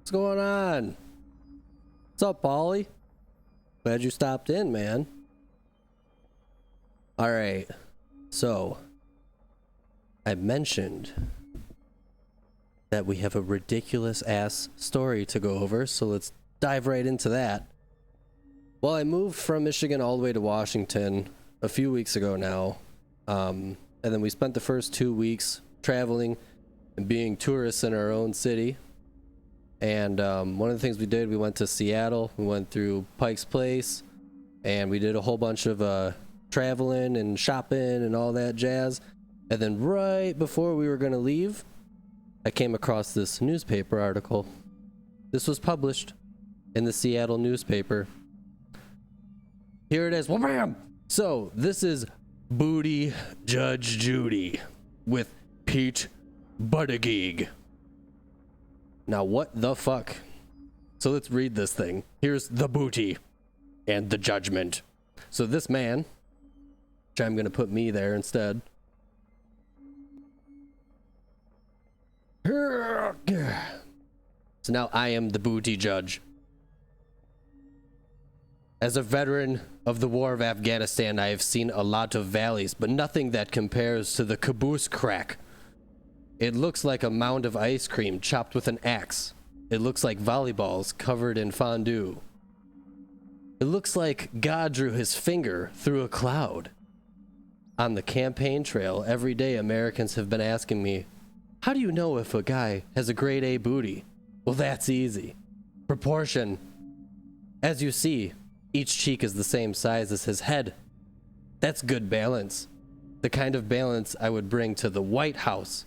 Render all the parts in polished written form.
What's going on? What's up, Paulie? Glad you stopped in, man. All right. So, I mentioned that we have a ridiculous ass story to go over, so let's dive right into that. Well, I moved from Michigan all the way to Washington a few weeks ago now. And then we spent the first 2 weeks traveling and being tourists in our own city. And one of the things we did, we went to Seattle, we went through Pike's Place, and we did a whole bunch of traveling and shopping and all that jazz. And then right before we were going to leave, I came across this newspaper article. This was published in the Seattle newspaper. Here it is. Wham! So this is Booty Judge Judy with Pete Buttigieg. Now what the fuck? So let's read this thing. Here's the booty and the judgment. So this man, which I'm gonna put me there instead. So now I am the booty judge. As a veteran of the War of Afghanistan, I have seen a lot of valleys, but nothing that compares to the caboose crack. It looks like a mound of ice cream chopped with an axe. It looks like volleyballs covered in fondue. It looks like God drew his finger through a cloud. On the campaign trail, every day Americans have been asking me, how do you know if a guy has a grade A booty? Well, that's easy. Proportion. As you see, each cheek is the same size as his head. That's good balance. The kind of balance I would bring to the White House.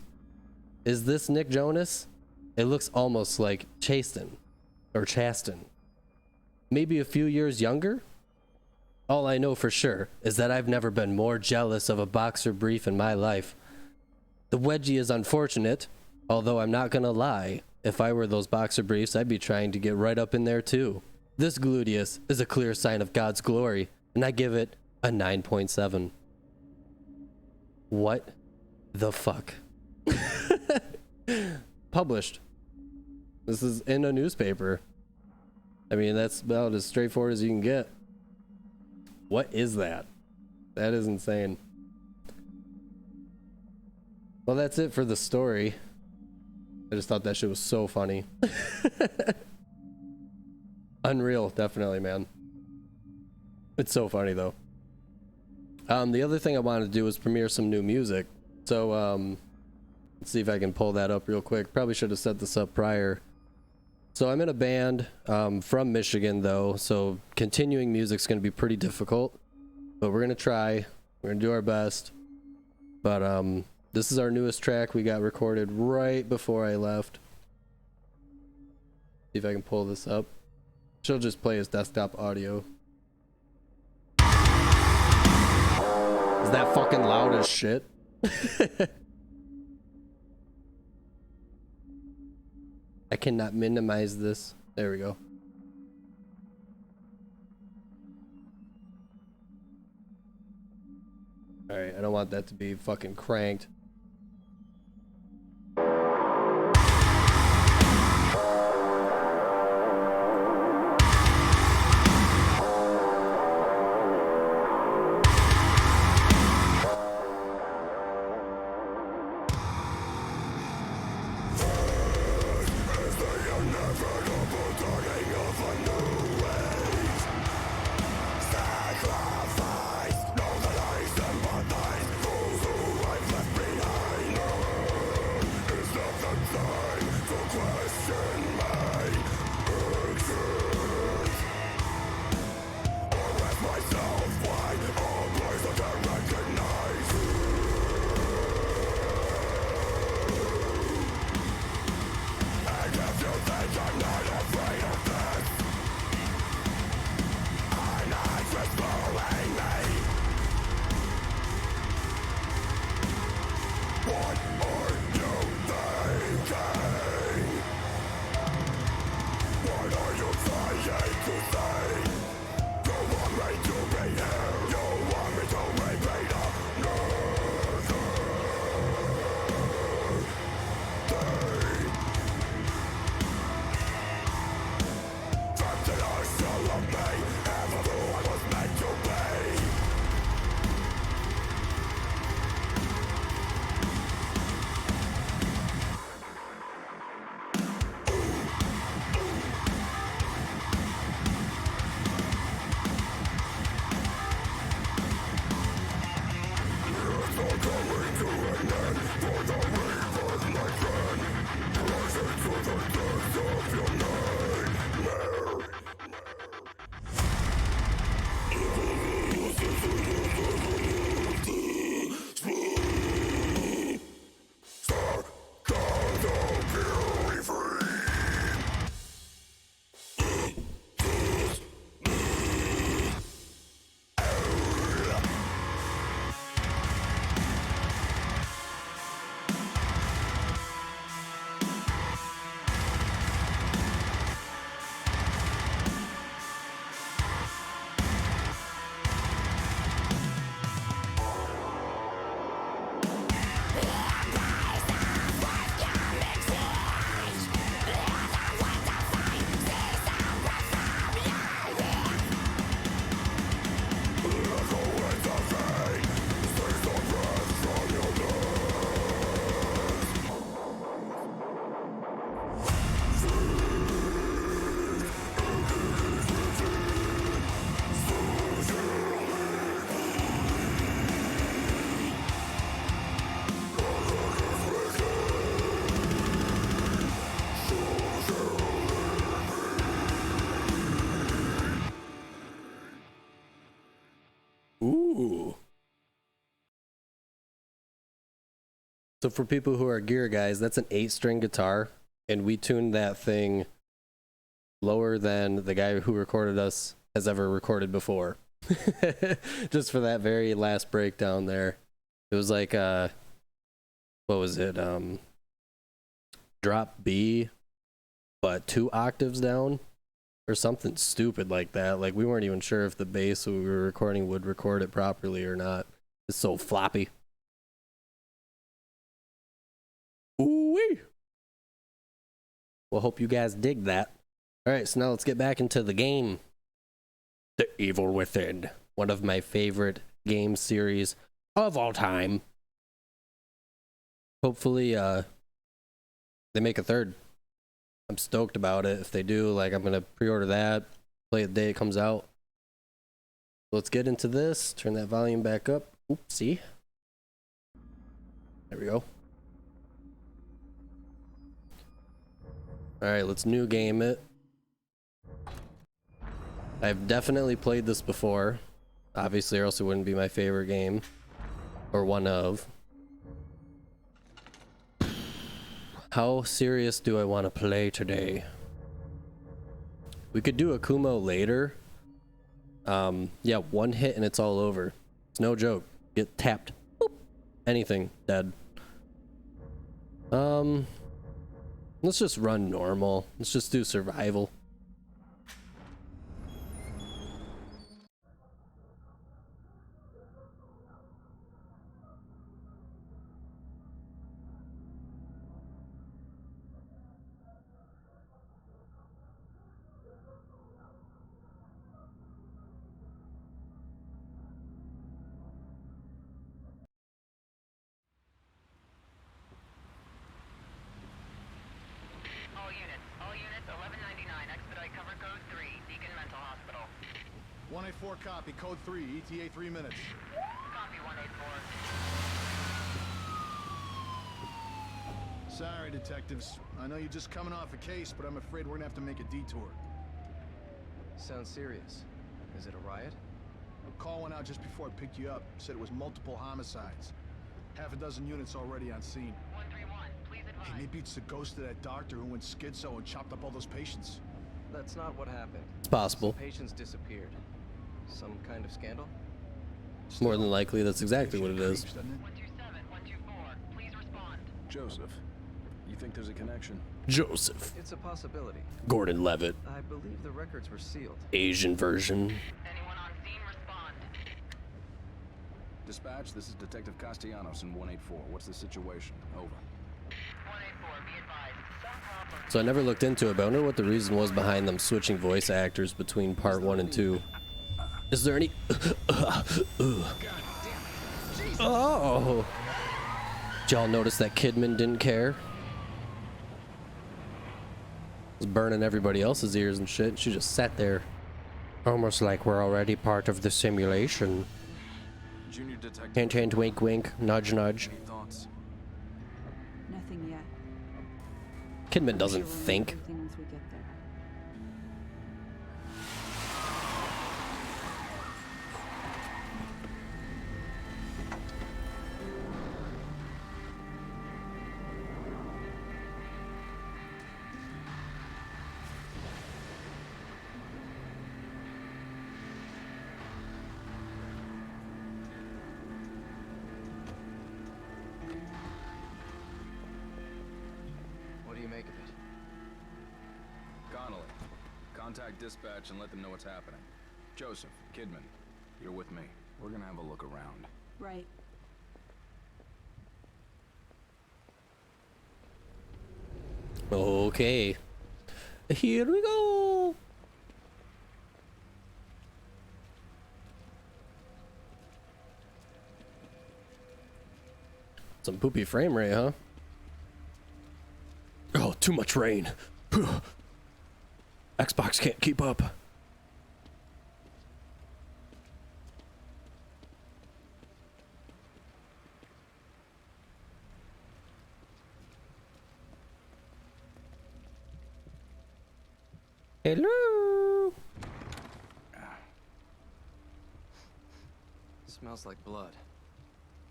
Is this Nick Jonas? It looks almost like Chasten. Or Chasten. Maybe a few years younger? All I know for sure is that I've never been more jealous of a boxer brief in my life. The wedgie is unfortunate, although I'm not gonna lie. If I were those boxer briefs, I'd be trying to get right up in there too. This gluteus is a clear sign of God's glory, and I give it a 9.7. What the fuck? Published. This is in a newspaper. I mean, that's about as straightforward as you can get. What is that? That is insane. Well, that's it for the story. I just thought that shit was so funny. Unreal, definitely, man. It's so funny, though. The other thing I wanted to do was premiere some new music. So, let's see if I can pull that up real quick. Probably should have set this up prior. So I'm in a band from Michigan, though, so continuing music's going to be pretty difficult. But we're going to try. We're going to do our best. But this is our newest track we got recorded right before I left. See if I can pull this up. She'll just play his desktop audio. Is that fucking loud as shit? I cannot minimize this. There we go. Alright, I don't want that to be fucking cranked. Sacrifice, no the lies and my lies, those who I've left behind. Ooh. So for people who are gear guys, that's an 8-string guitar, and we tuned that thing lower than the guy who recorded us has ever recorded before. Just for that very last breakdown there. It was like what was it? Drop B, but 2 octaves down or something stupid like that. Like we weren't even sure if the bass we were recording would record it properly or not. It's so floppy. Ooh-wee. Well, hope you guys dig that. All right, so now let's get back into the game. The Evil Within, one of my favorite game series of all time. Hopefully, they make a third. I'm stoked about it. If they do, like, I'm gonna pre-order that, play it the day it comes out. Let's get into this. Turn that volume back up. Oopsie. There we go. All right, let's new game it. I've definitely played this before. Obviously, or else it wouldn't be my favorite game. Or one of. How serious do I want to play today? We could do a Kumo later. Yeah, 1 hit and it's all over. It's no joke. Get tapped. Boop. Anything. Dead. Let's just run normal. Let's just do survival. All units, 1199, expedite cover code 3, Beacon Mental Hospital. 184 copy, code 3, ETA 3 minutes. Copy 184. Sorry, detectives. I know you're just coming off a case, but I'm afraid we're gonna have to make a detour. Sounds serious. Is it a riot? A call went out just before I picked you up. Said it was multiple homicides. Half a dozen units already on scene. 131, please advise. Hey, maybe it's the ghost of that doctor who went schizo and chopped up all those patients. That's not what happened. It's possible. Some patients disappeared. Some kind of scandal? More than likely, that's exactly what it is. 127, 124, please respond. Joseph, you think there's a connection? Joseph. It's a possibility. Gordon Levitt. I believe the records were sealed. Asian version. Anyone on scene, respond. Dispatch, this is Detective Castellanos in 184. What's the situation? Over. 184, be advised. Some problem. So I never looked into it, but I wonder what the reason was behind them switching voice actors between part 1 and 2. Is there any... Oh! Did y'all notice that Kidman didn't care? Was burning everybody else's ears and shit. She just sat there. Almost like we're already part of the simulation. Junior Detective. Hint, hint, wink, wink, nudge, nudge. Any thoughts? Nothing yet. Kidman doesn't Sure we'll know think. everything once we get there. What do you make of it? Connolly, contact dispatch and let them know what's happening. Joseph, Kidman, you're with me. We're gonna have a look around. Right. Okay. Here we go. Some poopy frame rate, huh? Oh, too much rain. Xbox can't keep up. Hello. Smells like blood.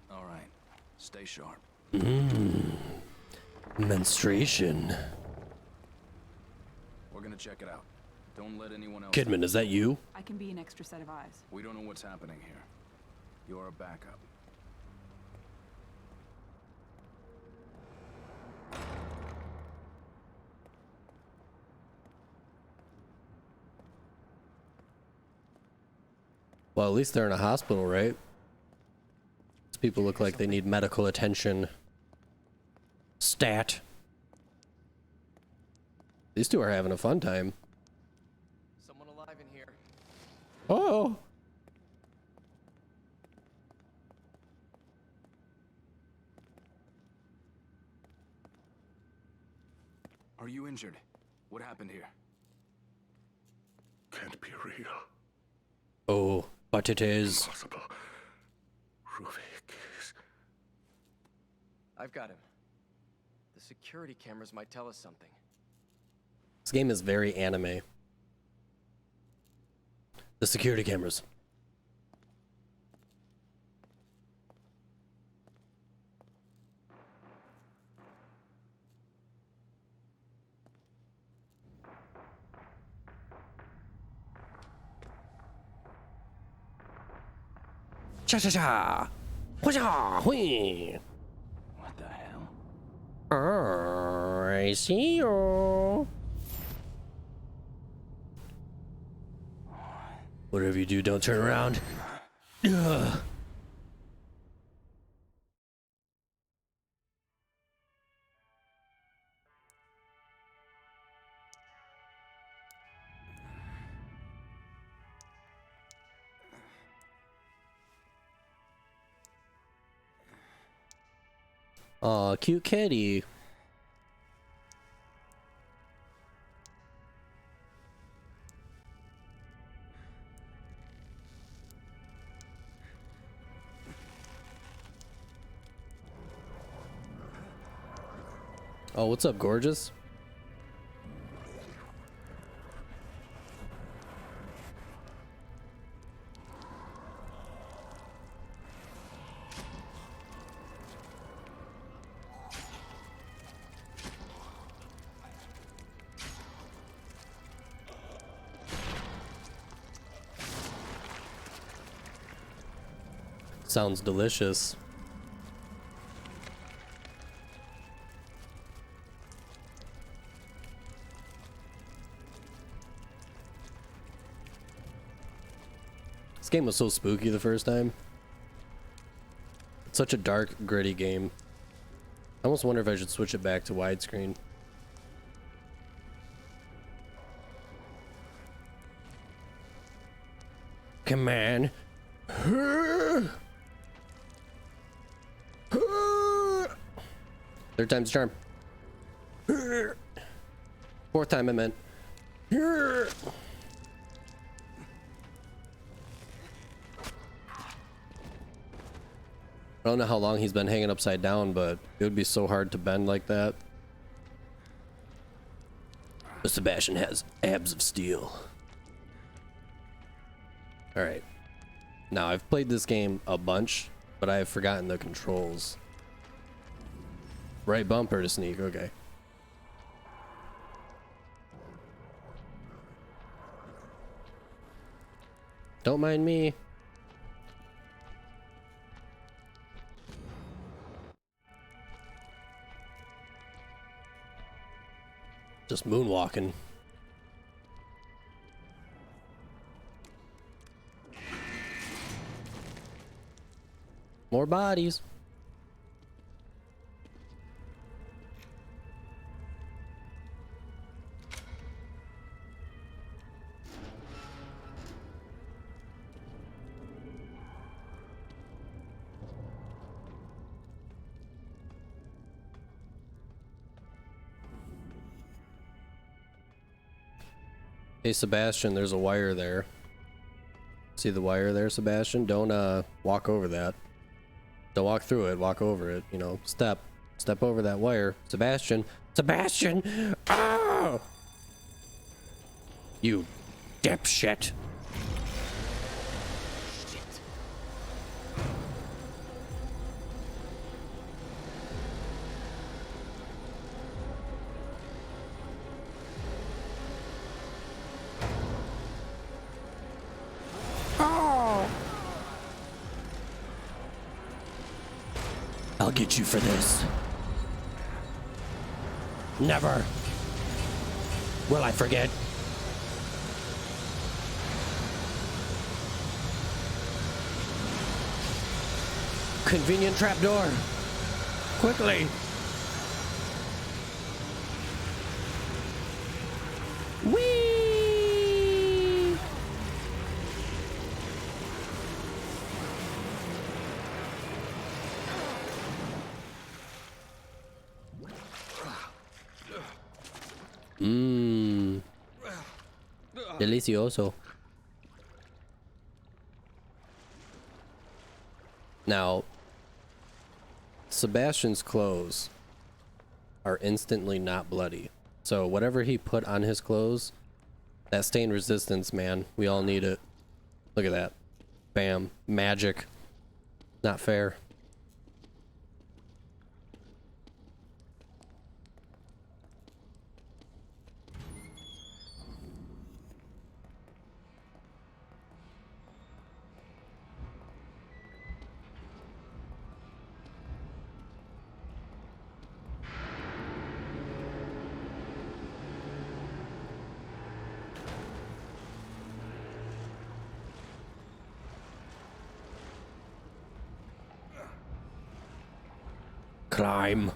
All right. Stay sharp. Menstruation. We're gonna check it out. Don't let anyone else... Kidman, is that you? I can be an extra set of eyes. We don't know what's happening here. You're a backup. Well, at least they're in a hospital, right? These people look like they need medical attention. Stat. These two are having a fun time. Someone alive in here. Oh. Are you injured? What happened here? Can't be real. Oh, but it is. Possible. Ruvik is... I've got him. The security cameras might tell us something. This game is very anime. The security cameras. Cha cha cha! Hua hui! What the hell? I see you. Whatever you do, don't turn around. Ugh. Aw, cute kitty. Oh, what's up, gorgeous? Sounds delicious. This game was so spooky the first time. It's such a dark, gritty game. I almost wonder if I should switch it back to widescreen. Come on. Third time's charm. Fourth time I meant. I don't know how long he's been hanging upside down, but it would be so hard to bend like that. But Sebastian has abs of steel. Alright. Now, I've played this game a bunch, but I have forgotten the controls. Right bumper to sneak, okay. Don't mind me. Just moonwalking. More bodies. Hey Sebastian, there's a wire there. See the wire there, Sebastian? Don't walk over that. Don't walk through it, walk over it, you know. Step over that wire. Sebastian! Sebastian! Oh! You dipshit. I'll get you for this. Never will I forget. Convenient trapdoor. Quickly. Whee! Mmm. Delicioso. Now, Sebastian's clothes are instantly not bloody. So whatever he put on his clothes, that stain resistance, man, we all need it. Look at that. Bam. Magic. Not fair. Climb.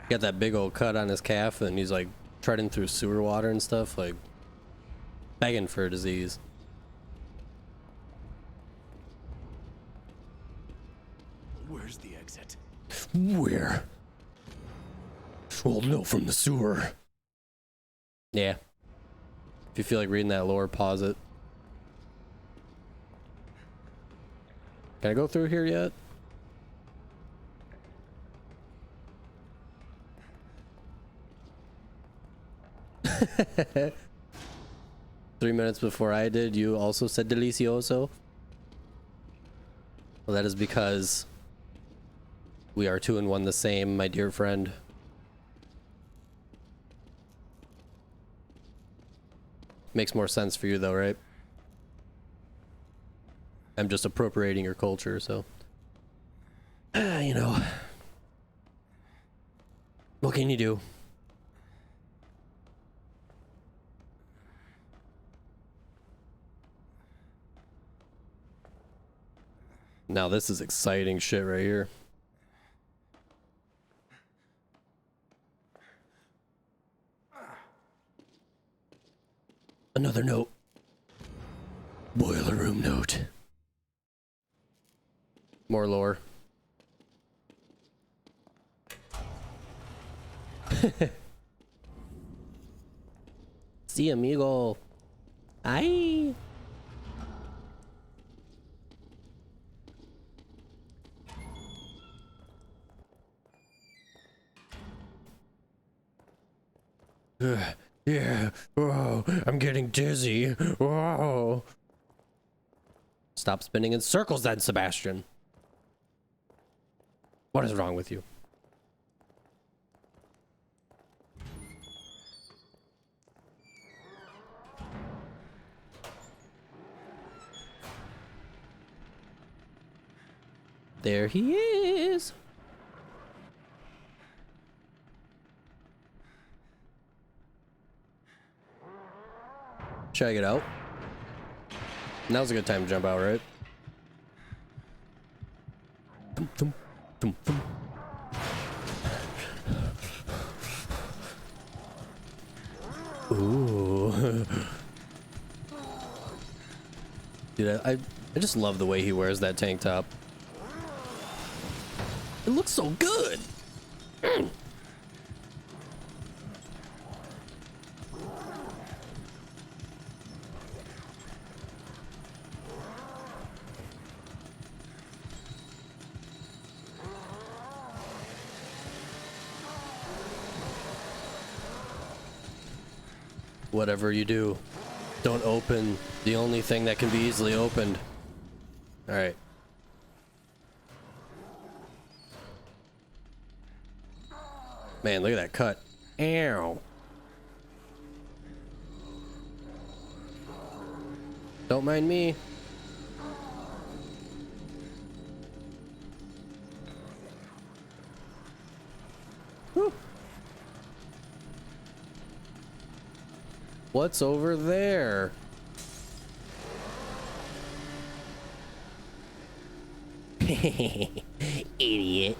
Got that big old cut on his calf and he's like treading through sewer water and stuff, like begging for a disease. Where's the exit? Where? Well, no, from the sewer. Yeah. If you feel like reading that lore, pause it. Can I go through here yet? Three minutes before I did, you also said delicioso. Well, that is because we are 2 and 1 the same, my dear friend. Makes more sense for you though, right? I'm just appropriating your culture, so. You know. What can you do? Now this is exciting shit right here. Another note. Boiler room note. More lore. See, amigo. Ay. Yeah. Whoa. I'm getting dizzy. Whoa. Stop spinning in circles then, Sebastian. What is wrong with you? There he is. Should I get out? Now's a good time to jump out, right? Thum, thum, thum, thum. Ooh. Dude, I just love the way he wears that tank top. It looks so good. Whatever you do, don't open the only thing that can be easily opened. All right. Man, look at that cut. Ow. Don't mind me. What's over there? Idiot.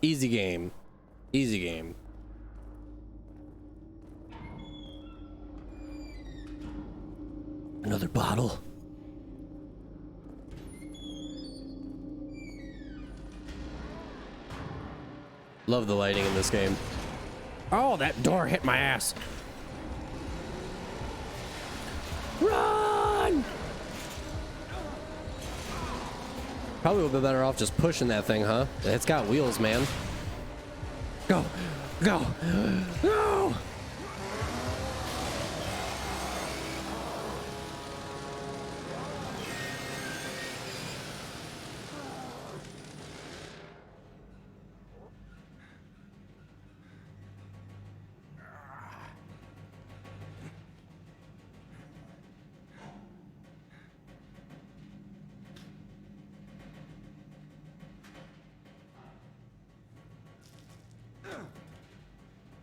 Easy game. Easy game. Another bottle. Love the lighting in this game. Oh, that door hit my ass. Run! Probably would be better off just pushing that thing, huh? It's got wheels, man. Go! Go! Go!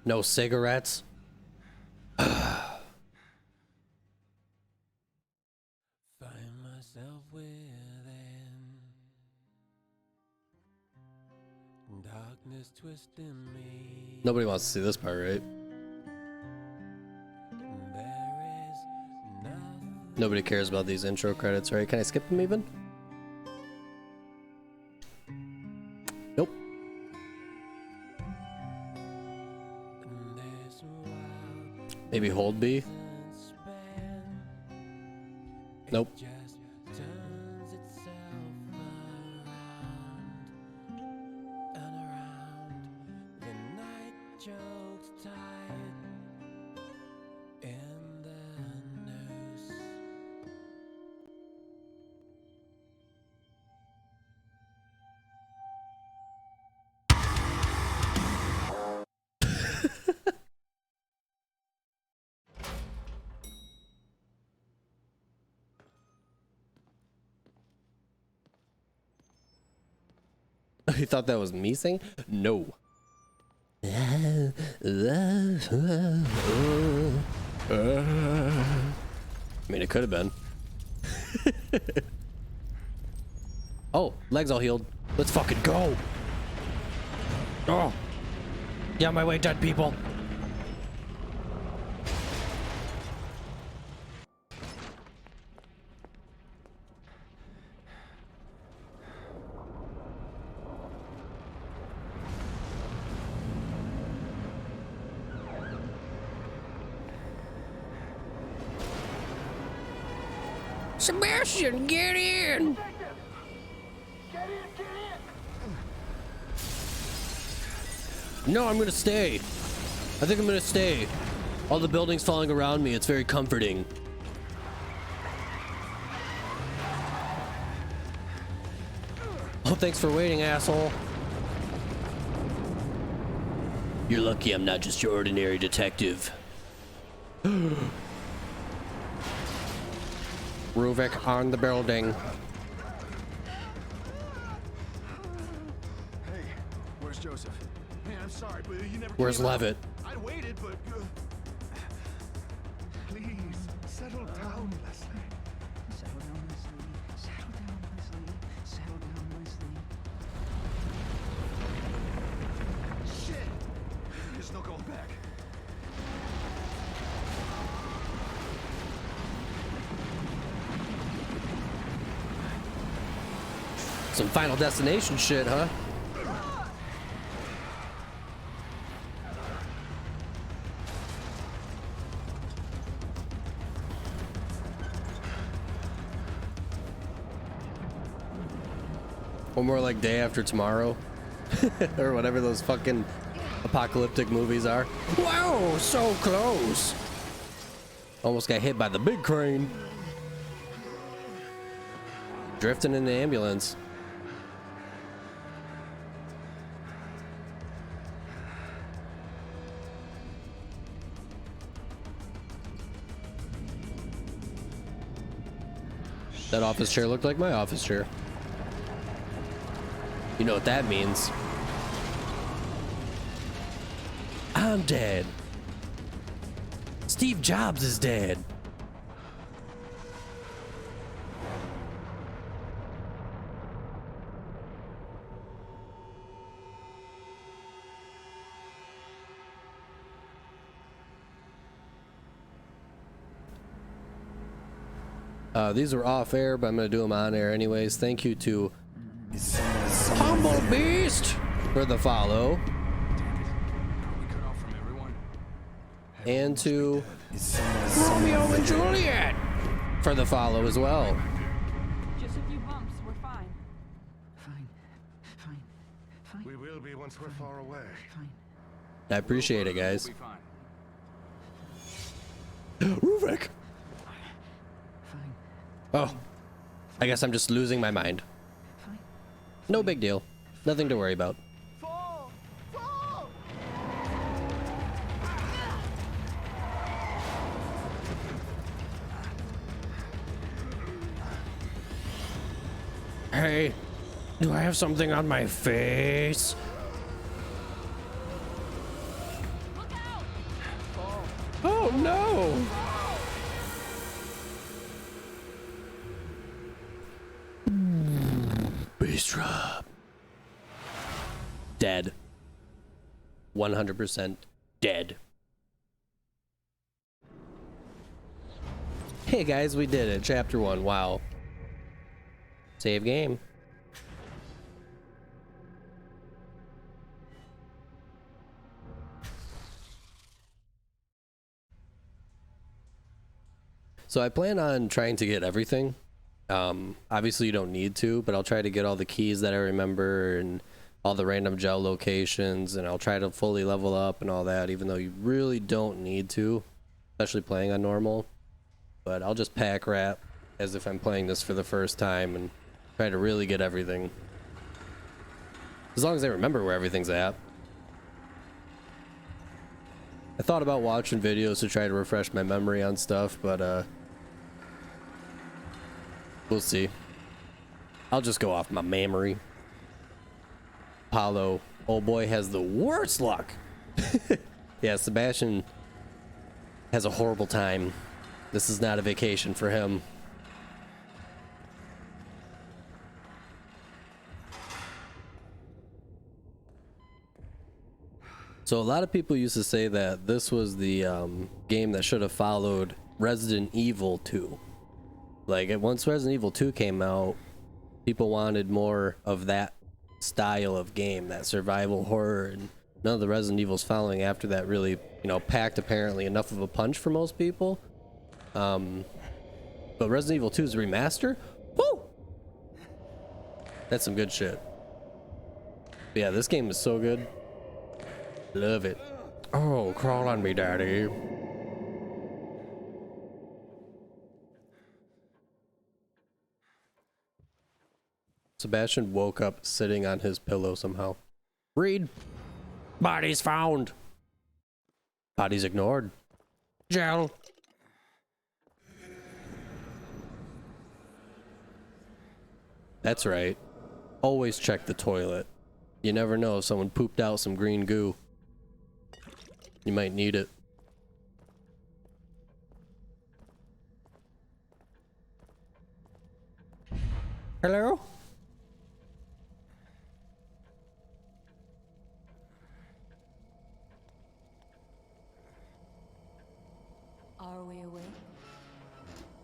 No cigarettes? Find myself within darkness twisting me. Nobody wants to see this part, right? There is nothing. Nobody cares about these intro credits, right? Can I skip them even? Nope. Maybe hold B? Nope. Just turns itself around and around. The night chokes tight in the noose. You thought that was me saying? No. I mean, it could have been. Oh, legs all healed. Let's fucking go. Oh. Yeah, my way, dead people. Sebastian, get in! No, I'm gonna stay. I think I'm gonna stay. All the buildings falling around me, it's very comforting. Oh, thanks for waiting, asshole. You're lucky I'm not just your ordinary detective. Ruvik on the building. Hey, where's Joseph? Man, I'm sorry, but you never. Where's came out. Levitt? I'd waited, but please settle down, Leslie. Settle down, Leslie. Settle down, Leslie. Settle down, Leslie. Shit! There's no going back. Some Final Destination shit, huh? Or more like Day After Tomorrow. Or whatever those fucking apocalyptic movies are. Wow, so close. Almost got hit by the big crane. Drifting in the ambulance. That office chair looked like my office chair. You know what that means. I'm dead. Steve Jobs is dead. These were off air, but I'm gonna do them on air anyways. Thank you to Humble Beast for the follow, and to Romeo and Juliet for the follow as well. Just a few bumps. We're fine. Fine. We will be once we're far away. Fine. I appreciate it, guys. We'll be fine. Ruvik. Fine. Oh, I guess I'm just losing my mind. Fine. No big deal. Nothing to worry about. Hey, do I have something on my face? Oh no! Beast drop. Dead. 100% dead. Hey guys, we did it. Chapter 1. Wow. Save game. So I plan on trying to get everything. Obviously you don't need to, but I'll try to get all the keys that I remember and all the random gel locations, and I'll try to fully level up and all that, even though you really don't need to, especially playing on normal. But I'll just pack rat as if I'm playing this for the first time and try to really get everything. As long as I remember where everything's at. I thought about watching videos to try to refresh my memory on stuff, but we'll see. I'll just go off my memory. Apollo, old boy, has the worst luck. Yeah, Sebastian has a horrible time. This is not a vacation for him. So a lot of people used to say that this was the game that should have followed Resident Evil 2. Like, once Resident Evil 2 came out, people wanted more of that style of game, that survival horror, and none of the Resident Evils following after that really, you know, packed apparently enough of a punch for most people. But Resident Evil 2's remaster, woo! That's some good shit. But yeah, this game is so good. Love it. Oh, crawl on me, daddy. Sebastian woke up sitting on his pillow somehow. Read. Bodies found. Bodies ignored. Gel. That's right. Always check the toilet. You never know if someone pooped out some green goo. You might need it. Hello? Are we awake?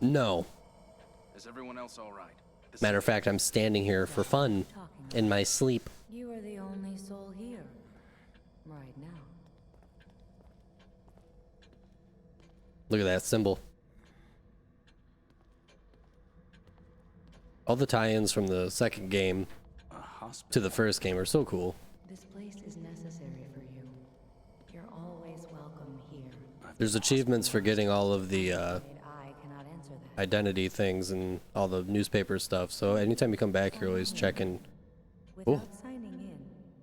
No. Is everyone else all right? Matter of fact, I'm standing here for fun in my sleep. You are the only soul here. Right now. Look at that symbol. All the tie-ins from the second game to the first game are so cool. This place is necessary for you. You're always welcome here. There's achievements for getting all of the I cannot answer that. identity things and all the newspaper stuff. So anytime you come back, you're always checking. Without signing in.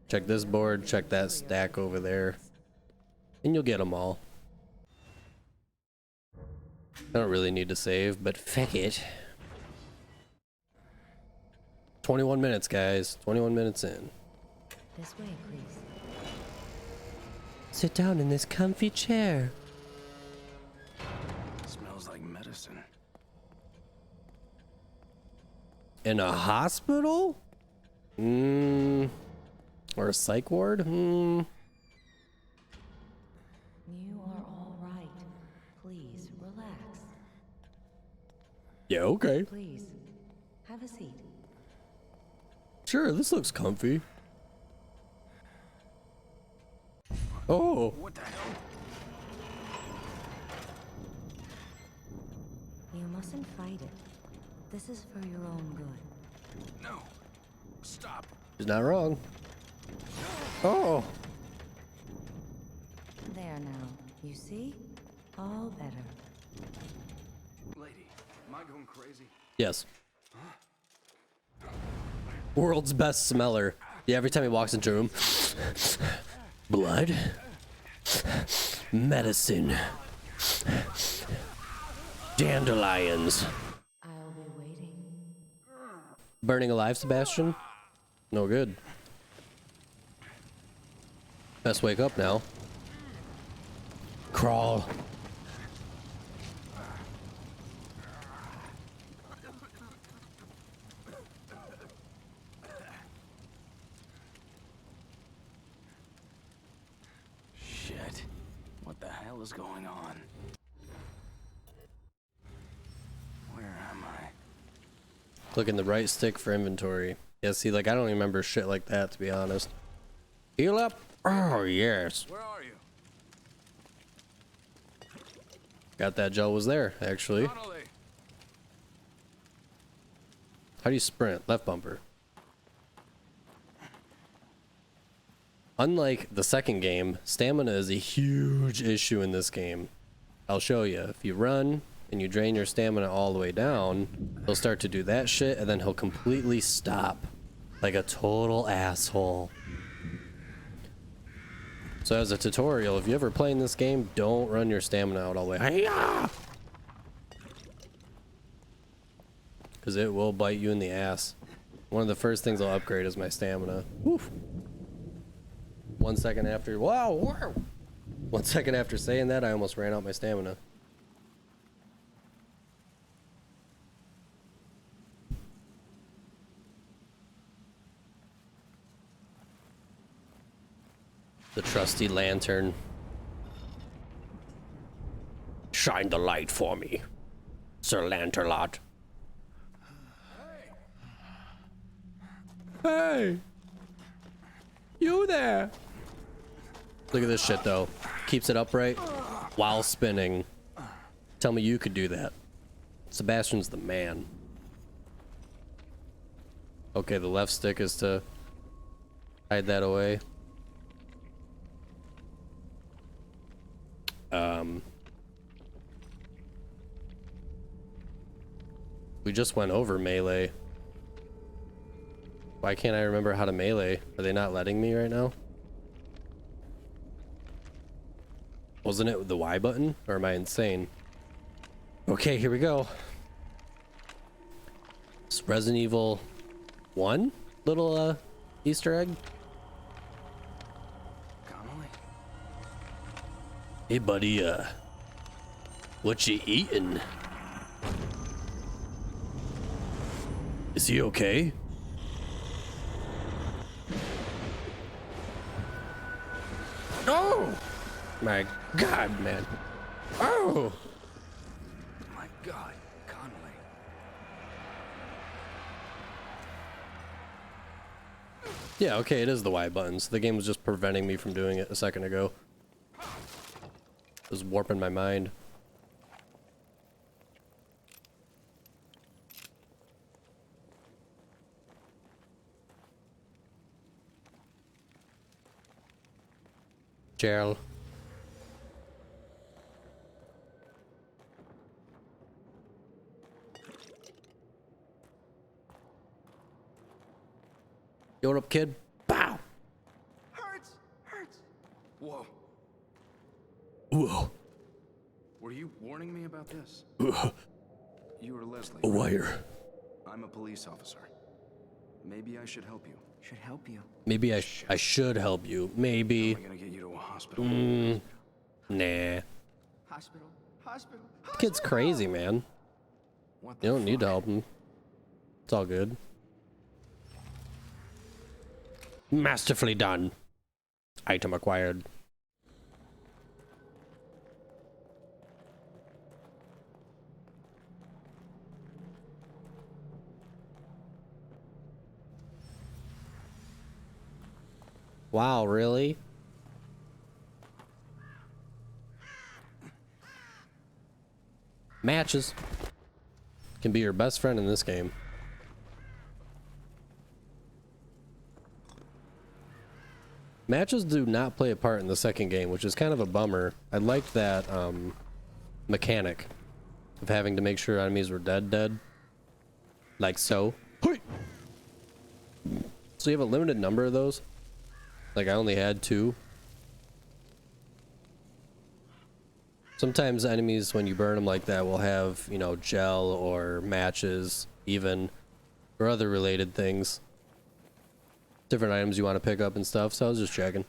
Check this board, check that stack over there, and you'll get them all. I don't really need to save, but feck it. 21 minutes, guys. 21 minutes in. This way, please. Sit down in this comfy chair. Smells like medicine. In a hospital? Or a psych ward? You are all right. Please relax. Yeah, okay. Please have a seat. Sure, this looks comfy. Oh. What the hell? You mustn't fight it. This is for your own good. No. Stop. He's not wrong. Oh. There now. You see? All better. Lady, am I going crazy? Yes. World's best smeller. Yeah, every time he walks into a room. Blood. Medicine. Dandelions. I'll be waiting. Burning alive, Sebastian? No good. Best wake up now. Crawl. Shit. What the hell is going on? Where am I? Clicking the right stick for inventory. Yeah, see, like, I don't remember shit like that, to be honest. Heal up. Oh, yes. Where are you? Got that gel was there, actually. Connolly. How do you sprint? Left bumper. Unlike the second game, stamina is a huge issue in this game. I'll show you. If you run and you drain your stamina all the way down, he'll start to do that shit, and then he'll completely stop. Like a total asshole. So as a tutorial, if you ever play in this game, don't run your stamina out all the way. Hi-ya! Because it will bite you in the ass. One of the first things I'll upgrade is my stamina. Woof. 1 second after, wow, wow. 1 second after saying that, I almost ran out my stamina. The trusty lantern. Shine the light for me, Sir Lanterlot. Hey! You there! Look at this shit, though. Keeps it upright while spinning. Tell me you could do that. Sebastian's the man. Okay, the left stick is to hide that away. We just went over melee. Why can't I remember how to melee? Are they not letting me right now? Wasn't it the Y button? Or am I insane? Okay, here we go. It's Resident Evil 1 little Easter egg. Connolly? Hey buddy, what you eating? Is he okay? Oh! My God, man. Oh! My God, Connolly. Yeah, okay, it is the Y button, so the game was just preventing me from doing it a second ago. It was warping my mind. Gerald. Yo, what up, kid? Bow! Hurts! Hurts! Whoa. Whoa. Were you warning me about this? You were Leslie. A wire. I'm a police officer. Maybe I should help you. Should help you. Maybe I should help you. Maybe. I'm gonna get you to a hospital. Nah. Hospital. Hospital. Kid's crazy, man. What the You don't need to fuck? help him. It's all good. Masterfully done. Item acquired. Wow, really? Matches can be your best friend in this game. Matches do not play a part in the second game, which is kind of a bummer. I liked that mechanic of having to make sure enemies were dead. Like so. So you have a limited number of those? Like I only had 2. Sometimes enemies, when you burn them like that, will have, you know, gel or matches, even, or other related things. Different items you want to pick up and stuff, so I was just checking.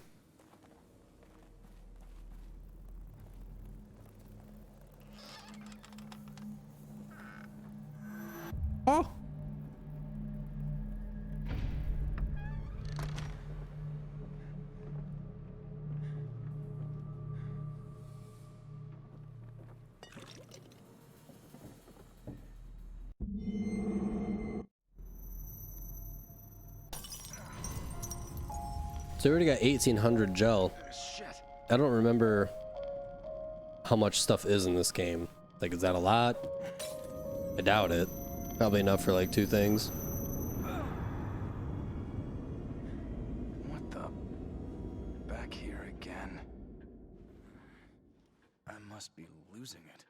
Oh! So we already got 1800 gel. I don't remember how much stuff is in this game. Like, is that a lot? I doubt it. Probably enough for like 2 things. What the? Back here again. I must be losing it.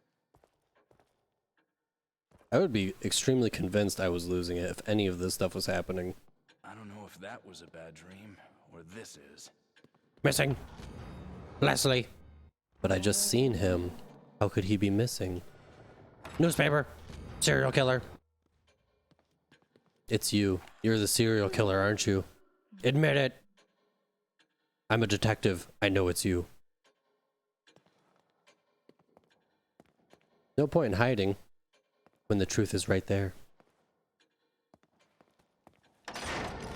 I would be extremely convinced I was losing it if any of this stuff was happening. I don't know if that was a bad dream or this is. Missing. Leslie. But I just seen him. How could he be missing? Newspaper. Serial killer. It's you. You're the serial killer, aren't you? Admit it. I'm a detective. I know it's you. No point in hiding when the truth is right there.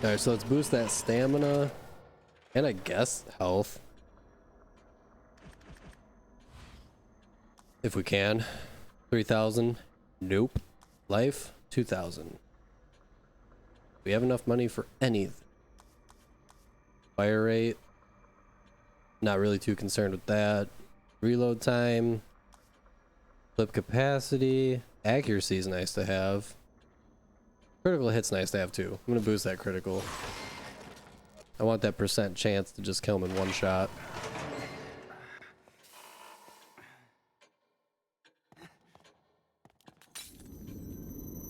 Alright, so let's boost that stamina and I guess health. If we can. 3,000. Nope. Life. 2,000. We have enough money for anything. Fire rate. Not really too concerned with that. Reload time. Clip capacity. Accuracy is nice to have. Critical hit's nice to have too. I'm gonna boost that critical. I want that % chance to just kill him in one shot.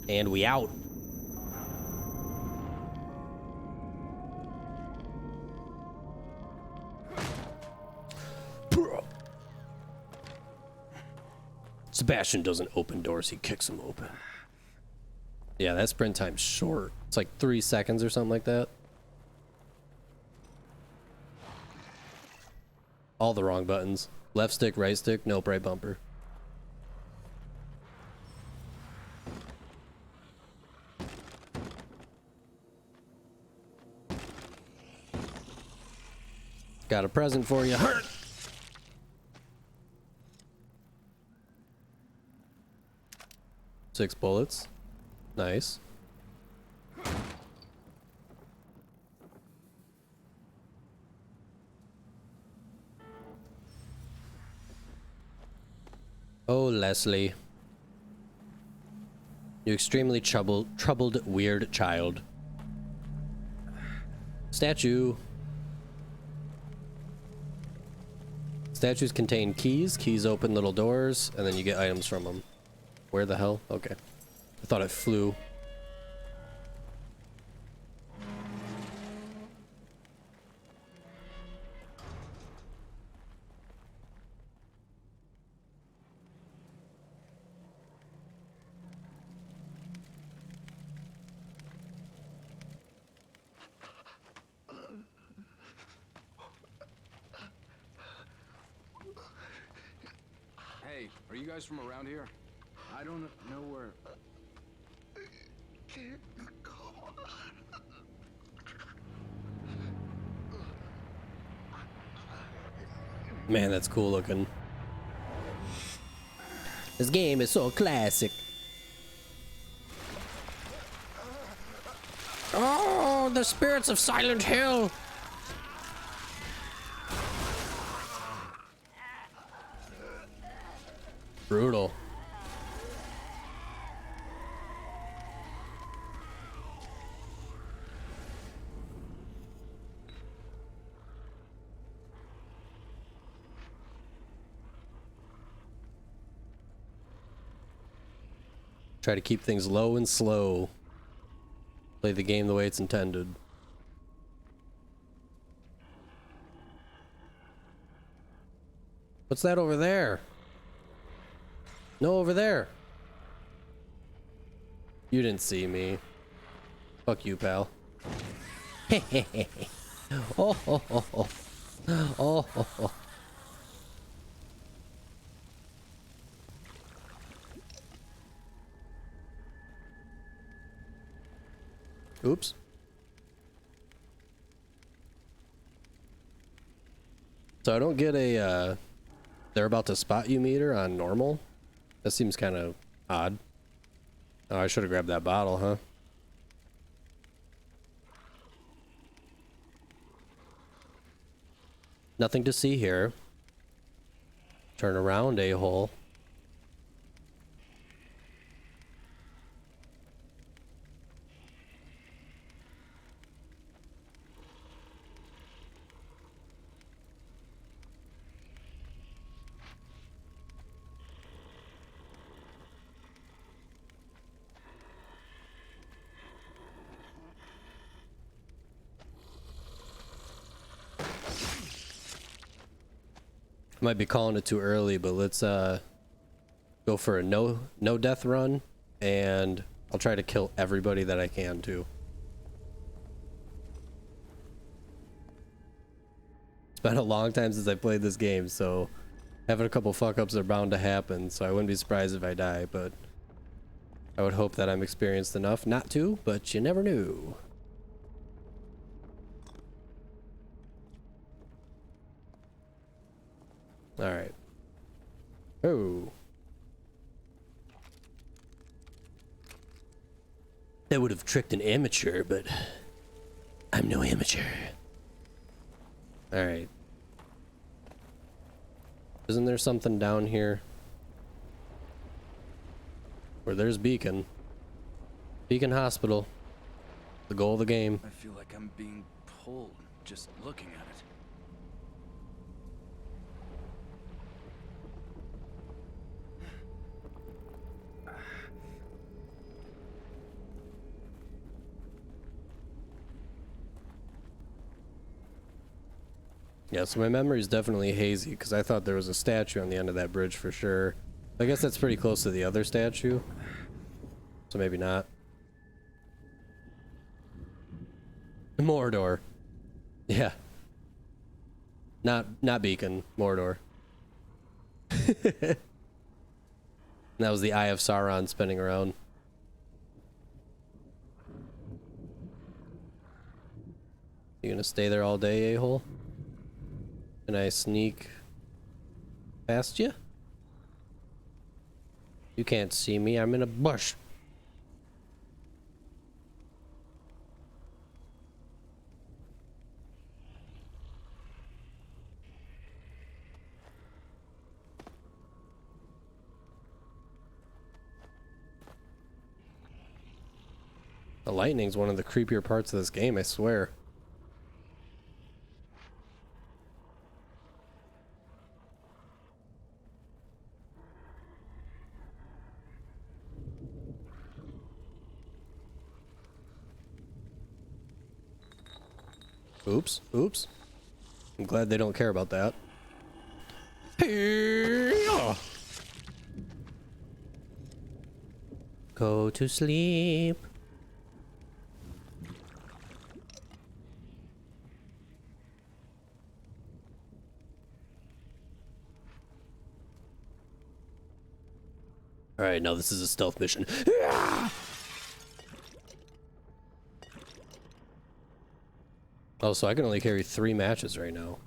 And we out. Sebastian doesn't open doors, he kicks them open. Yeah, that sprint time's short. It's like 3 seconds or something like that. All the wrong buttons. Left stick, right stick, nope, right bumper. Got a present for you. 6 bullets. Nice. Oh, Leslie. You extremely troubled, weird child. Statue. Statues contain keys. Keys open little doors, and then you get items from them. Where the hell? Okay. I thought it flew. Hey, are you guys from around here? I don't know where... Man, that's cool looking. This game is so classic. Oh, the spirits of Silent Hill. Brutal. Try to keep things low and slow. Play the game the way it's intended. What's that over there? No, over there. You didn't see me. Fuck you, pal. Oh, oh, oh, oh. Oh, oh, oh. Oops. So I don't get a, they're about to spot you meter on normal. That seems kind of odd. Oh, I should have grabbed that bottle, huh? Nothing to see here. Turn around, a-hole. Might be calling it too early, but let's go for a no death run, and I'll try to kill everybody that I can too. It's been a long time since I played this game, so having a couple fuck ups are bound to happen, so I wouldn't be surprised if I die, but I would hope that I'm experienced enough not to, but you never knew. All right. Oh. That would have tricked an amateur, but I'm no amateur. All right. Isn't there something down here? Where there's Beacon. Beacon Hospital. The goal of the game. I feel like I'm being pulled just looking at it. Yeah, so my memory is definitely hazy because I thought there was a statue on the end of that bridge for sure. I guess that's pretty close to the other statue. So maybe not. Mordor. Yeah. Not Beacon, Mordor. That was the Eye of Sauron spinning around. You gonna stay there all day, a-hole? Can I sneak past you? You can't see me. I'm in a bush. The lightning's one of the creepier parts of this game, I swear. Oops, oops. I'm glad they don't care about that. Go to sleep. All right, now this is a stealth mission. Oh, so I can only carry 3 matches right now.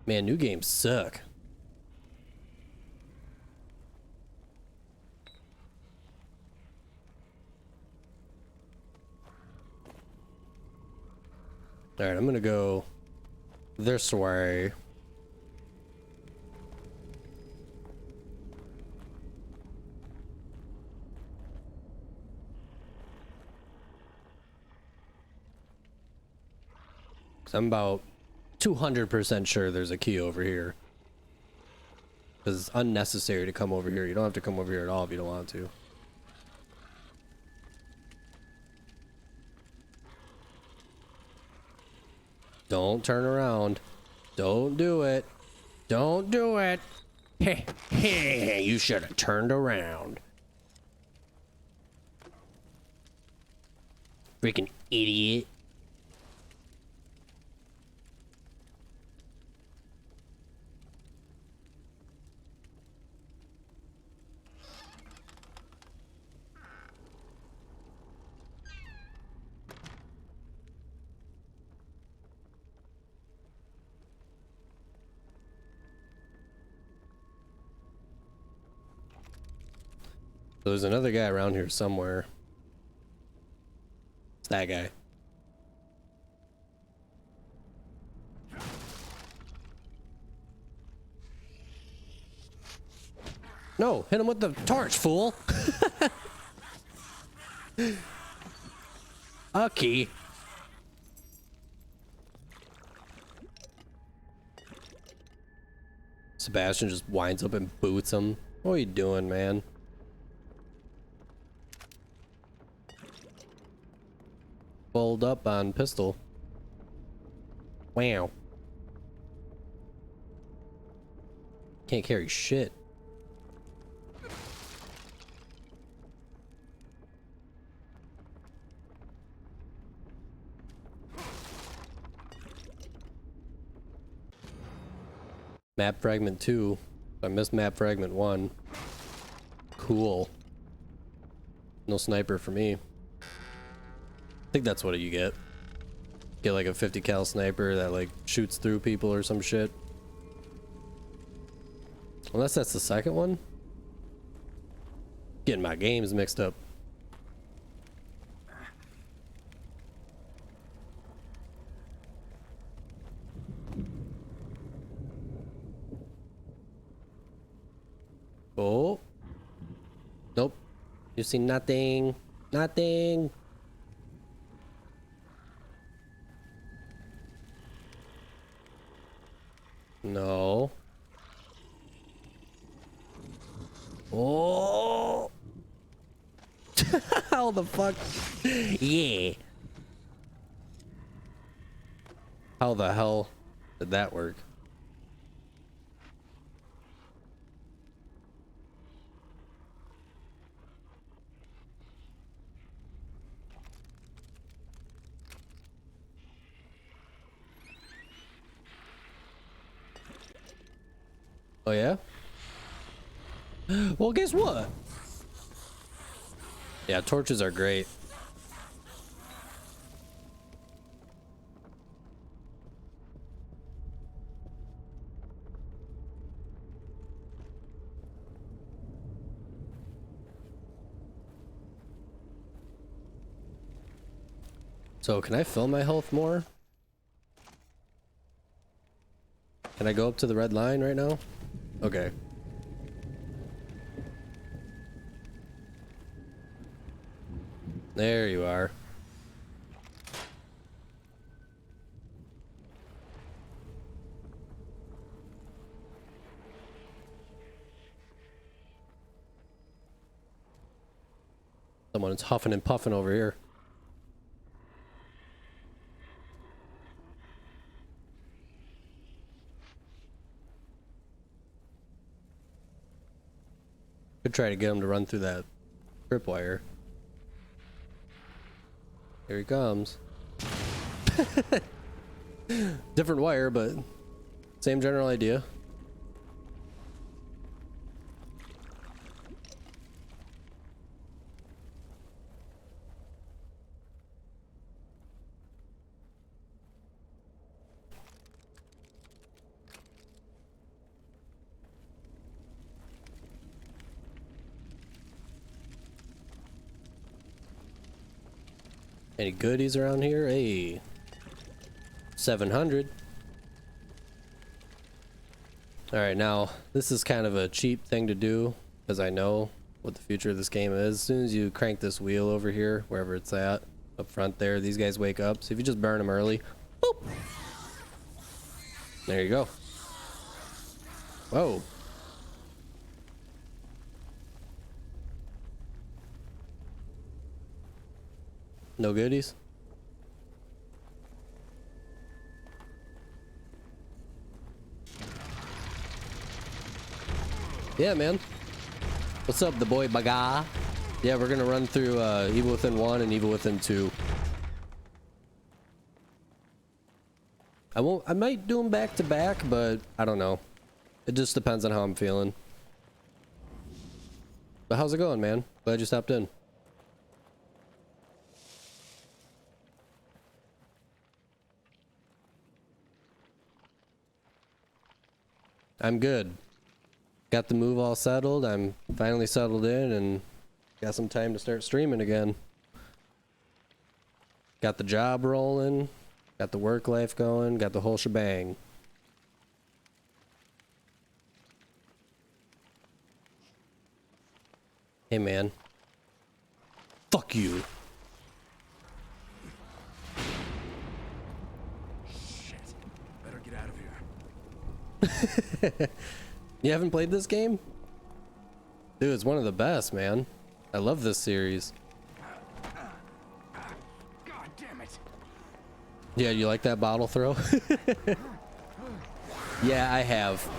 Man, new games suck. All right, I'm gonna go this way. I'm about 200% sure there's a key over here. Because it's unnecessary to come over here. You don't have to come over here at all if you don't want to. Don't turn around. Don't do it. Don't do it. Heh, heh, you should have turned around. Freaking idiot. So there's another guy around here somewhere. It's that guy. No, hit him with the torch, fool. A key. Sebastian just winds up and boots him. What are you doing, man? Pulled up on pistol. Wow. Can't carry shit. Map fragment 2. I missed map fragment 1. Cool. No sniper for me. I think that's what you get. Get like a 50 cal sniper that like shoots through people or some shit. Unless that's the second one. Getting my games mixed up. Oh. Nope. You see nothing. Nothing. No. Oh. How the fuck? Yeah. How the hell did that work? Oh yeah? Well, guess what? Yeah, torches are great. So, can I fill my health more? Can I go up to the red line right now? Okay. There you are. Someone's huffing and puffing over here. Could try to get him to run through that tripwire. Here he comes. Different wire, but same general idea. Any goodies around here? Hey, 700. All right, now this is kind of a cheap thing to do because I know what the future of this game is. As soon as you crank this wheel over here, wherever it's at, up front there, these guys wake up. So if you just burn them early, boop, there you go. Whoa. No goodies? Yeah, man. What's up, the boy Baga? Yeah, we're gonna run through Evil Within 1 and Evil Within 2. I might do them back to back, but I don't know. It just depends on how I'm feeling. But how's it going, man? Glad you stopped in. I'm good. Got the move all settled. I'm finally settled in and got some time to start streaming again. Got the job rolling. Got the work life going. Got the whole shebang. Hey, man. Fuck you. Shit. Better get out of here. You haven't played this game? Dude, it's one of the best, man. I love this series. God damn it. Yeah, you like that bottle throw? Yeah, I have.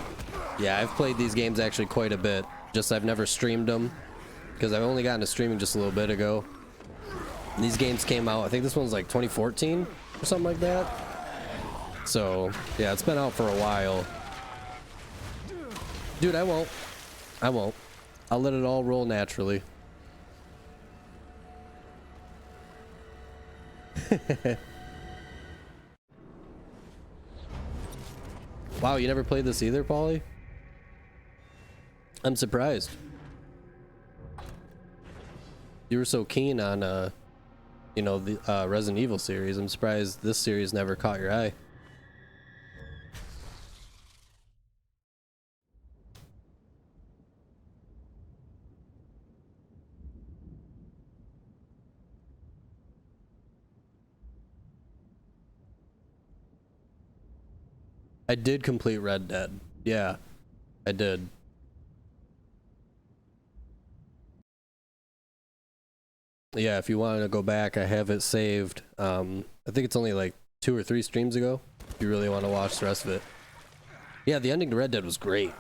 Yeah, I've played these games actually quite a bit. Just I've never streamed them because I've only gotten to streaming just a little bit ago. These games came out, I think this one's like 2014 or something like that. So, yeah, it's been out for a while. Dude, I won't. I won't. I'll let it all roll naturally. Wow, you never played this either, Paulie? I'm surprised. You were so keen on, you know, the Resident Evil series. I'm surprised this series never caught your eye. I did complete Red Dead. Yeah, I did. Yeah, if you want to go back, I have it saved. I think it's only like 2 or 3 streams ago. If you really want to watch the rest of it. Yeah, the ending to Red Dead was great.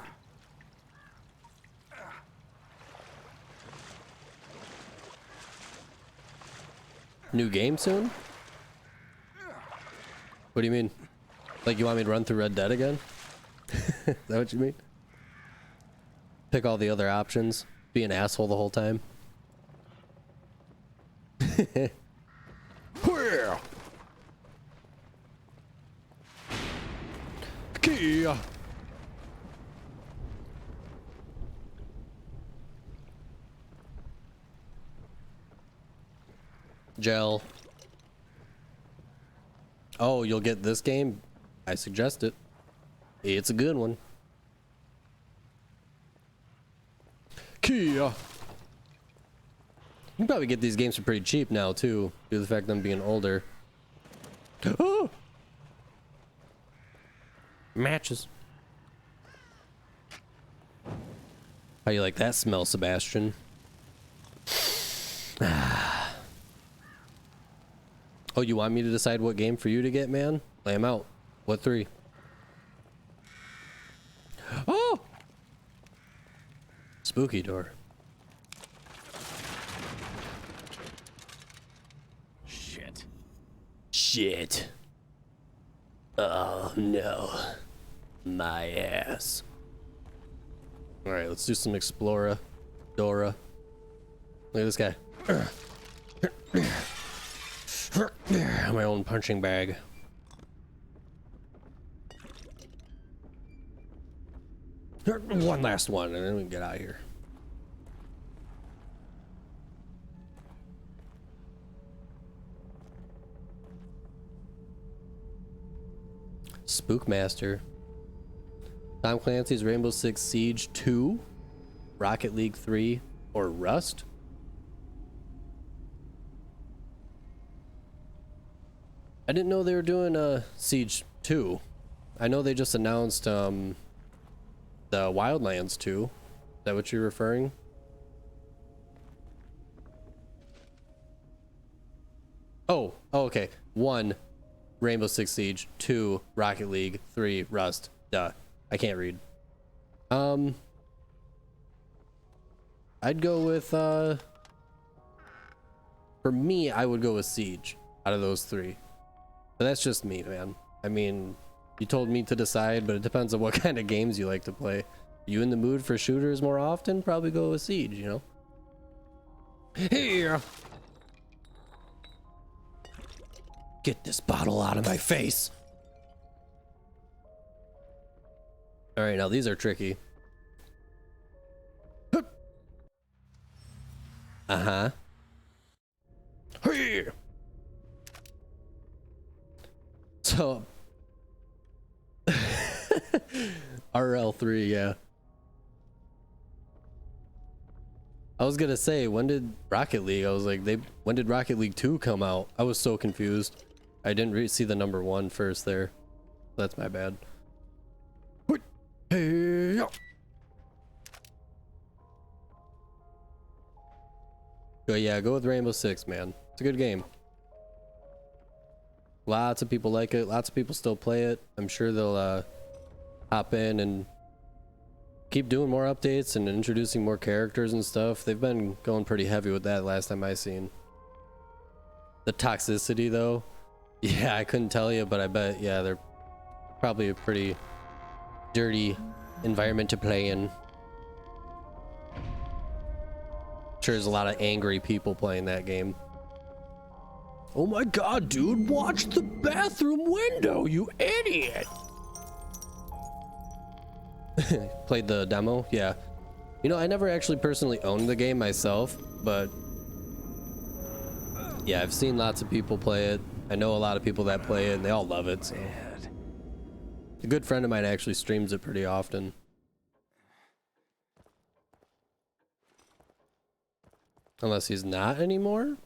New game soon? What do you mean? Like you want me to run through Red Dead again? Is that what you mean? Pick all the other options? Be an asshole the whole time? Key. Gel. Oh, you'll get this game? I suggest it. It's a good one. Kia. You can probably get these games for pretty cheap now too, due to the fact of them being older. Oh! Matches. How you like that smell, Sebastian? Oh, you want me to decide what game for you to get, man? Lay 'em out. What 3? Oh! Spooky door. Shit. Shit. Oh, no. My ass. Alright, let's do some Explora. Dora. Look at this guy. My own punching bag. One last one, and then we can get out of here. Spookmaster. Tom Clancy's Rainbow Six Siege 2, Rocket League 3, or Rust? I didn't know they were doing Siege 2. I know they just announced the Wildlands 2. Is that what you're referring? Oh, okay. 1, Rainbow Six Siege. 2, Rocket League. 3, Rust. Duh. I can't read. I'd go with, for me, I would go with Siege out of those 3. But that's just me, man. I mean, you told me to decide, but it depends on what kind of games you like to play. You in the mood for shooters more often? Probably go with Siege, you know? Here! Get this bottle out of my face! Alright, now these are tricky. Uh-huh. Here! So... RL3, yeah. I was gonna say, when did Rocket League? I was like, when did Rocket League 2 come out? I was so confused. I didn't see the number 1 first there. That's my bad. Hey, yo. But yeah, go with Rainbow Six, man. It's a good game. Lots of people like it. Lots of people still play it. I'm sure they'll hop in and keep doing more updates and introducing more characters and stuff. They've been going pretty heavy with that last time I seen. The toxicity though, yeah, I couldn't tell you, but I bet, yeah, they're probably a pretty dirty environment to play in. Sure, there's a lot of angry people playing that game. Oh my god, dude, watch the bathroom window, you idiot! Played the demo? Yeah. You know, I never actually personally owned the game myself, but yeah, I've seen lots of people play it. I know a lot of people that play it and they all love it, so. A good friend of mine actually streams it pretty often. Unless he's not anymore.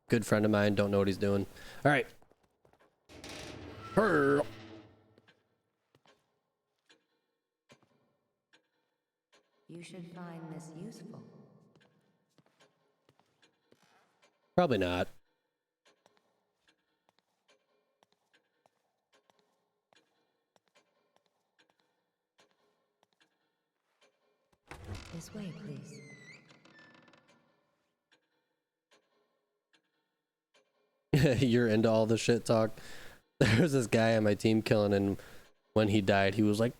Good friend of mine, don't know what he's doing. All right. Hurl. You should find this useful. Probably not. This way, please. You're into all the shit talk. There was this guy on my team killing, and when he died, he was like,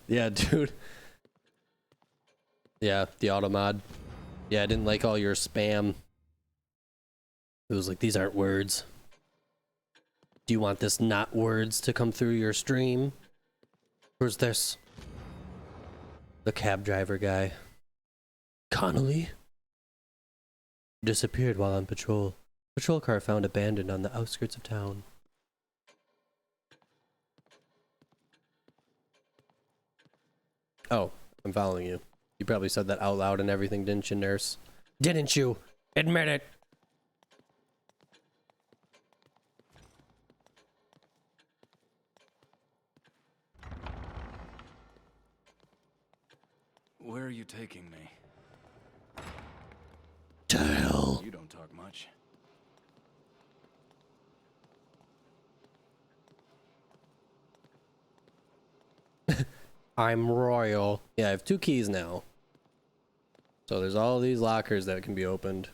yeah, dude. Yeah, the auto mod. Yeah, I didn't like all your spam. It was like, these aren't words. Do you want this not words to come through your stream? Where's this? The cab driver guy. Connolly? Disappeared while on patrol. Patrol car found abandoned on the outskirts of town. Oh, I'm following you. You probably said that out loud and everything, didn't you, nurse? Didn't you? Admit it! Where are you taking me? To hell. You don't talk much. I'm royal. Yeah, I have 2 keys now. So there's all these lockers that can be opened.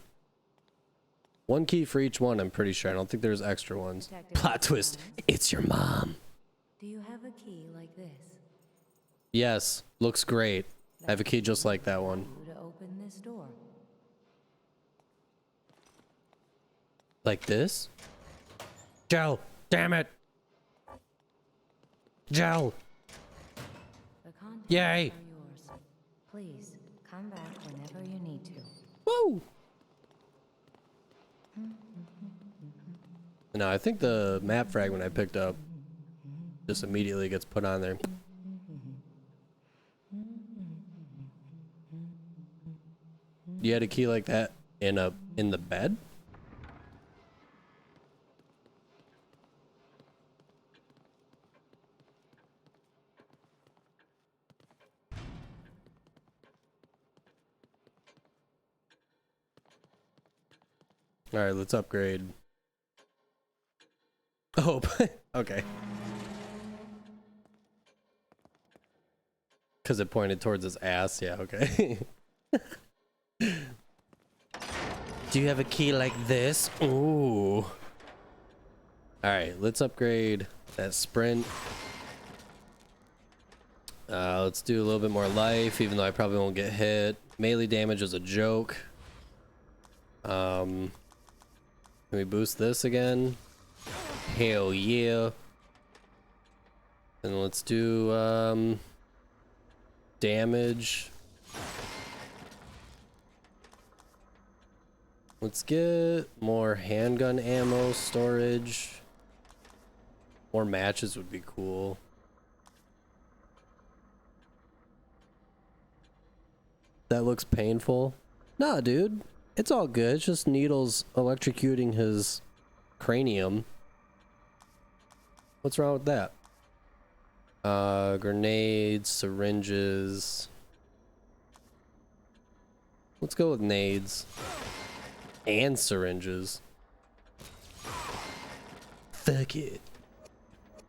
1 key for each one, I'm pretty sure. I don't think there's extra ones. Plot twist. It's your mom. Do you have a key like this? Yes. Looks great. I have a key just like that one. To open this door. Like this? Joe, damn it. Joe. The contents Yay. are yours. Please come back whenever you need to. Woo! No, I think the map fragment I picked up just immediately gets put on there. You had a key like that in the bed? All right, let's upgrade. Oh, okay. Because it pointed towards his ass. Yeah, okay. Do you have a key like this? Ooh. All right, let's upgrade that sprint. Let's do a little bit more life, even though I probably won't get hit. Melee damage is a joke. Can we boost this again? Hell yeah. And let's do damage. Let's get more handgun ammo storage. More matches would be cool. That looks painful. Nah, dude. It's all good. It's just needles electrocuting his cranium. What's wrong with that? Grenades, syringes. Let's go with nades. And syringes. Fuck it.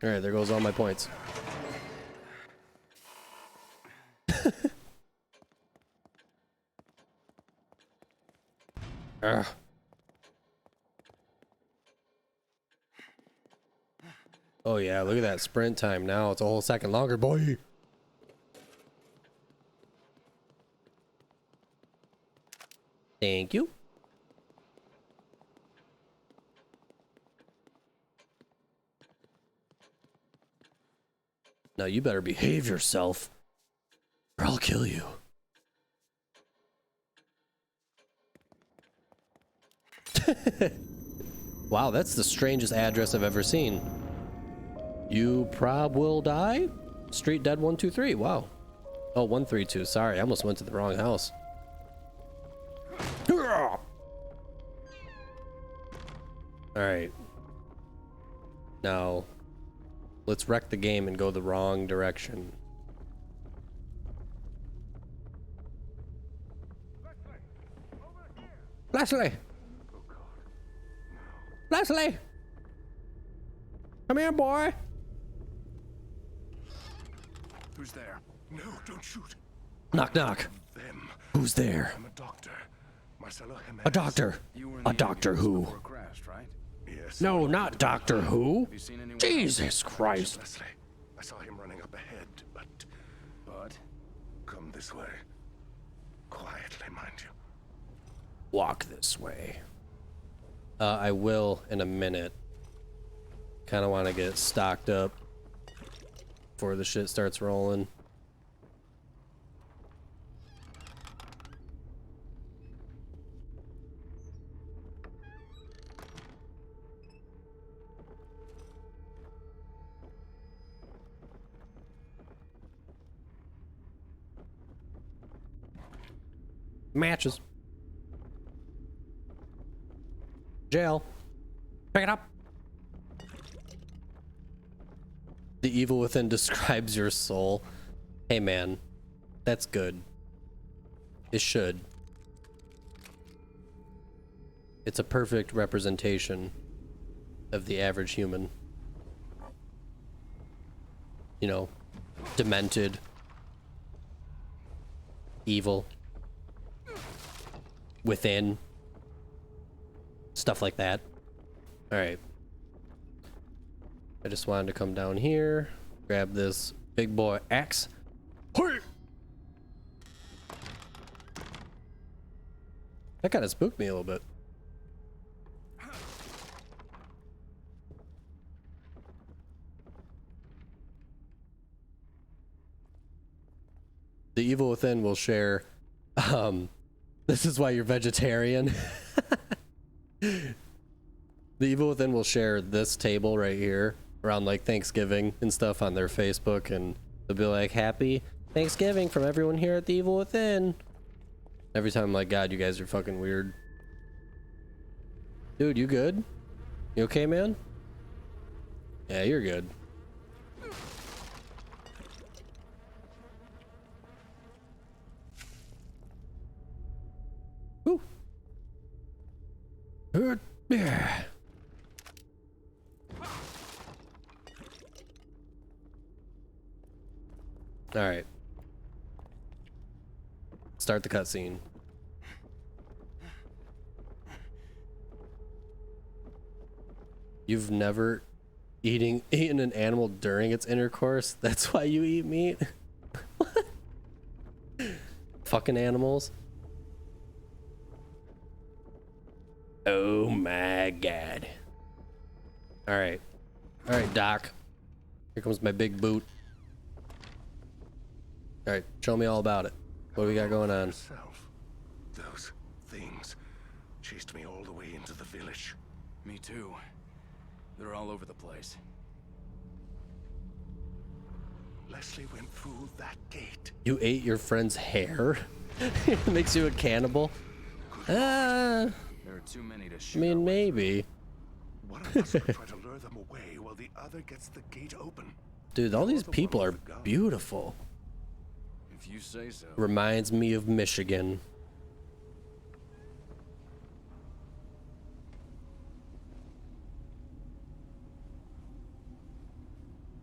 Alright, there goes all my points. Ugh. Oh yeah, look at that sprint time now. It's a whole second longer, boy. Thank you. Now you better behave yourself, or I'll kill you. Wow, that's the strangest address I've ever seen. You prob will die? Street Dead 123. Wow. Oh, 132. Sorry, I almost went to the wrong house. Alright. Now, let's wreck the game and go the wrong direction. Leslie! Leslie! Come here, boy! Who's there? No, don't shoot. Knock, knock. Them. Who's there? I'm a doctor. Marcelo Jimenez. A doctor. A Doctor Who. Crashed, right? Yes. No, not Doctor Who. Have you seen anyone? Jesus Christ. Leslie. I saw him running up ahead, but But come this way. Quietly, mind you. Walk this way. I will in a minute. Kind of want to get stocked up before the shit starts rolling. Matches. Jail. Pick it up. The evil within describes your soul. Hey man, that's good. It should. It's a perfect representation of the average human. You know, demented, evil, within, stuff like that. All right. I just wanted to come down here, grab this big boy axe. That kind of spooked me a little bit. The evil within will share, this is why you're vegetarian. The Evil Within will share this table right here around like Thanksgiving and stuff on their Facebook, and they'll be like, "Happy Thanksgiving from everyone here at The Evil Within." Every time I'm like, God, you guys are fucking weird. Dude, you good? You okay, man? Yeah, you're good. Woo. Yeah. All right. Start the cutscene. You've never eaten an animal during its intercourse? That's why you eat meat? What? Fucking animals. Oh my god. Alright. Alright, Doc. Here comes my big boot. Alright, show me all about it. What do we got going on? Those things chased me all the way into the village. Me too. They're all over the place. Leslie went through that gate. You ate your friend's hair? It makes you a cannibal? There are too many to shoot. I mean, maybe. One of us will try to lure them away while the other gets the gate open. Dude, all these people are beautiful. If you say so. Reminds me of Michigan.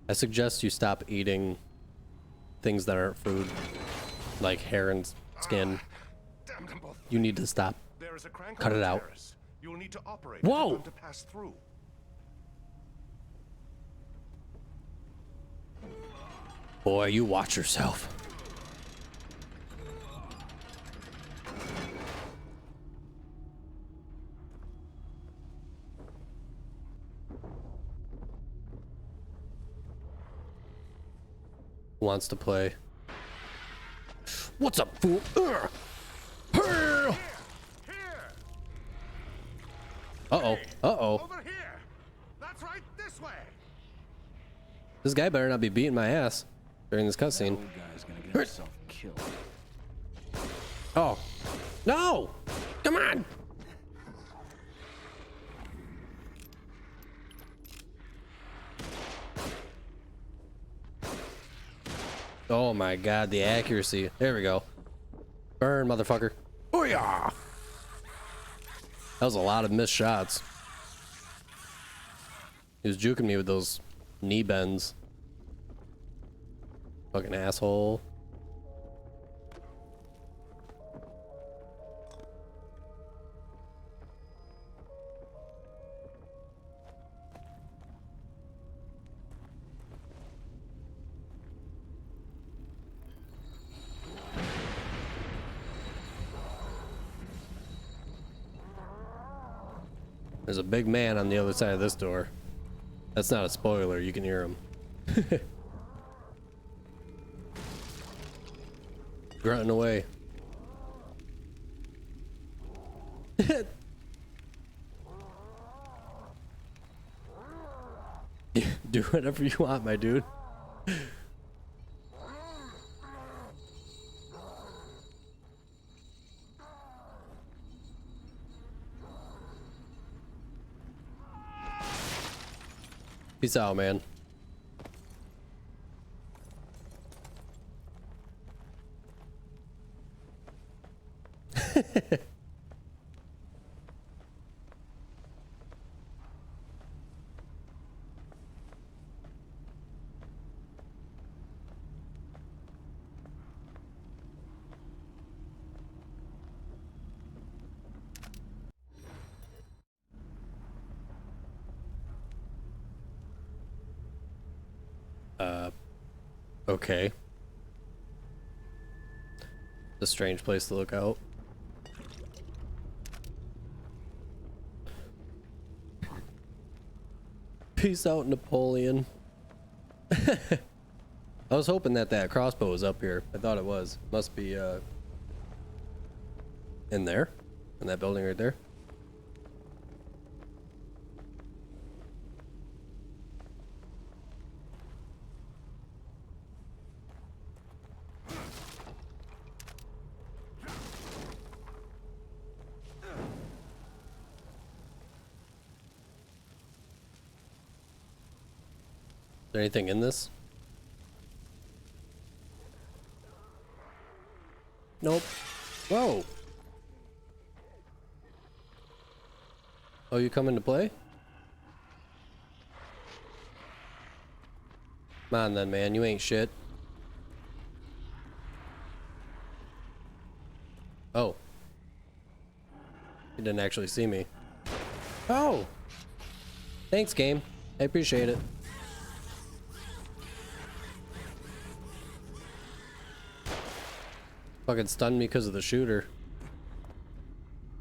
I suggest you stop eating things that aren't food, like hair and skin. Damn them both. You need to stop. There is a crank Cut on it the out. terrace. You will need to operate Whoa! for them to pass through. Boy, you watch yourself. Wants to play. What's up, fool? Uh-oh. Uh-oh. Over here. That's right, this way. This guy better not be beating my ass during this cutscene. Old guy's gonna get himself killed. Oh. No! Come on! Oh my god, the accuracy. There we go. Burn, motherfucker. Oh yeah! That was a lot of missed shots. He was juking me with those knee bends. Fucking asshole. There's a big man on the other side of this door. That's not a spoiler, you can hear him. Grunting away. Do whatever you want, my dude. Peace out, man. Okay. It's a strange place to look out. Peace out, Napoleon. I was hoping that crossbow was up here. I thought it was. Must be in there, in that building right there. there anything in this? Nope. Whoa. Oh, you coming to play? Come on then, man. You ain't shit. Oh. He didn't actually see me. Oh! Thanks, game. I appreciate it. Fucking stunned me because of the shooter.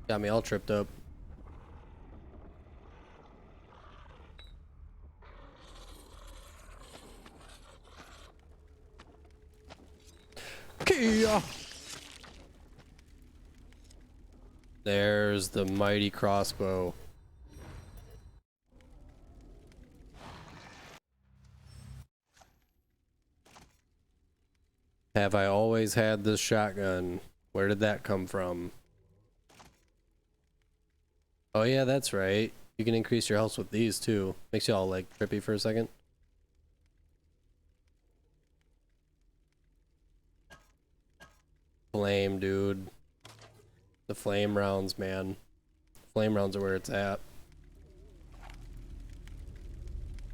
Got me all tripped up. Kia! There's the mighty crossbow. Have I always had this shotgun? Where did that come from? Oh yeah, that's right. You can increase your health with these too. Makes you all like trippy for a second. Flame, dude. The flame rounds, man. Flame rounds are where it's at.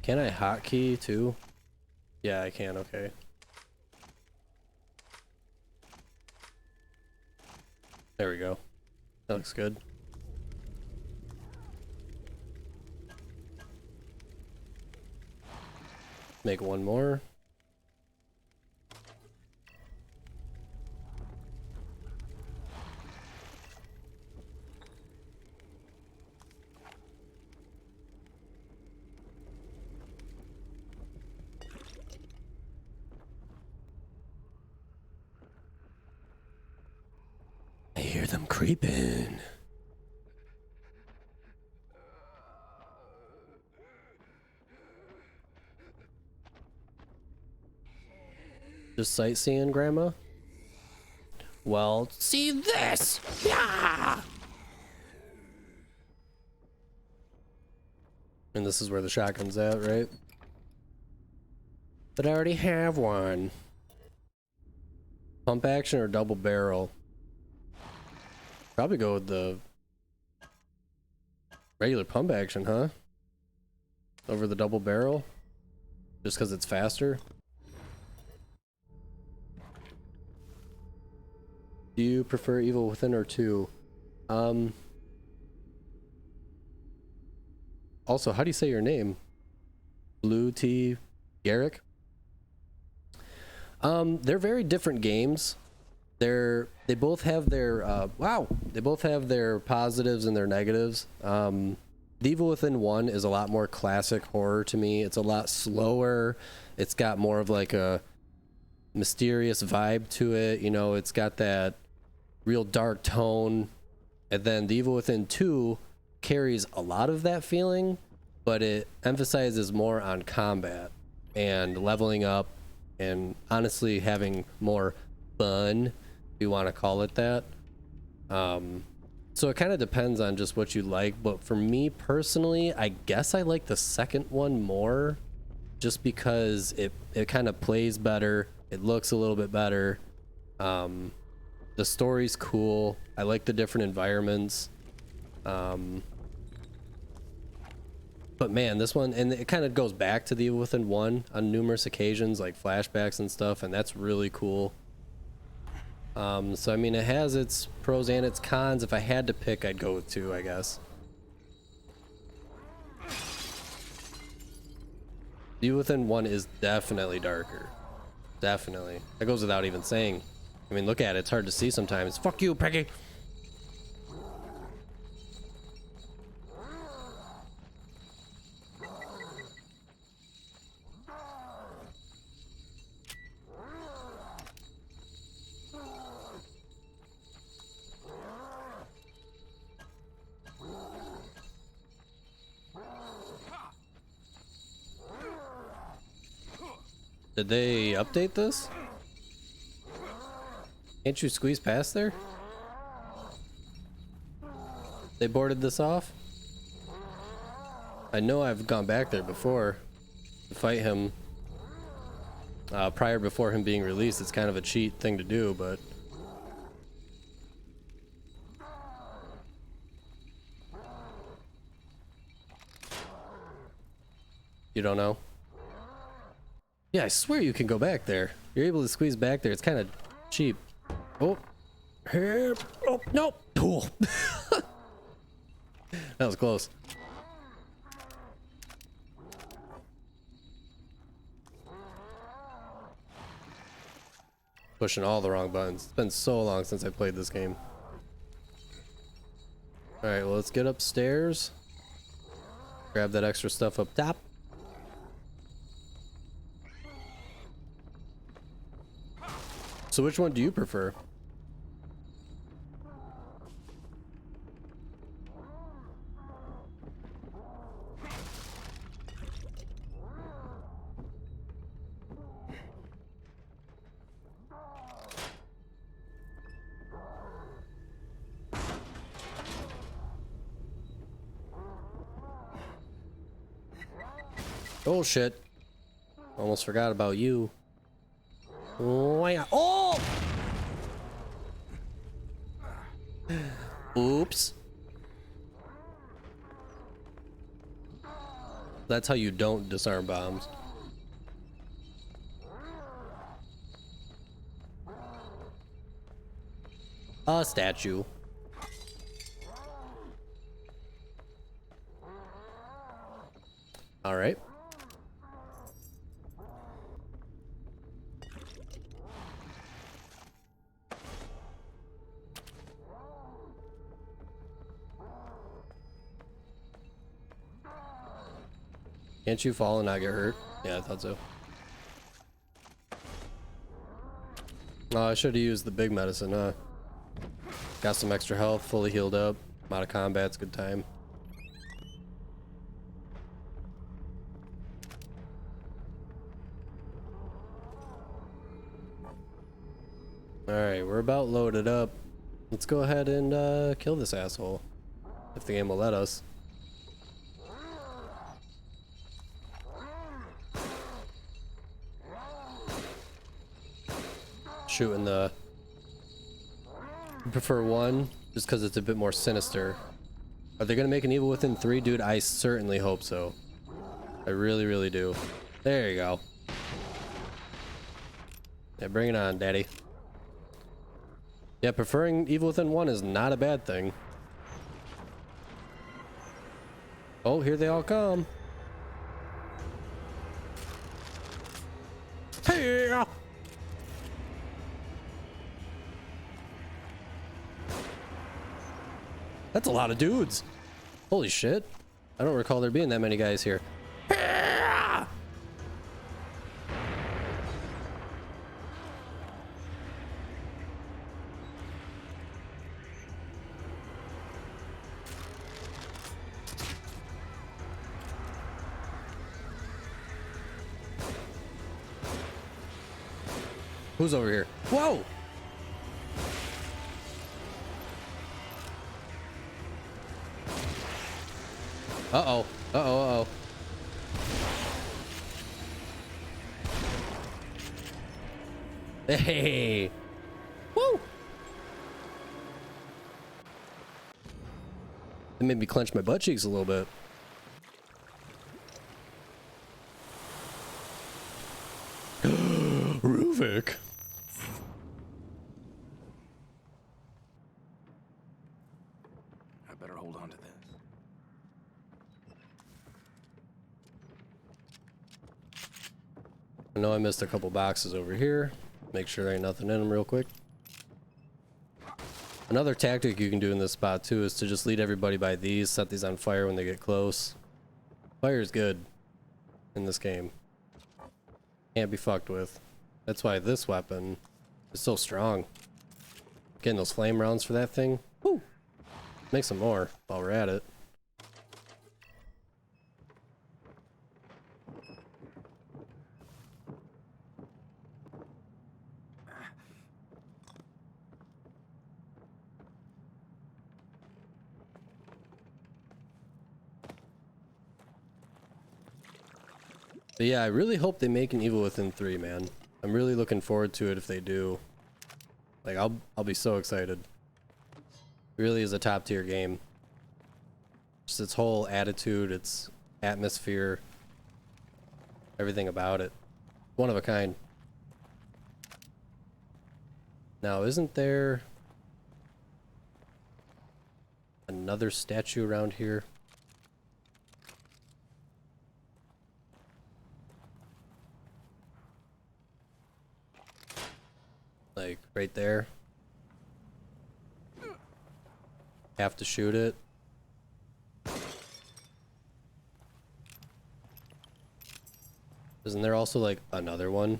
Can I hotkey too? Yeah, I can, okay. There we go. That looks good. Make one more. I hear them creeping. Just sightseeing, Grandma? Well, see this! Yeah! And this is where the shotgun's at, right? But I already have one. Pump action or double barrel? Probably go with the regular pump action, huh? Over the double barrel? Just because it's faster? Do you prefer Evil Within or 2? Also, how do you say your name? Blue T Garrick? They're very different games. They both have their they both have their positives and their negatives. The Evil Within 1 is a lot more classic horror to me. It's a lot slower. It's got more of like a mysterious vibe to it. You know, it's got that real dark tone. And then the Evil Within 2 carries a lot of that feeling, but it emphasizes more on combat and leveling up and honestly having more fun, if you want to call it that. So it kind of depends on just what you like, but for me personally, I guess I like the second one more just because it kind of plays better. It looks a little bit better. The story's cool. I like the different environments. But man, this one, and it kind of goes back to the Evil Within 1 on numerous occasions, like flashbacks and stuff, and that's really cool. So I mean, it has its pros and its cons. If I had to pick, I'd go with 2, I guess. The Evil Within 1 is definitely darker. Definitely. That goes without even saying. I mean, look at it. It's hard to see sometimes. Fuck you, Peggy! Did they update this? Can't you squeeze past there? They boarded this off? I know I've gone back there before to fight him before him being released. It's kind of a cheat thing to do, but you don't know. Yeah, I swear you can go back there. You're able to squeeze back there. It's kind of cheap. Oh, here. Oh no! Cool. That was close. Pushing all the wrong buttons. It's been so long since I played this game. Alright, well, let's get upstairs. Grab that extra stuff up top. So which one do you prefer? Oh shit. Almost forgot about you. Oh! Oops. That's how you don't disarm bombs. A statue. All right. Can't you fall and not get hurt? Yeah, I thought so. Oh, I should have used the big medicine, huh? Got some extra health, fully healed up. I'm out of combat's good time. Alright, we're about loaded up. Let's go ahead and kill this asshole. If the game will let us. Shooting the... I prefer one, just because it's a bit more sinister. Are they going to make an Evil Within 3? Dude, I certainly hope so. I really, really do. There you go. Yeah, bring it on, daddy. Yeah, preferring Evil Within 1 is not a bad thing. Oh, here they all come. Hey! That's a lot of dudes. Holy shit. I don't recall there being that many guys here. Who's over here? Whoa! Uh-oh. Uh-oh, uh-oh. Hey! Woo! It made me clench my butt cheeks a little bit. Ruvik! I better hold on to this. I know I missed a couple boxes over here. Make sure there ain't nothing in them real quick. Another tactic you can do in this spot too is to just lead everybody by these, set these on fire when they get close. Fire is good in this game. Can't be fucked with. That's why this weapon is so strong. Getting those flame rounds for that thing. Woo! Make some more while we're at it. But yeah, I really hope they make an Evil Within 3, man. I'm really looking forward to it if they do. Like, I'll be so excited. It really is a top tier game. Just its whole attitude, its atmosphere, everything about it. One of a kind. Now, isn't there another statue around here? Like, right there. Have to shoot it. Isn't there also, like, another one?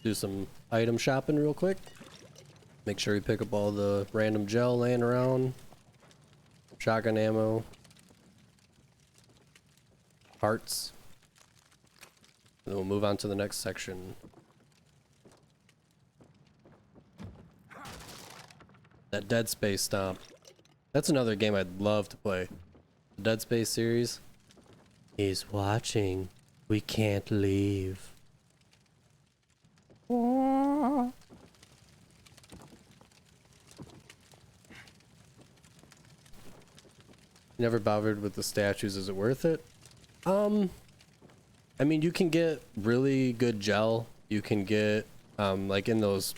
Do some item shopping real quick. Make sure we pick up all the random gel laying around. Shotgun ammo. Parts. Then we'll move on to the next section. That Dead Space stomp. That's another game I'd love to play. The Dead Space series. He's watching. We can't leave. Never bothered with the statues. Is it worth it? I mean, you can get really good gel. You can get, like in those,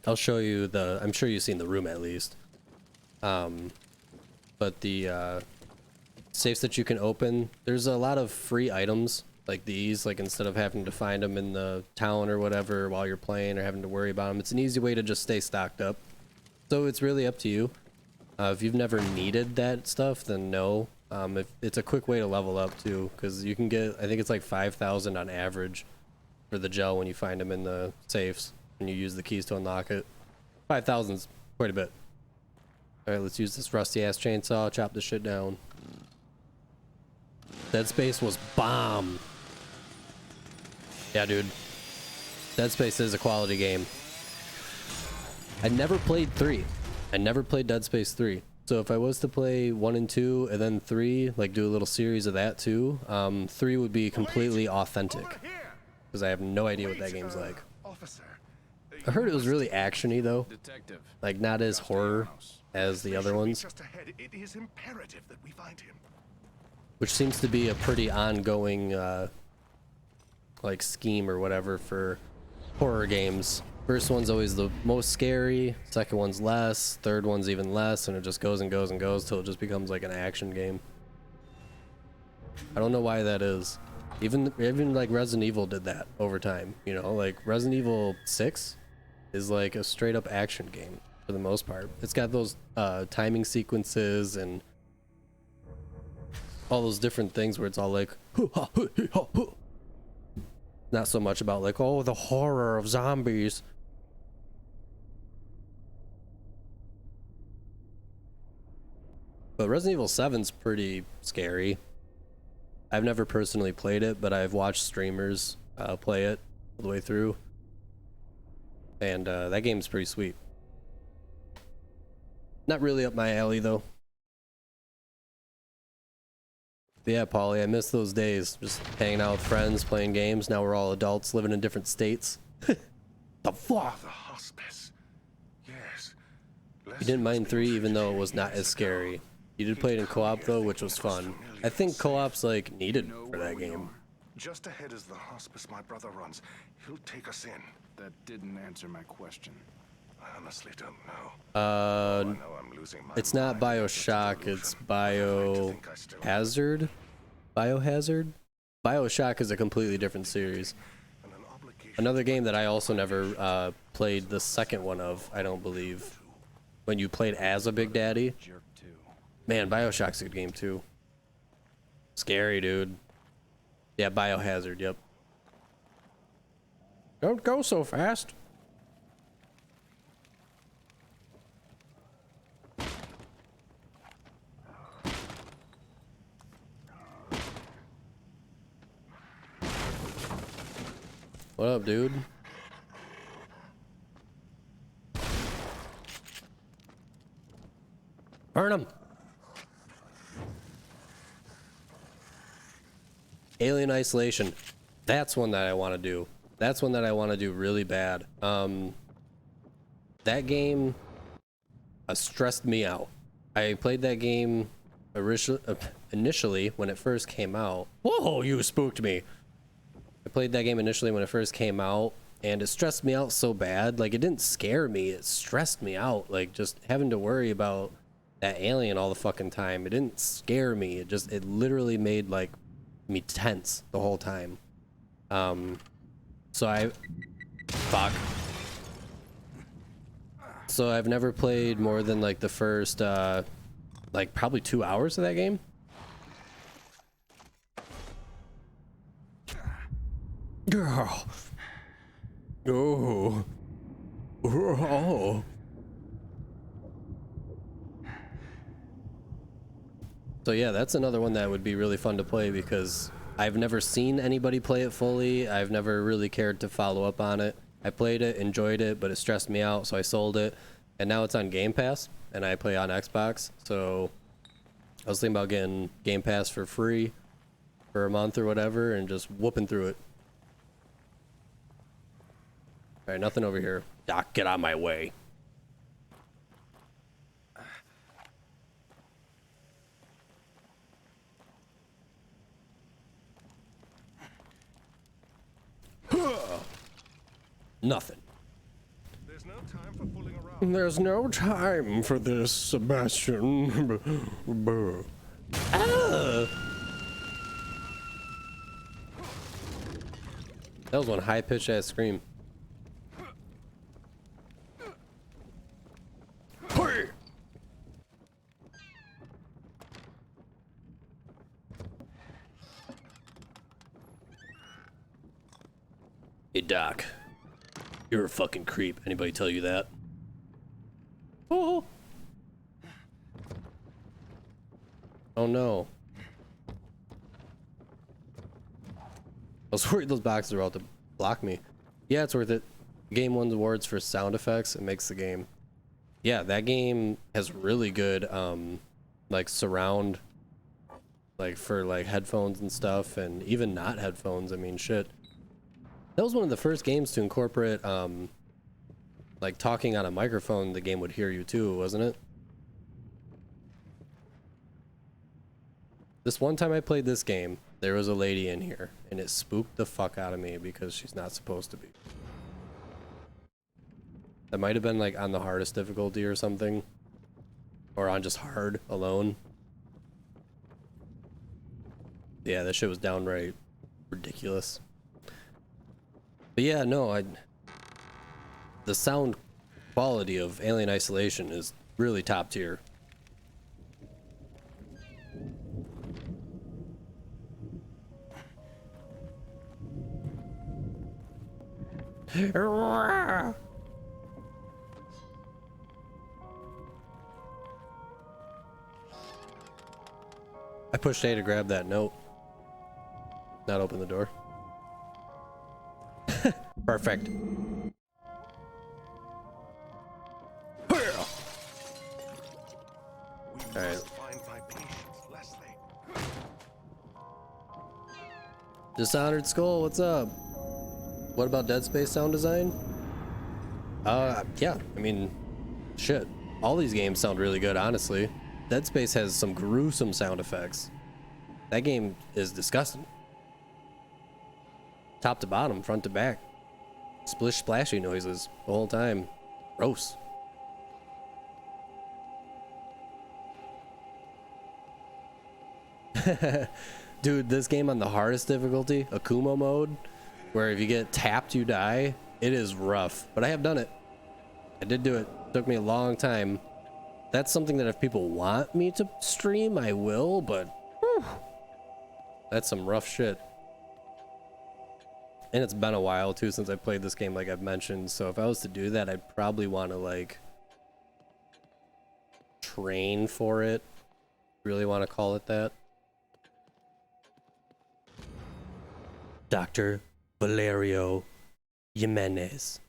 I'll show you the, I'm sure you've seen the room at least. But the, safes that you can open, there's a lot of free items like these, like instead of having to find them in the town or whatever while you're playing or having to worry about them, it's an easy way to just stay stocked up. So it's really up to you. If you've never needed that stuff, then no. If it's a quick way to level up too, because you can get, I think it's like 5,000 on average for the gel when you find them in the safes and you use the keys to unlock it. 5,000 is quite a bit. All right, let's use this rusty ass chainsaw, chop this shit down. Dead Space was bomb. Yeah, dude. Dead Space is a quality game. I never played 3. I never played Dead Space 3. So if I was to play 1 and 2 and then 3, like do a little series of that too, 3 would be completely authentic. Because I have no idea what that game's like. I heard it was really action-y though. Like not as horror as the other ones. It is imperative that we find him. Which seems to be a pretty ongoing like scheme or whatever for horror games. First one's always the most scary, second one's less, third one's even less, and it just goes and goes and goes till it just becomes like an action game. I don't know why that is. Even like Resident Evil did that over time, you know, like Resident Evil 6 is like a straight up action game for the most part. It's got those timing sequences and all those different things where it's all like not so much about like, oh, the horror of zombies. But Resident Evil 7's pretty scary. I've never personally played it, but I've watched streamers play it all the way through. And that game's pretty sweet. Not really up my alley though. But yeah, Paulie, I miss those days. Just hanging out with friends, playing games. Now we're all adults living in different states. The fuck? The hospice. Yes. You didn't mind 3 even though it was not as scary. You did play it in co-op though, which was fun. I think co-op's like needed for that game. Just ahead is the hospice my brother runs. He'll take us in. That didn't answer my question. I honestly don't know. I know I'm losing my It's not mind. Bioshock, it's Biohazard? Bioshock is a completely different series. Another game that I also never played the second one of, I don't believe. When you played as a Big Daddy. Man, Bioshock's a good game too. Scary, dude. Yeah, Biohazard, yep. Don't go so fast. What up, dude? Burn him! Alien Isolation. That's one that I want to do. That's one that I want to do really bad. That game stressed me out. I played that game initially when it first came out. Whoa, you spooked me. I played that game initially when it first came out, and it stressed me out so bad. Like, it didn't scare me, it stressed me out. Like, just having to worry about that alien all the fucking time. It didn't scare me. It literally made, like, me tense the whole time. So I've never played more than, like, the first, like, probably 2 hours of that game. Girl. Oh. Oh. So yeah, that's another one that would be really fun to play because I've never seen anybody play it fully. I've never really cared to follow up on it. I played it, enjoyed it, but it stressed me out, so I sold it. And now it's on Game Pass, and I play on Xbox. So I was thinking about getting Game Pass for free for a month or whatever and just whooping through it. All right, nothing over here. Doc, get out of my way. Nothing. There's no time for fooling around. There's no time for this, Sebastian. Ah! That was one high-pitched ass scream. Hey, Doc. You're a fucking creep. Anybody tell you that? Oh. Oh no. I was worried those boxes were about to block me. Yeah, it's worth it. Game won awards for sound effects. It makes the game. Yeah, that game has really good like surround, like for like headphones and stuff, and even not headphones. I mean, shit. That was one of the first games to incorporate like talking on a microphone. The game would hear you too, wasn't it? This one time I played this game, there was a lady in here, and it spooked the fuck out of me because she's not supposed to be. That might have been like on the hardest difficulty or something, or on just hard alone. Yeah, that shit was downright ridiculous. But yeah, no, the sound quality of Alien Isolation is really top tier. I pushed A to grab that note. Not open the door. Perfect. Alright. Dishonored Skull, what's up? What about Dead Space sound design? Yeah, I mean, shit. All these games sound really good, honestly. Dead Space has some gruesome sound effects. That game is disgusting. Top to bottom, front to back. Splish splashy noises the whole time. Gross. Dude, this game on the hardest difficulty, Akumo mode, where if you get tapped you die, it is rough. But I have done it. I did do it. Took me a long time. That's something that if people want me to stream, I will, but whew, that's some rough shit. And it's been a while too since I played this game, like I've mentioned, so if I was to do that, I'd probably want to like train for it. Really want to call it that. Dr. Valerio Jimenez,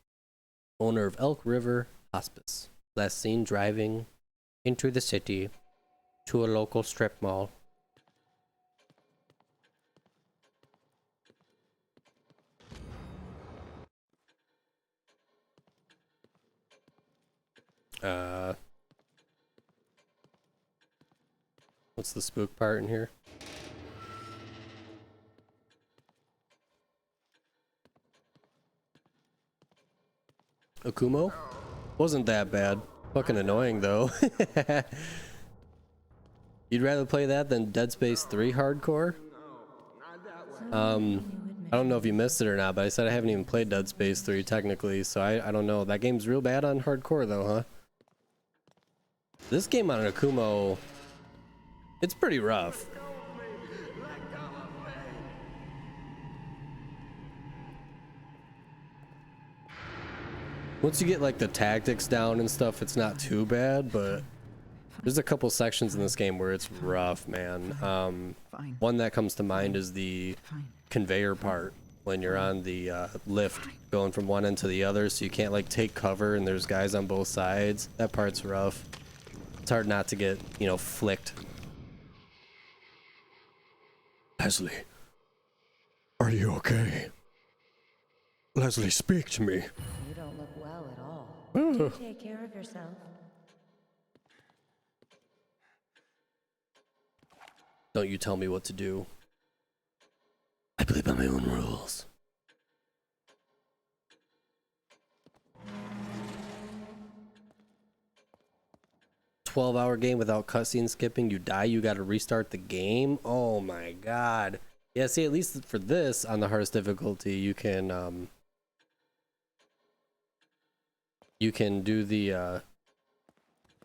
owner of Elk River Hospice, last seen driving into the city to a local strip mall. What's the spook part in here? Akumo? Wasn't that bad. Fucking annoying though. You'd rather play that than Dead Space 3 hardcore? I don't know if you missed it or not, but I said I haven't even played Dead Space 3 technically, so I don't know. That game's real bad on hardcore though, huh? This game on an Akumo, it's pretty rough. Once you get like the tactics down and stuff, it's not too bad, but there's a couple sections in this game where it's rough, man. One that comes to mind is the conveyor part when you're on the lift going from one end to the other, so you can't like take cover and there's guys on both sides. That part's rough. It's hard not to get, you know, flicked. Leslie, are you okay? Leslie, speak to me. You don't look well at all. Do you take care of yourself? Don't you tell me what to do. I play by my own rules. $12-hour game without cutscene skipping. You die, you gotta restart the game. Oh my god. Yeah, see, at least for this on the hardest difficulty, you can do the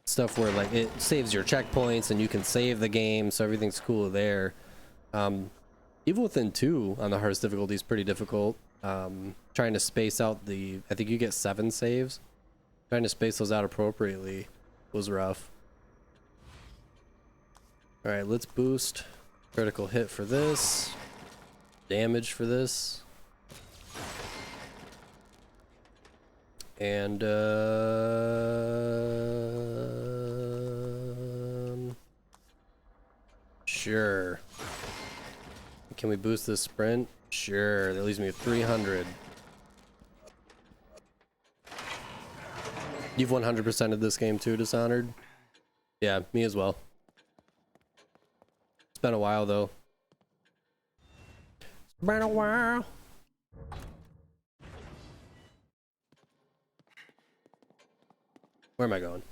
stuff where like it saves your checkpoints and you can save the game, so everything's cool there. Evil Within 2 on the hardest difficulty is pretty difficult. Trying to space out the, I think you get 7 saves. Trying to space those out appropriately was rough. Alright, let's boost. Critical hit for this. Damage for this. And sure. Can we boost this sprint? Sure. That leaves me with 300. You've 100%ed this game too, Dishonored? Yeah, me as well. It's been a while though. It's been a while. Where am I going?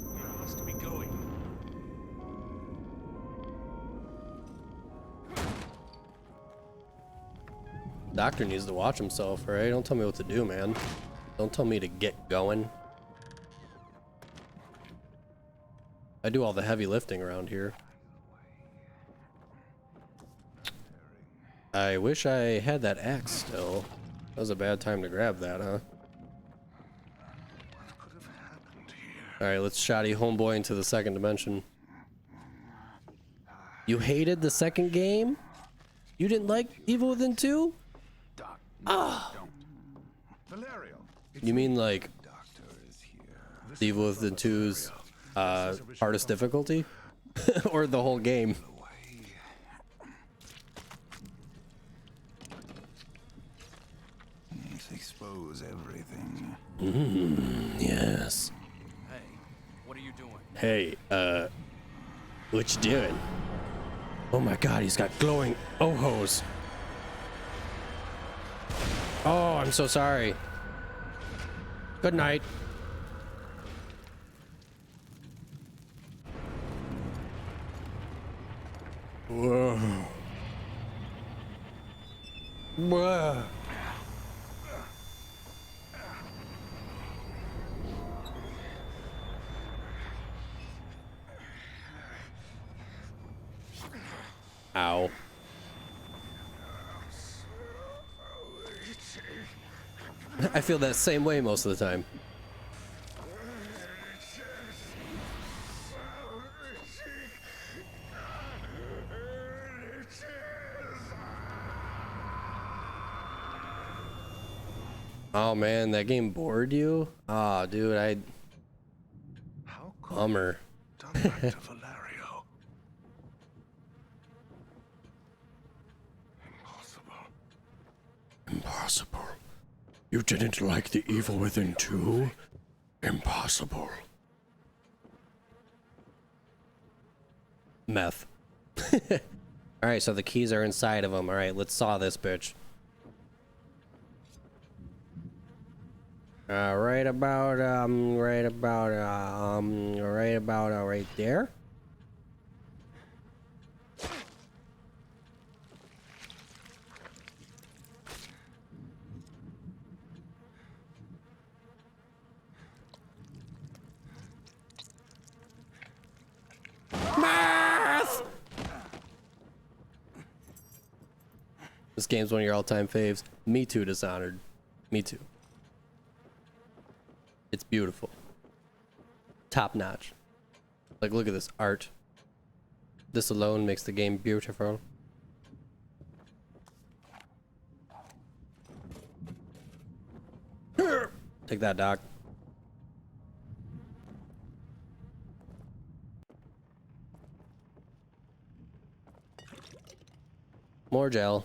Where must we going? Doctor needs to watch himself, right? Don't tell me what to do, man. Don't tell me to get going. I do all the heavy lifting around here. I wish I had that axe still. That was a bad time to grab that, huh? Alright, let's shoddy homeboy into the second dimension. You hated the second game? You didn't like Evil Within 2? Ah! You mean like Evil Within 2's hardest difficulty? Or the whole game? Expose everything. Yes. Hey, what are you doing? Hey, what you doing? Oh my god, he's got glowing ohos. Oh, I'm so sorry. Good night. Whoa. Whoa. Ow. I feel that same way most of the time. Oh man, that game bored you? Oh, dude, How could bummer. done that to Valerio? Impossible. Impossible. You didn't like the evil within too? Impossible. Meth. Alright, so the keys are inside of him. Alright, let's saw this bitch. Right about right there. Math! This game's one of your all-time faves. Me too, Dishonored. Me too. It's beautiful. Top notch. Like, look at this art. This alone makes the game beautiful. Take that, Doc. More gel.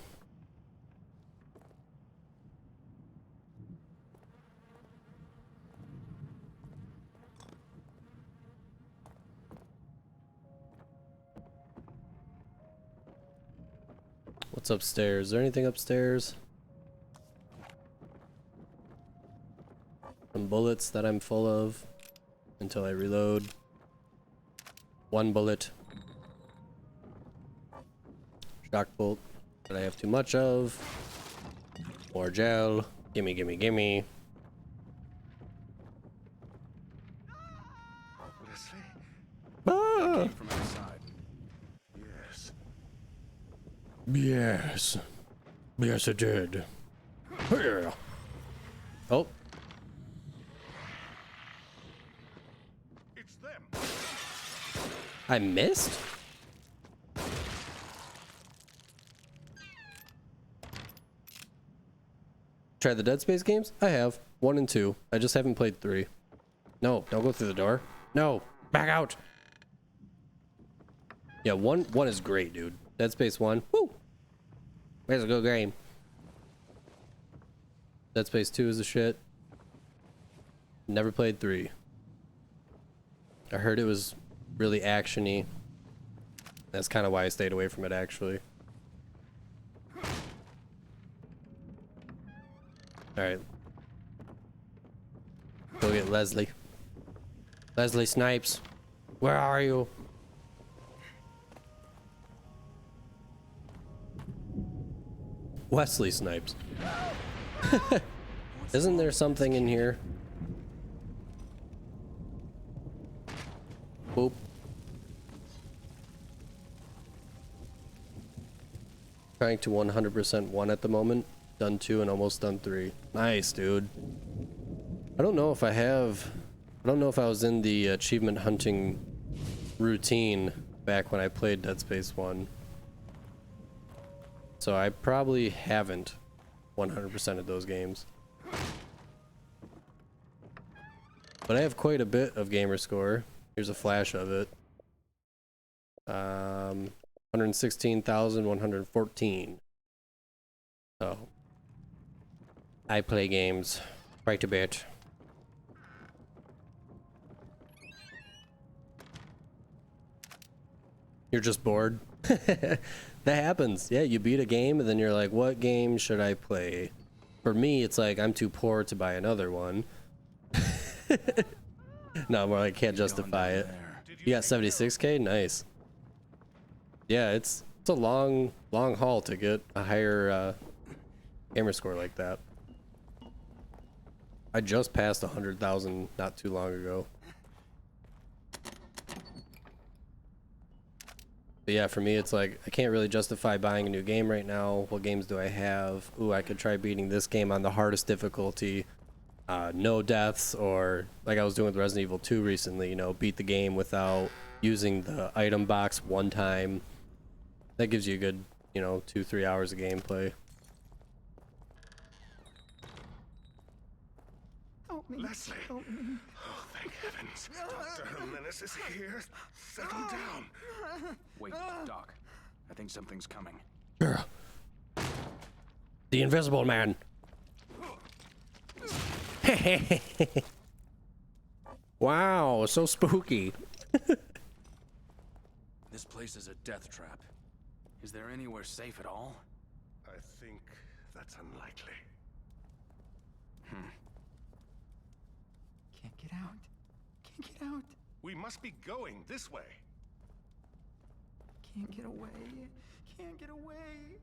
What's upstairs? Is there anything upstairs? Some bullets that I'm full of until I reload. One bullet. Shock bolt that I have too much of. More gel. Gimme, gimme, gimme. Leslie? Ah! From outside. Yes. Yes. Yes, it did. Here. Oh. It's them. I missed? Tried the Dead Space games? I have. 1 and 2. I just haven't played 3. No, don't go through the door. No, back out. Yeah, 1 is great, dude. Dead Space 1. Woo! That's a good game. Dead Space 2 is a shit. Never played 3. I heard it was really actiony. That's kind of why I stayed away from it, actually. Alright. Go get Leslie. Leslie Snipes. Where are you? Wesley Snipes. Isn't there something in here? Boop. Trying to 100% 1 at the moment. Done 2 and almost done 3. Nice, dude. I don't know if I was in the achievement hunting routine back when I played Dead Space 1. So I probably haven't 100% of those games. But I have quite a bit of gamer score. Here's a flash of it. 116,114. So I play games quite a bit. You're just bored? That happens. Yeah, you beat a game and then you're like, what game should I play? For me, it's like, I'm too poor to buy another one. No, more like, I can't justify it. You got 76k? Nice. Yeah, it's a long haul to get a higher gamer score like that. I just passed 100,000 not too long ago. But yeah, for me, it's like, I can't really justify buying a new game right now. What games do I have? Ooh, I could try beating this game on the hardest difficulty. No deaths, or like I was doing with Resident Evil 2 recently, you know, beat the game without using the item box one time. That gives you a good, you know, 2-3 hours of gameplay. me. Leslie! Help me. Oh, thank heavens. Dr. Jimenez is here. Settle down. Wait, Doc. I think something's coming. The Invisible Man. Wow, so spooky. This place is a death trap. Is there anywhere safe at all? I think that's unlikely. Can't get out. Can't get out. We must be going this way. Can't get away. Can't get away.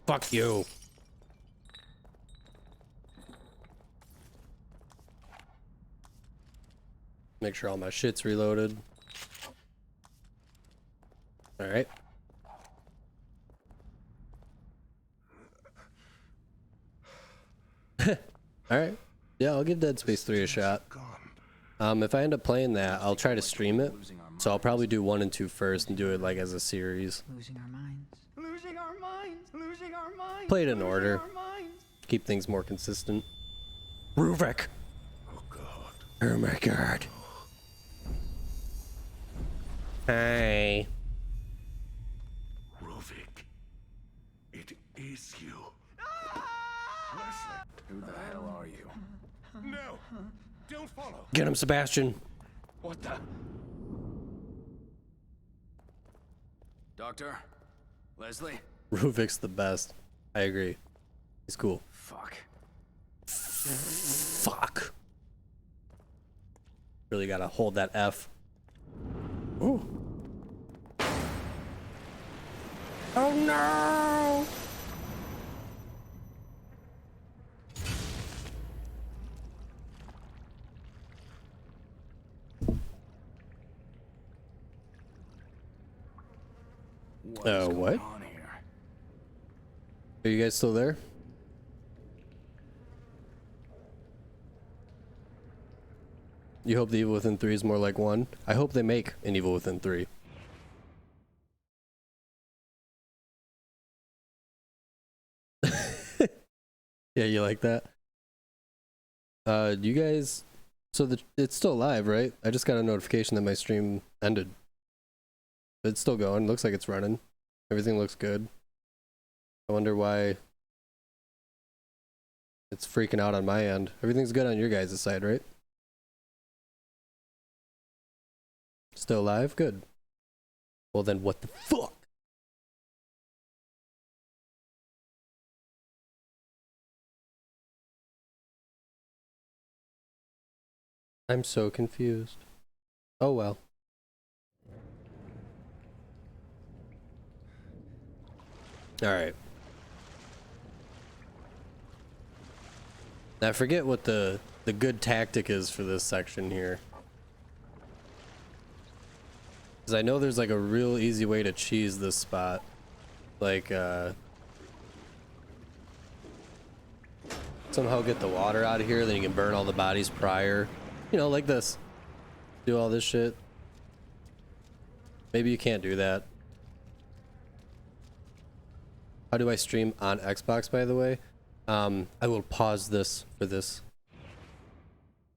Fuck you. Make sure all my shit's reloaded. All right. All right. Yeah, I'll give Dead Space 3 a shot. If I end up playing that, I'll try to stream it. So I'll probably do 1 and 2 first and do it like as a series. Losing our minds. Losing our minds. Losing our minds. Play it in order. Our minds. Keep things more consistent. Ruvik! Oh, God. Oh my God. Hey. Ruvik. It is you. Leslie. Who the hell are you? No. Don't follow. Get him, Sebastian. What the? Doctor? Leslie? Ruvik's the best. I agree. He's cool. Fuck. Fuck. Really gotta hold that F. Ooh. Oh no! What? On here? Are you guys still there? You hope the Evil Within 3 is more like 1? I hope they make an Evil Within 3. Yeah, you like that? You guys... So it's still live, right? I just got a notification that my stream ended. But it's still going. Looks like it's running. Everything looks good. I wonder why it's freaking out on my end. Everything's good on your guys' side, right? Still live? Good. Well then what the fuck? I'm so confused. Oh well. Alright. Now I forget what the good tactic is for this section here. Because I know there's like a real easy way to cheese this spot. Like, somehow get the water out of here, then you can burn all the bodies prior. You know, like this. Do all this shit. Maybe you can't do that. How do I stream on Xbox, by the way? I will pause this for this.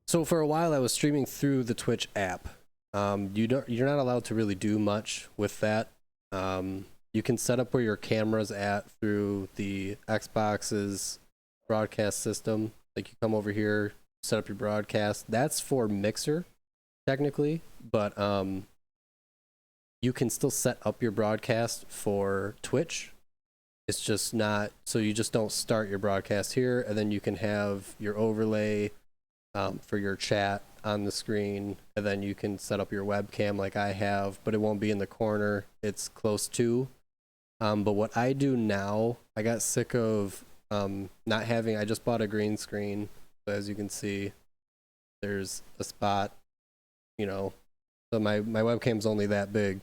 So for a while I was streaming through the Twitch app. You're not allowed to really do much with that. You can set up where your camera's at through the Xbox's broadcast system. Like you come over here, set up your broadcast. That's for Mixer, technically, but you can still set up your broadcast for Twitch. It's just not, so you just don't start your broadcast here, and then you can have your overlay for your chat on the screen, and then you can set up your webcam like I have, but it won't be in the corner. It's close to. But what I do now, I got sick of not having, I just bought a green screen. So as you can see, there's a spot, you know, so my webcam's only that big.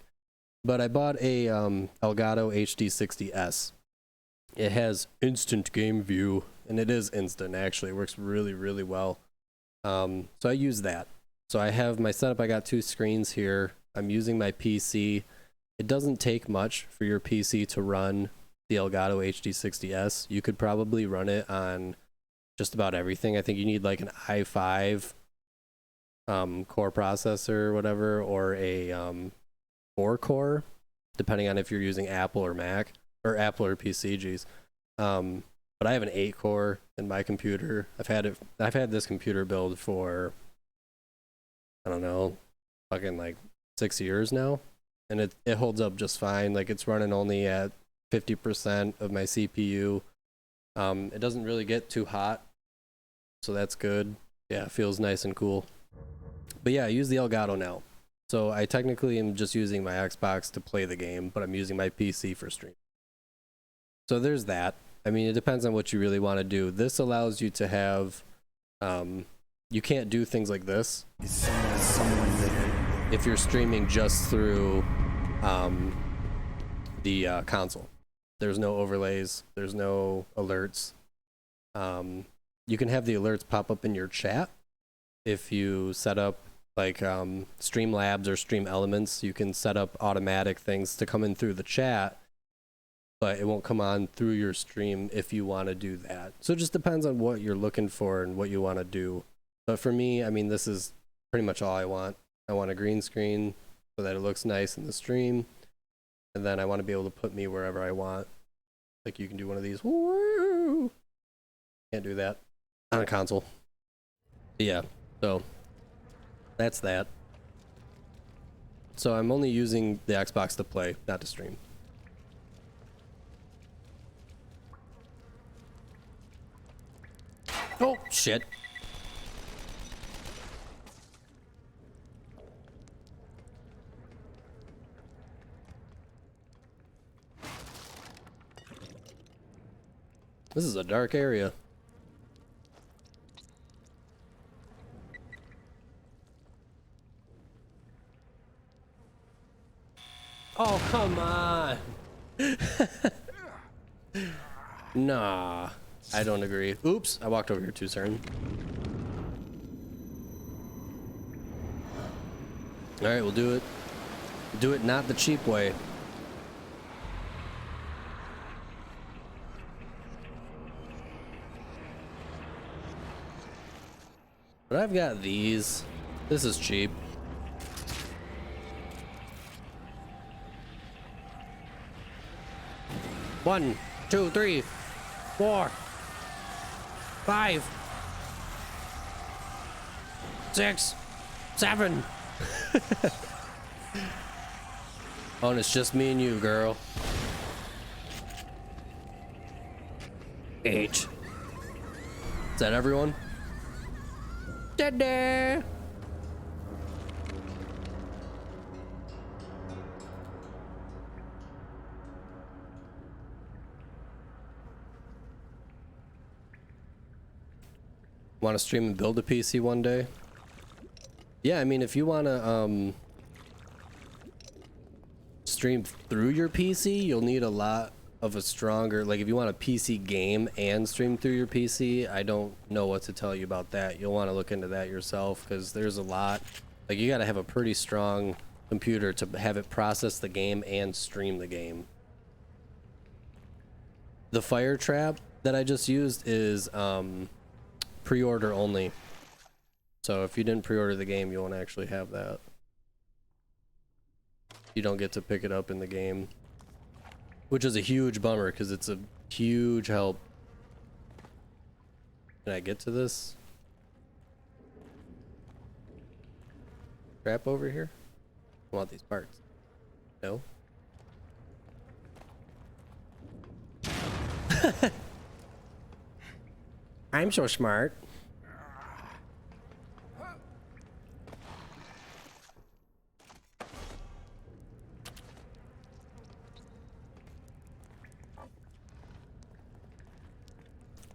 But I bought a Elgato HD60S. It has instant game view, and it is instant actually. It works really, really well. So I use that. So I have my setup. I got 2 screens here. I'm using my PC. It doesn't take much for your PC to run the Elgato HD60S. You could probably run it on just about everything. I think you need like an i5 core processor or whatever, or a 4 core, depending on if you're using Apple or Mac, or Apple or PC, geez. But I have an 8 core in my computer. I've had this computer build for, I don't know, fucking like 6 years now, and it holds up just fine. Like, it's running only at 50% of my CPU. It doesn't really get too hot, so that's good. Yeah, it feels nice and cool. But yeah, I use the Elgato now. So I technically am just using my Xbox to play the game, but I'm using my PC for stream. So there's that. I mean, it depends on what you really want to do. This allows you to have, you can't do things like this. Is someone there? If you're streaming just through the console. There's no overlays. There's no alerts. You can have the alerts pop up in your chat. If you set up like Streamlabs or Stream Elements, you can set up automatic things to come in through the chat, but it won't come on through your stream if you want to do that. So it just depends on what you're looking for and what you want to do. But for me, I mean, this is pretty much all I want. I want a green screen so that it looks nice in the stream, and then I want to be able to put me wherever I want. Like, you can do one of these. Woo! Can't do that on a console. But yeah, so that's that. So I'm only using the Xbox to play, not to stream. Oh, shit. This is a dark area. Oh, come on. Nah, I don't agree. Oops, I walked over here too soon. All right, we'll do it. Do it not the cheap way. But I've got these. This is cheap. One, 2, 3, 4, 5, 6, 7. Oh, and it's just me and you, girl. 8. Is that everyone? Ta-da! Want to stream and build a PC one day? Yeah, I mean, if you want to stream through your PC, you'll need a lot of a stronger, like if you want a PC game and stream through your PC, I don't know what to tell you about that. You'll want to look into that yourself, because there's a lot, like you got to have a pretty strong computer to have it process the game and stream the game. The fire trap that I just used is pre-order only. So if you didn't pre-order the game, you won't actually have that. You don't get to pick it up in the game, which is a huge bummer because it's a huge help. Can I get to this crap over here? I want these parts. No. I'm so smart.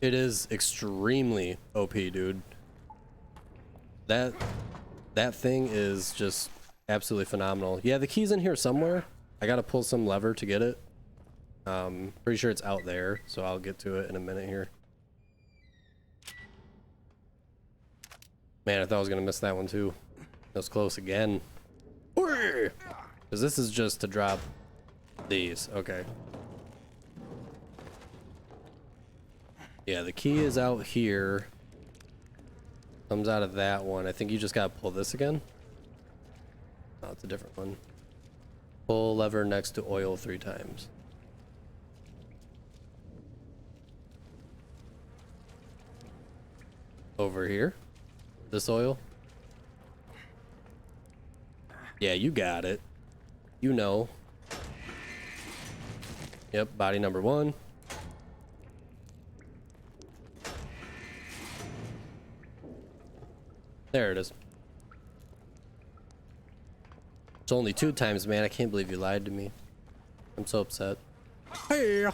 It is extremely OP, dude. That thing is just absolutely phenomenal. Yeah, the key's in here somewhere. I gotta pull some lever to get it. Pretty sure it's out there, so I'll get to it in a minute here. Man, I thought I was gonna miss that one too. That was close again. Because this is just to drop these. Okay. Yeah, the key is out here. Comes out of that one. I think you just gotta pull this again. Oh, it's a different one. Pull lever next to oil 3 times. Over here. This oil. Yeah, you got it. You know. Yep, body number 1. There it is. It's only 2 times, man. I can't believe you lied to me. I'm so upset. Hey.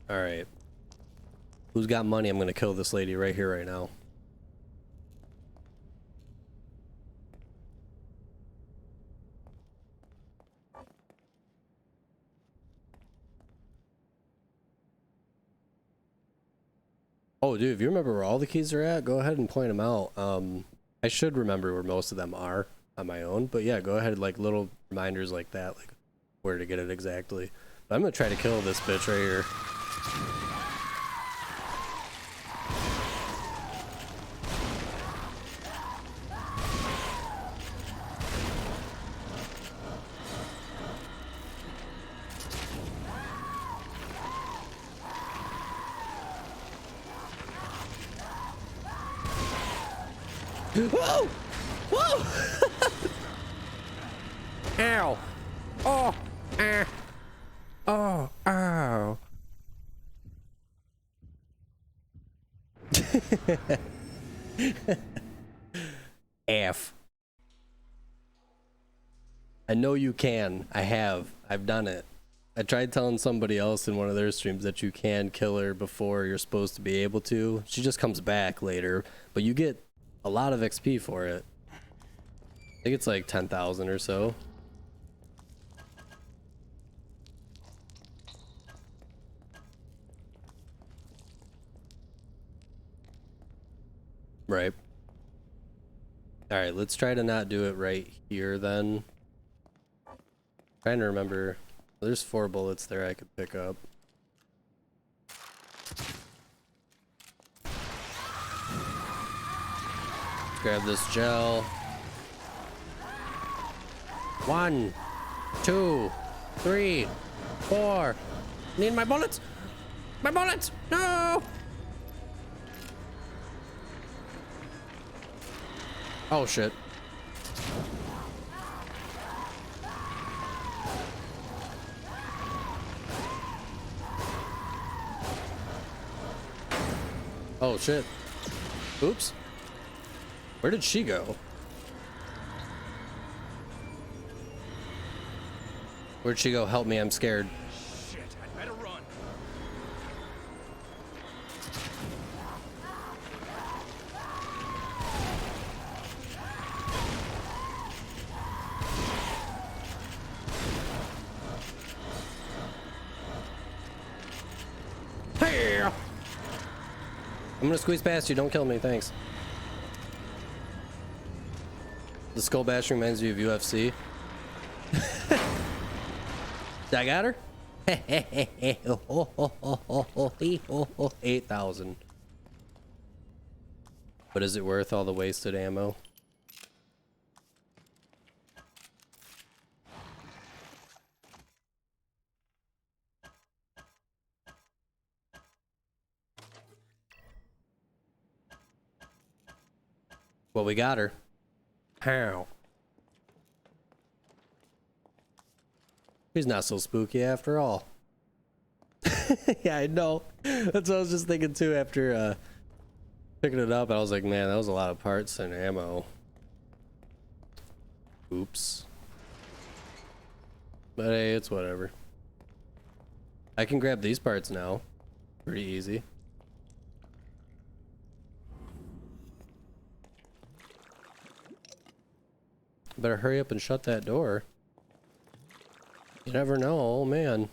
All right. Who's got money? I'm gonna kill this lady right here, right now. Oh, dude, if you remember where all the keys are at, go ahead and point them out. I should remember where most of them are on my own, but yeah, go ahead, like little reminders like that, like where to get it exactly. But I'm gonna try to kill this bitch right here. Whoa! Whoa! Ow! Oh! Ah! Oh! Ow! F. I know you can. I have. I've done it. I tried telling somebody else in one of their streams that you can kill her before you're supposed to be able to. She just comes back later, but you get a lot of XP for it. I think it's like 10,000 or so. Right. Alright, let's try to not do it right here then. Trying to remember. There's 4 bullets there I could pick up. Grab this gel. 1, 2, 3, 4. Need my bullets. My bullets. No. Oh shit. Oh shit. Oops. Where did she go? Where'd she go? Help me, I'm scared. Shit, I better run. Hey! I'm gonna squeeze past you, don't kill me, thanks. The skull bash reminds you of UFC. I got her? 8,000. But is it worth all the wasted ammo? Well, we got her. How? She's not so spooky after all. Yeah, I know. That's what I was just thinking too after picking it up. I was like, man, that was a lot of parts and ammo. Oops. But hey, it's whatever. I can grab these parts now. Pretty easy. Better hurry up and shut that door. You never know, oh man.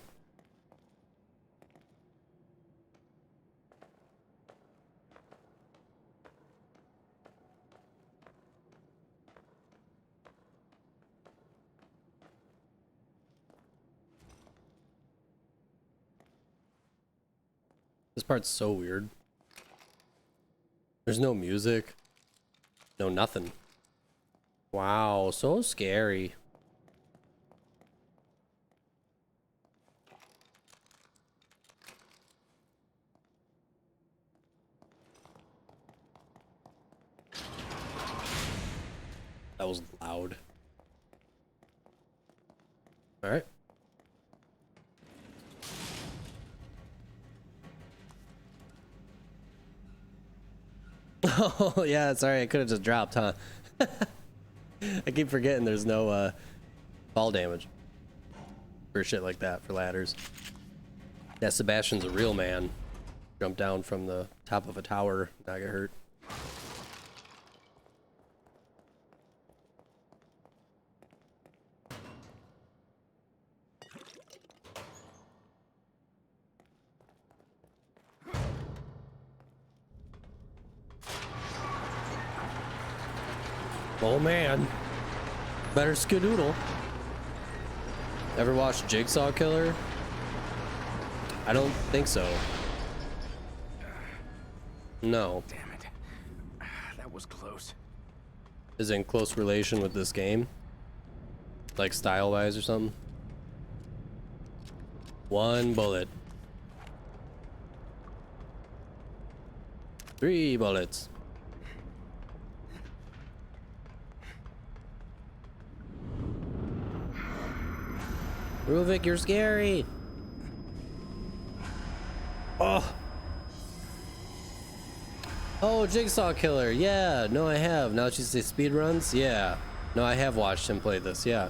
This part's so weird. There's no music. No nothing. Wow, so scary. That was loud. All right. Oh, yeah, sorry. I could have just dropped, huh? I keep forgetting there's no fall damage for shit like that for ladders. Yeah, Sebastian's a real man. Jump down from the top of a tower, not get hurt. Oh man, better skedoodle. Ever watched Jigsaw Killer? I don't think so. No. Damn it. That was close. Is it in close relation with this game? Like style-wise or something? One bullet. 3 bullets. Ruvik, you're scary. Oh. Oh, Jigsaw Killer. Yeah, no, I have. Now that you say speed runs, yeah. No, I have watched him play this. Yeah.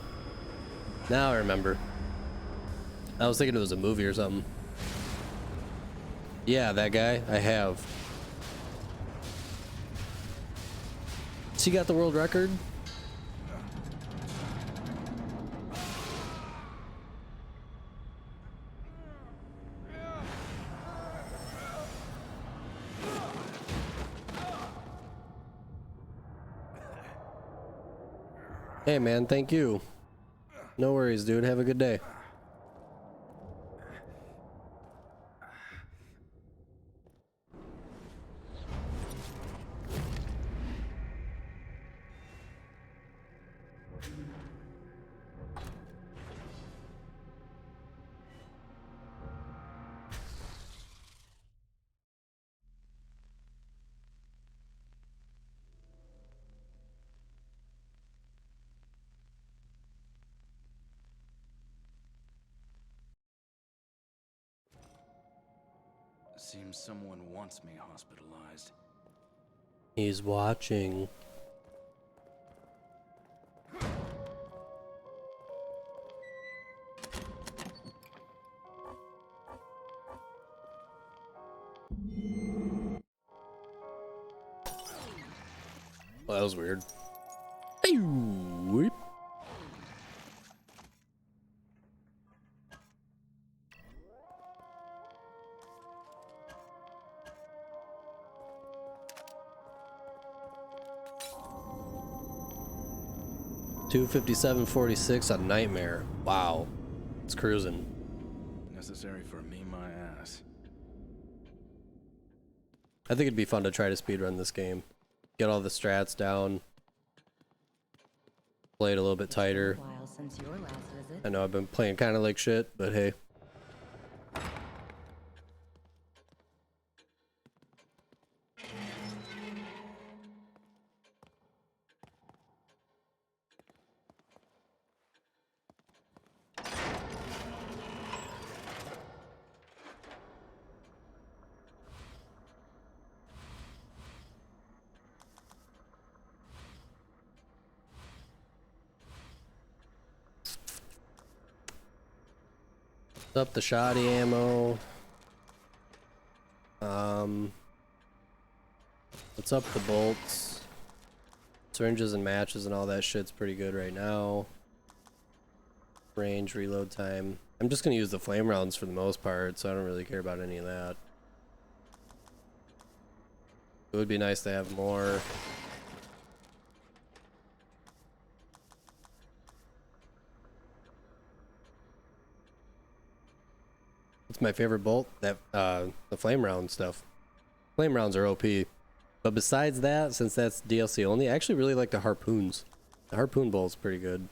Now I remember. I was thinking it was a movie or something. Yeah, that guy. I have. She got the world record. Hey man, thank you. No worries, dude. Have a good day. Seems someone wants me hospitalized. He's watching. Well, that was weird. Whoop. $257.46 a nightmare. Wow, it's cruising. Necessary for me, my ass. I think it'd be fun to try to speedrun this game. Get all the strats down. Play it a little bit tighter. I know I've been playing kind of like shit, but hey. Up the shoddy ammo. Let's up the bolts. Syringes and matches and all that shit's pretty good right now. Range, reload time. I'm just gonna use the flame rounds for the most part, so I don't really care about any of that. It would be nice to have more. What's my favorite bolt? That the flame round stuff. Flame rounds are OP. But besides that, since that's DLC only, I actually really like the harpoons. The harpoon bolt's pretty good.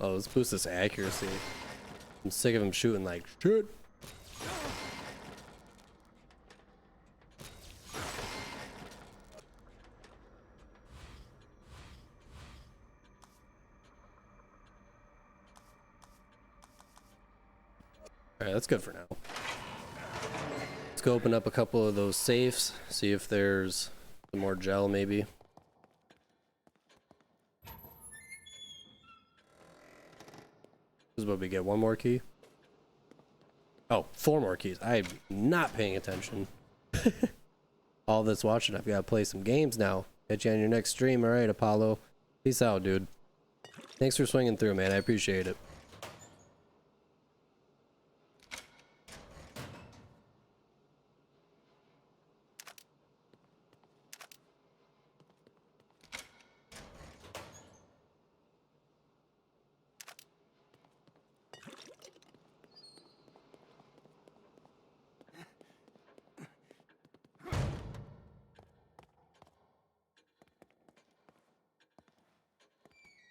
Oh, let's boost this accuracy. I'm sick of him shooting like shit. Alright, that's good for now. Let's go open up a couple of those safes, see if there's some more gel maybe. This is what we get, one more key. Oh, 4 more keys. I'm not paying attention. All this watching, I've got to play some games now. Catch you on your next stream. Alright, Apollo. Peace out, dude. Thanks for swinging through, man. I appreciate it.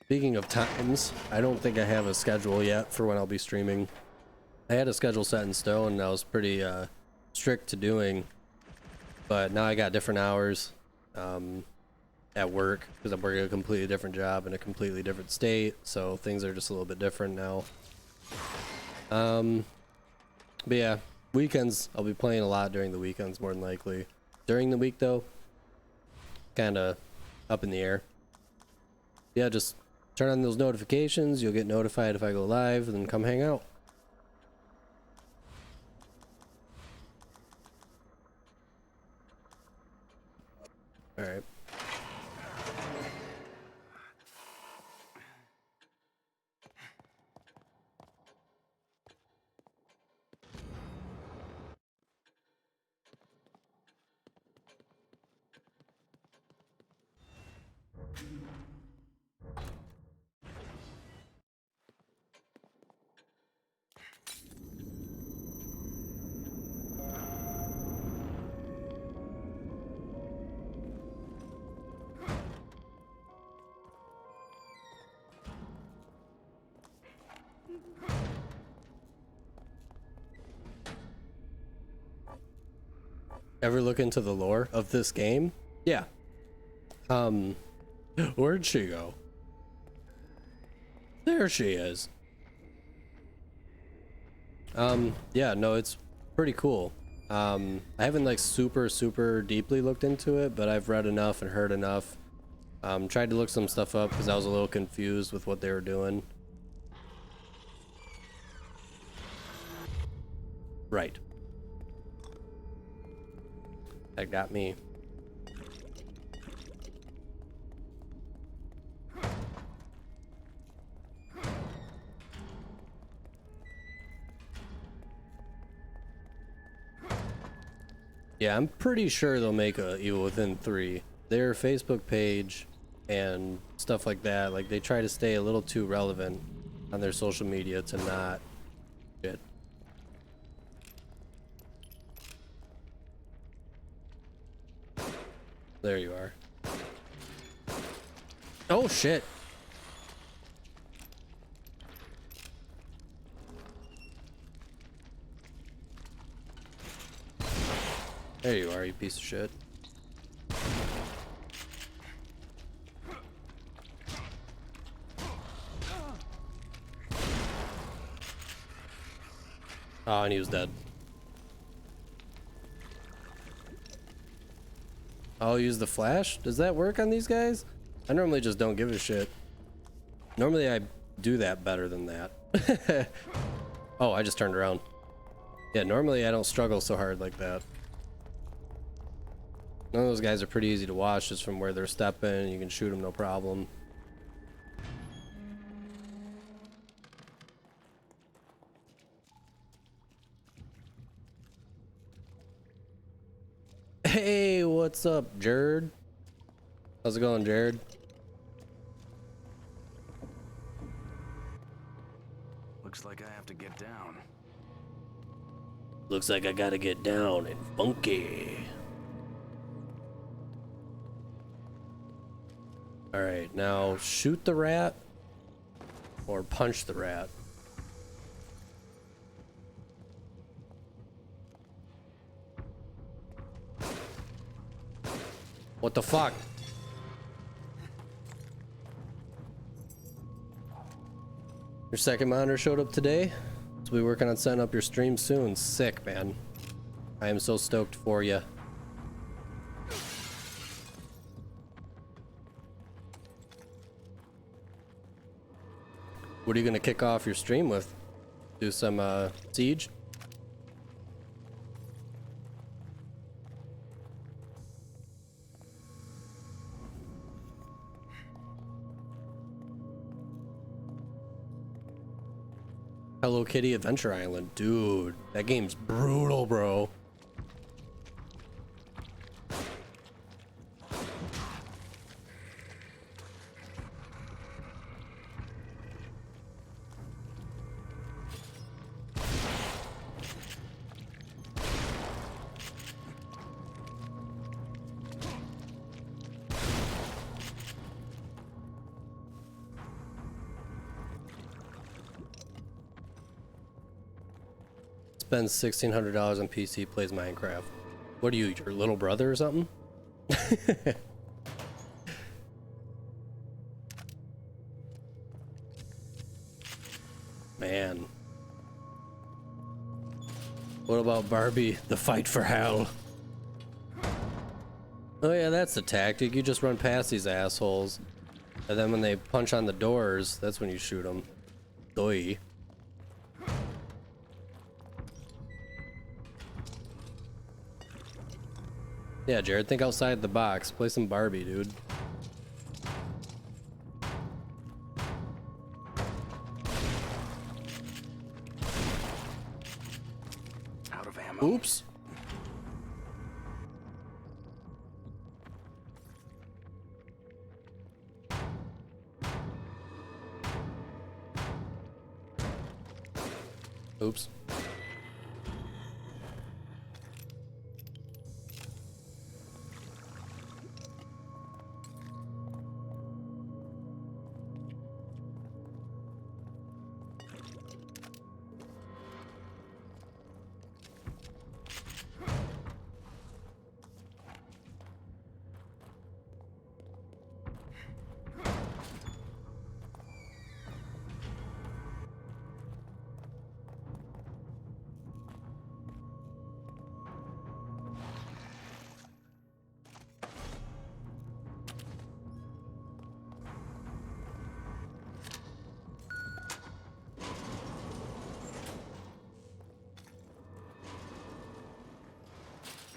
Speaking of times, I don't think I have a schedule yet for when I'll be streaming. I had a schedule set in stone and I was pretty strict to doing, but now I got different hours at work because I'm working a completely different job in a completely different state, so things are just a little bit different now. But yeah, weekends, I'll be playing a lot during the weekends more than likely. During the week though, kind of up in the air. Yeah, just turn on those notifications, you'll get notified if I go live, and then come hang out. Alright. Ever look into the lore of this game? Yeah. Where'd she go? There she is. Yeah, no, it's pretty cool. I haven't like super deeply looked into it, but I've read enough and heard enough. Tried to look some stuff up because I was a little confused with what they were doing. Right. That got me. Yeah, I'm pretty sure they'll make a Evil Within 3. Their Facebook page and stuff like that, like they try to stay a little too relevant on their social media to not shit. There you are. Oh shit. There you are, you piece of shit. Oh, and he was dead. I'll use the flash? Does that work on these guys? I normally just don't give a shit. Normally I do that better than that. Oh, I just turned around. Yeah, normally I don't struggle so hard like that. None of those guys are pretty easy to watch just from where they're stepping. You can shoot them no problem. Hey, what's up, Jared? How's it going, Jared? Looks like I have to get down. Looks like I gotta get down and funky. Alright, now shoot the rat or punch the rat. What the fuck? Your second monitor showed up today? So we're working on setting up your stream soon. Sick, man. I am so stoked for you. What are you gonna kick off your stream with? Do some Siege? Hello Kitty Adventure Island. Dude, that game's brutal, bro. Spends $1,600 on PC, plays Minecraft. What are you, your little brother or something? Man. What about Barbie, the fight for hell? Oh yeah, that's the tactic. You just run past these assholes. And then when they punch on the doors, that's when you shoot them. Doi. Yeah, Jared, think outside the box. Play some Barbie, dude. Out of ammo. Oops. Oops.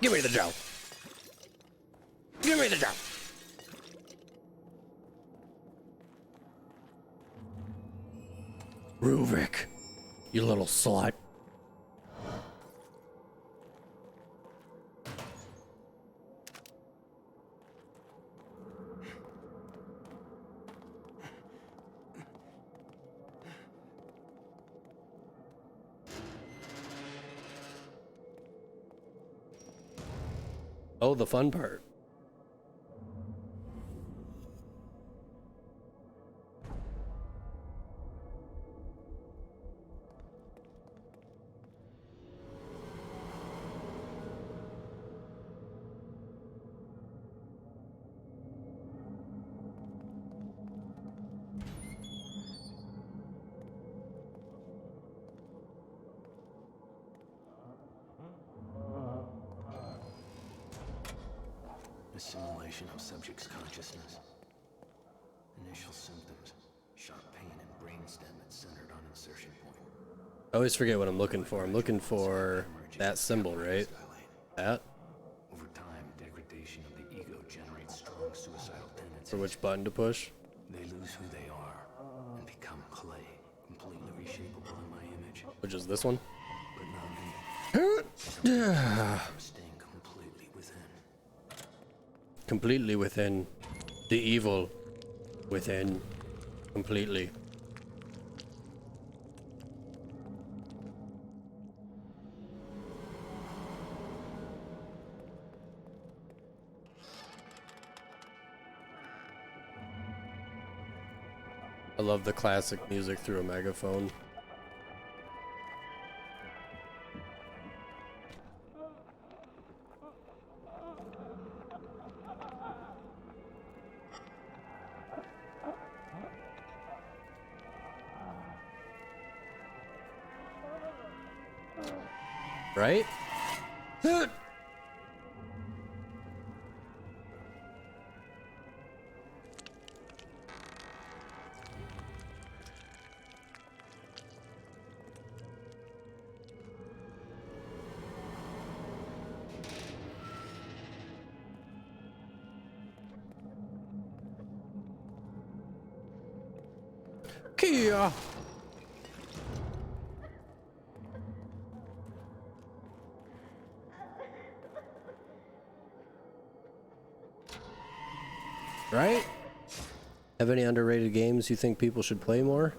Give me the Joe. Give me the Joe. Ruvik, you little slut. Oh, the fun part. Assimilation of subject's consciousness. Initial symptoms: sharp pain and brainstem that's centered on insertion point. I always forget what I'm looking for. I'm looking for that symbol, right? That? Over time, degradation of tendencies. For which button to push? They lose who they are and become clay, completely reshapeable in my image. Which is this one? But not me. I'm staying completely within. Completely within. The evil within. Completely. I love the classic music through a megaphone. Right? Kia. Right? Have any underrated games you think people should play more?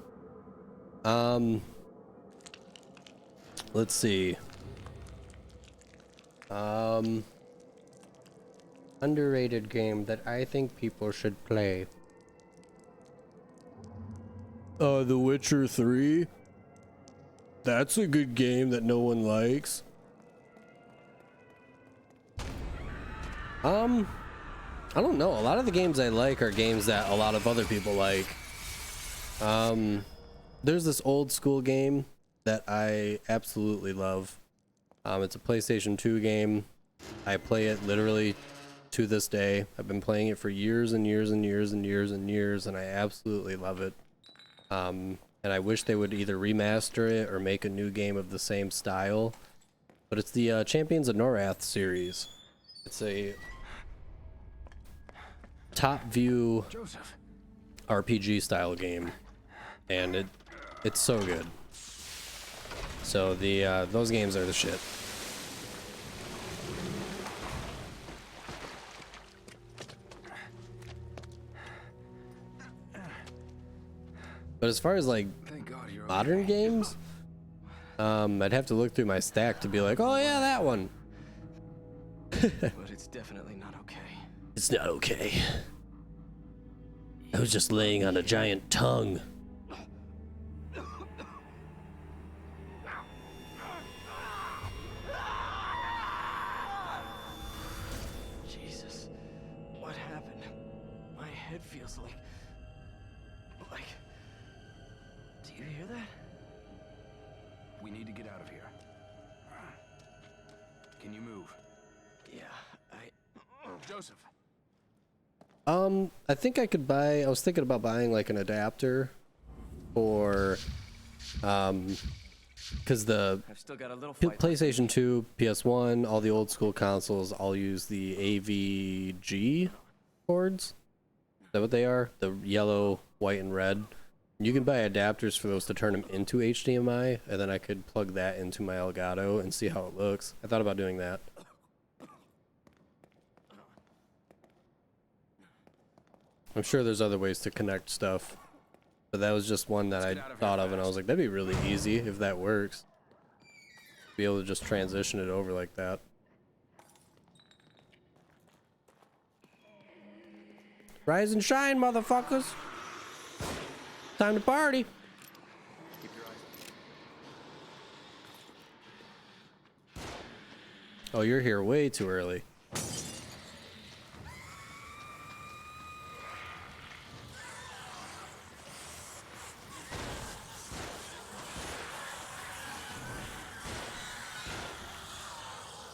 Let's see. Underrated game that I think people should play. The Witcher 3. That's a good game that no one likes. I don't know. A lot of the games I like are games that a lot of other people like. There's this old school game that I absolutely love. It's a PlayStation 2 game. I play it literally to this day. I've been playing it for years and years and years and years and years, and I absolutely love it. And I wish they would either remaster it or make a new game of the same style. But it's the Champions of Norath series. It's a top view RPG style game, and it's so good. So the those games are the shit. But as far as like modern games, I'd have to look through my stack to be like, oh yeah, that one. But it's definitely not okay. It's not okay. I was just laying on a giant tongue. Jesus, what happened? My head feels like... Do you hear that? We need to get out of here. Can you move? Yeah, Joseph. I think I could buy, I was thinking about buying like an adapter for, because the I've still got a little fight. PlayStation 2, PS1, all the old school consoles all use the AVG cords. Is that what they are? The yellow, white, and red. You can buy adapters for those to turn them into HDMI, and then I could plug that into my Elgato and see how it looks. I thought about doing that. I'm sure there's other ways to connect stuff, but that was just one that I thought of, and I was like, that'd be really easy if that works. Be able to just transition it over like that. Rise and shine, motherfuckers! Time to party! Oh, you're here way too early.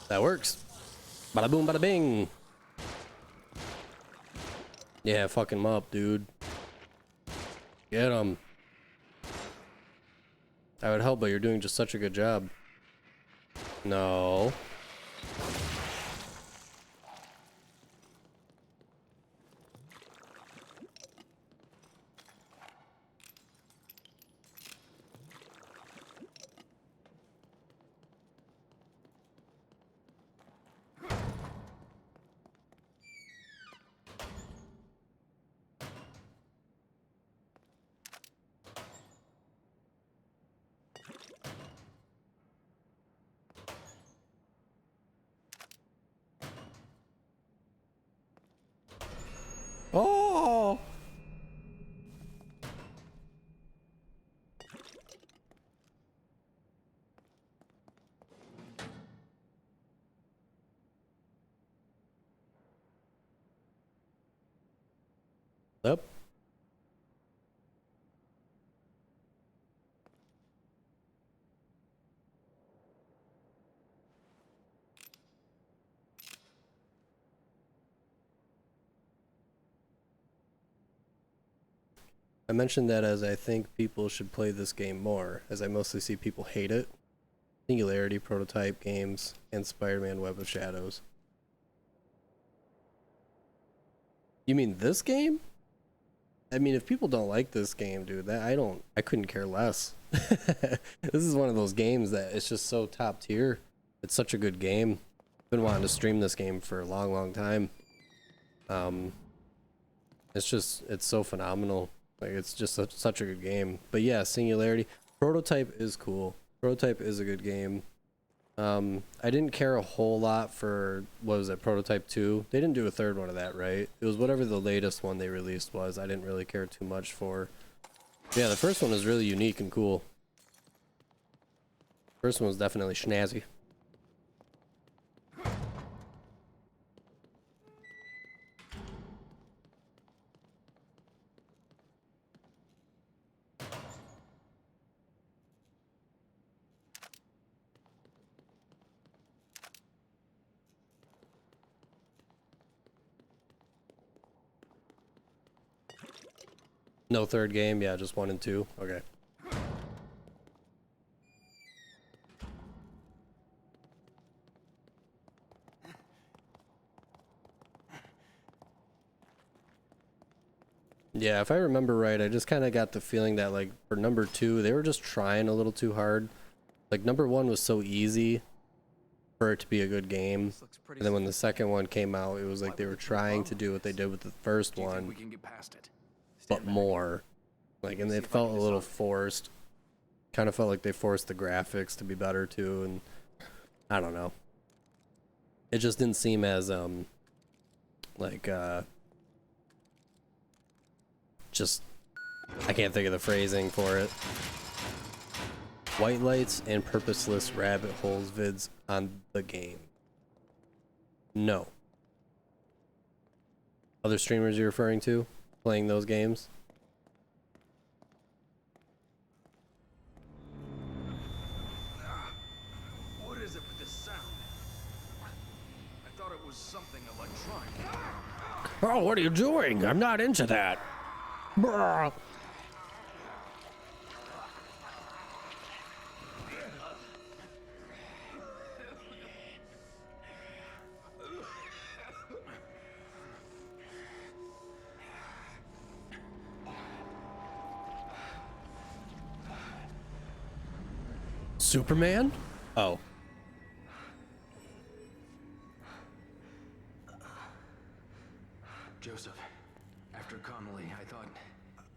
That works. Bada boom, bada bing. Yeah, fuck him up, dude. Get him. I would help, but you're doing just such a good job. No. Oh! Yep. I mentioned that as I think people should play this game more, as I mostly see people hate it. Singularity, Prototype games, and Spider-Man Web of Shadows. You mean this game? I mean, if people don't like this game, dude, I couldn't care less. This is one of those games that it's just so top tier. It's such a good game. Been wanting to stream this game for a long, long time. It's so phenomenal. Like, it's just such a good game. But yeah, Singularity. Prototype is cool. Prototype is a good game. I didn't care a whole lot for, what was it, Prototype 2? They didn't do a third one of that, right? It was whatever the latest one they released was. I didn't really care too much for. Yeah, the first one was really unique and cool. First one was definitely snazzy. No third game? Yeah, just 1 and 2. Okay. Yeah, if I remember right, I just kind of got the feeling that, like, for number 2, they were just trying a little too hard. Like, number 1 was so easy for it to be a good game. And then when the second one came out, it was like they were trying to do what they did with the first one, but more. Like, and it felt a little forced. Kind of felt like they forced the graphics to be better too, and I don't know. It just didn't seem as just, I can't think of the phrasing for it. White lights and purposeless rabbit holes vids on the game. No. Other streamers you're referring to playing those games? What is it with this sound? I thought it was something electronic. Oh, what are you doing? I'm not into that. Brr. Superman? Oh. Joseph, after Connolly, I thought...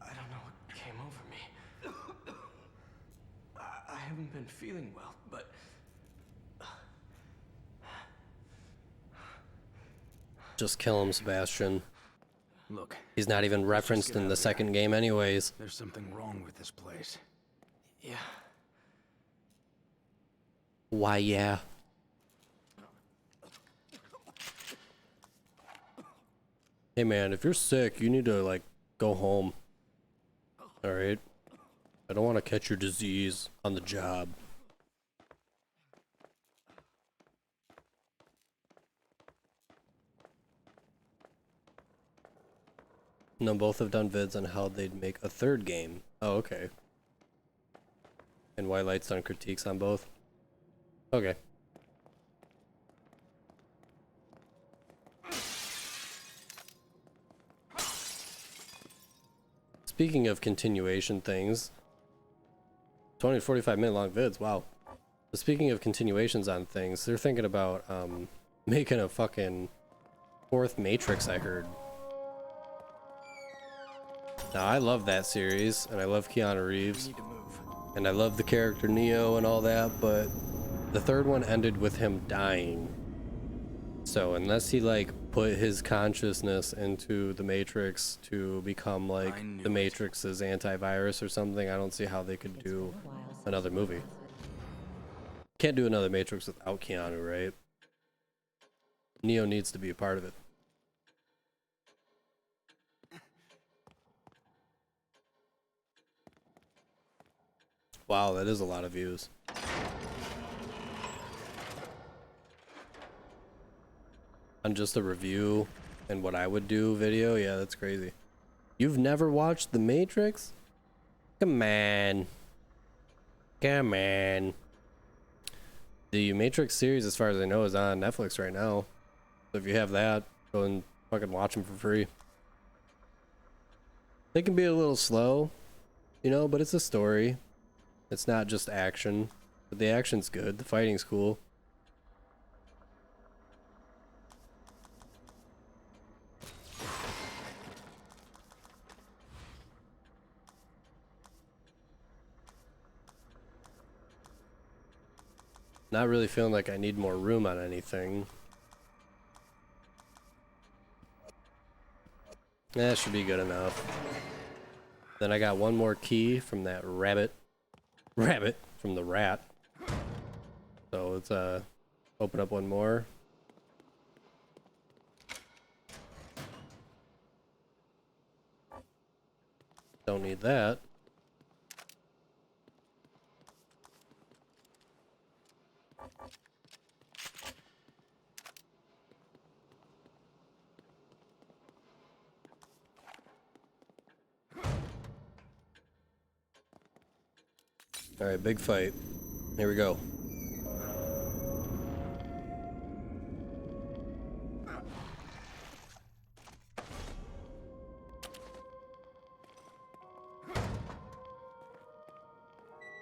I don't know what came over me. I haven't been feeling well, but... Just kill him, Sebastian. Look. He's not even referenced in the second game anyways. There's something wrong with this place. Yeah. Why, yeah. Hey man, if you're sick, you need to, like, go home. Alright? I don't want to catch your disease on the job. No, both have done vids on how they'd make a third game. Oh, okay. And White Light's done critiques on both? Okay. Speaking of continuation things, 20 to 45 minute long vids, wow. But speaking of continuations on things, they're thinking about making a fucking 4th Matrix, I heard. Now, I love that series, and I love Keanu Reeves, and I love the character Neo and all that, but the 3rd one ended with him dying. So unless he, like, put his consciousness into the Matrix to become like the Matrix's antivirus or something. I don't see how they could do another movie. Can't do another Matrix without Keanu, right? Neo needs to be a part of it. Wow, that is a lot of views. On just a review and what I would do video, yeah, that's crazy. You've never watched The Matrix? Come on. Come on. The Matrix series, as far as I know, is on Netflix right now. So if you have that, go and fucking watch them for free. They can be a little slow, you know, but it's a story. It's not just action. But the action's good. The fighting's cool. Not really feeling like I need more room on anything. That should be good enough. Then I got one more key from that rabbit from the rat. So let's open up one more. Don't need that. All right, big fight. Here we go.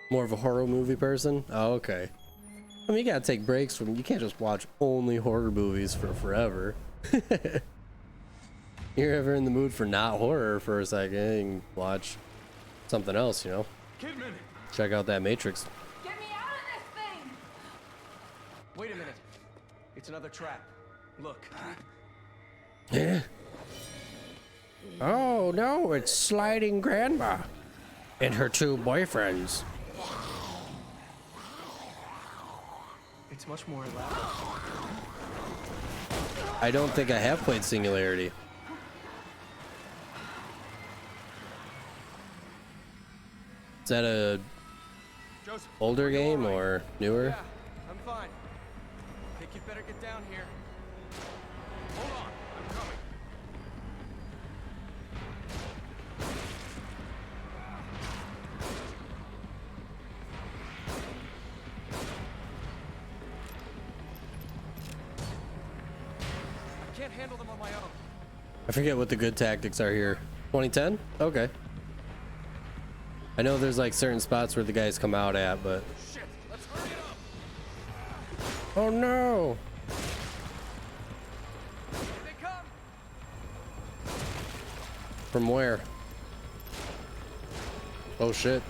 More of a horror movie person? Oh, okay. I mean, you gotta take breaks from, you can't just watch only horror movies for forever. You're ever in the mood for not horror for a second and watch something else, you know? Kidman! Check out that Matrix. Get me out of this thing! Wait a minute. It's another trap. Look. Yeah. Oh no, it's Sliding Grandma and her two boyfriends. It's much more elaborate. I don't think I have played Singularity. Is that a Joseph, older are you game all right? or newer? Yeah, I'm fine. Think you'd better get down here. Hold on, I'm coming. I can't handle them on my own. I forget what the good tactics are here. 2010? Okay. I know there's like certain spots where the guys come out at, but... Shit, let's hurry it up. Oh no! Here they come. From where? Oh shit.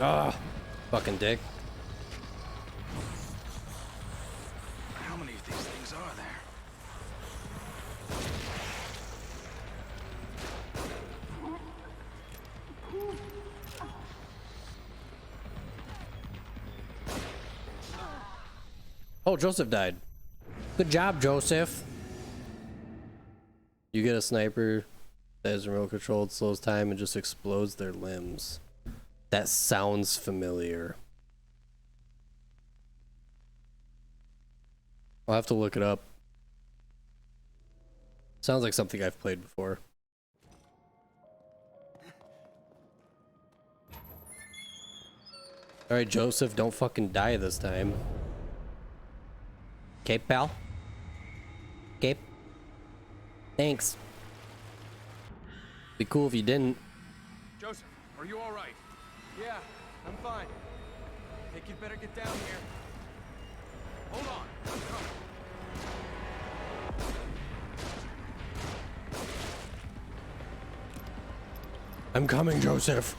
Ah, fucking dick. How many of these things are there? Oh, Joseph died. Good job, Joseph. You get a sniper that is remote controlled, slows time, and just explodes their limbs. That sounds familiar. I'll have to look it up. Sounds like something I've played before. Alright, Joseph, don't fucking die this time. Okay, pal. Okay. Thanks. Be cool if you didn't. Joseph, are you all right? Yeah, I'm fine. Think you'd better get down here. Hold on, I'm coming. I'm coming, Joseph.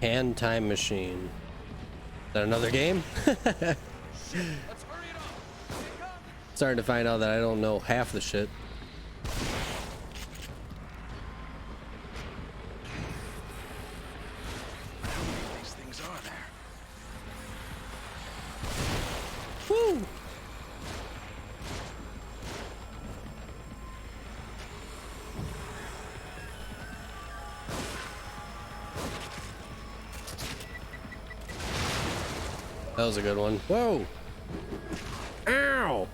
Hand time machine. Is that another game? Let's hurry it up. Here it comes. Starting to find out that I don't know half the shit. How many of these things are there? Woo! That was a good one. Whoa! Ow!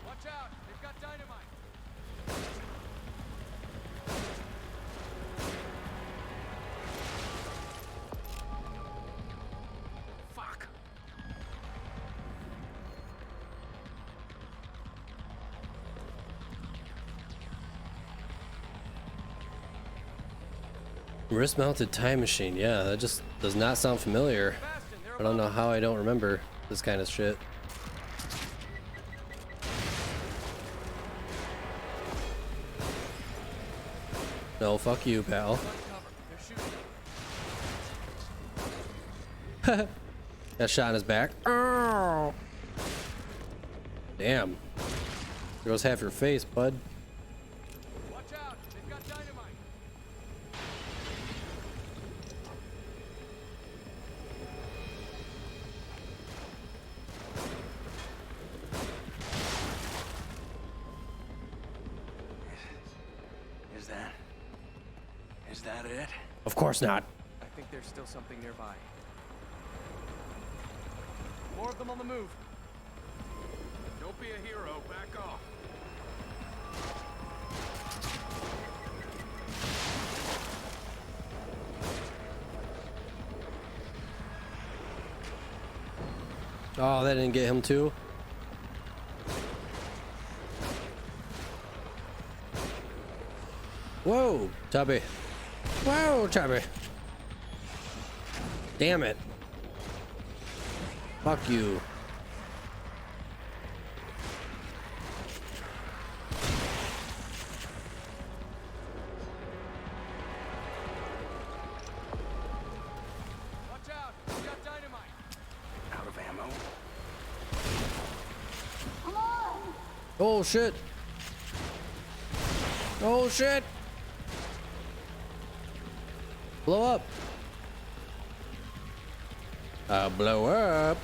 Watch out. They've got dynamite. Fuck. Wrist-mounted time machine. Yeah, that just does not sound familiar. Bastion, they're I don't know how I don't remember this kind of shit. No, fuck you, pal. on cover. They're shooting. Got shot in his back. Oh. Damn. There goes half your face, bud. Watch out. They've got dynamite. Is that it? Of course not. I think there's still something nearby. More of them on the move. Don't be a hero. Back off. Oh, that didn't get him too. Whoa, Tubby. Whoa, Tubby. Damn it. Fuck you. Watch out. They've got dynamite. Out of ammo? Oh shit. Oh shit. Blow up. Blow up.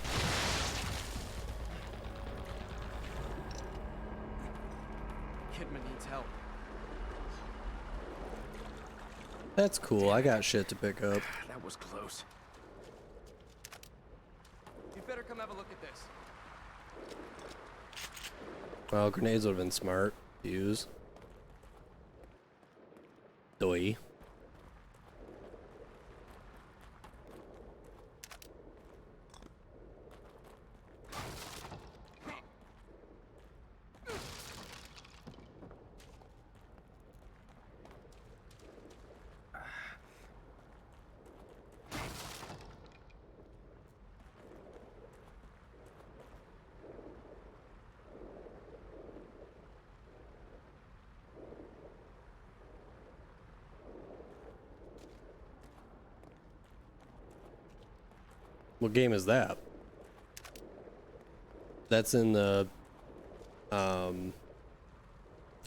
Kidman needs help. That's cool. I got shit to pick up. That was close. You better come have a look at this. Well, grenades would have been smart to use. Doi. What game is that? That's in the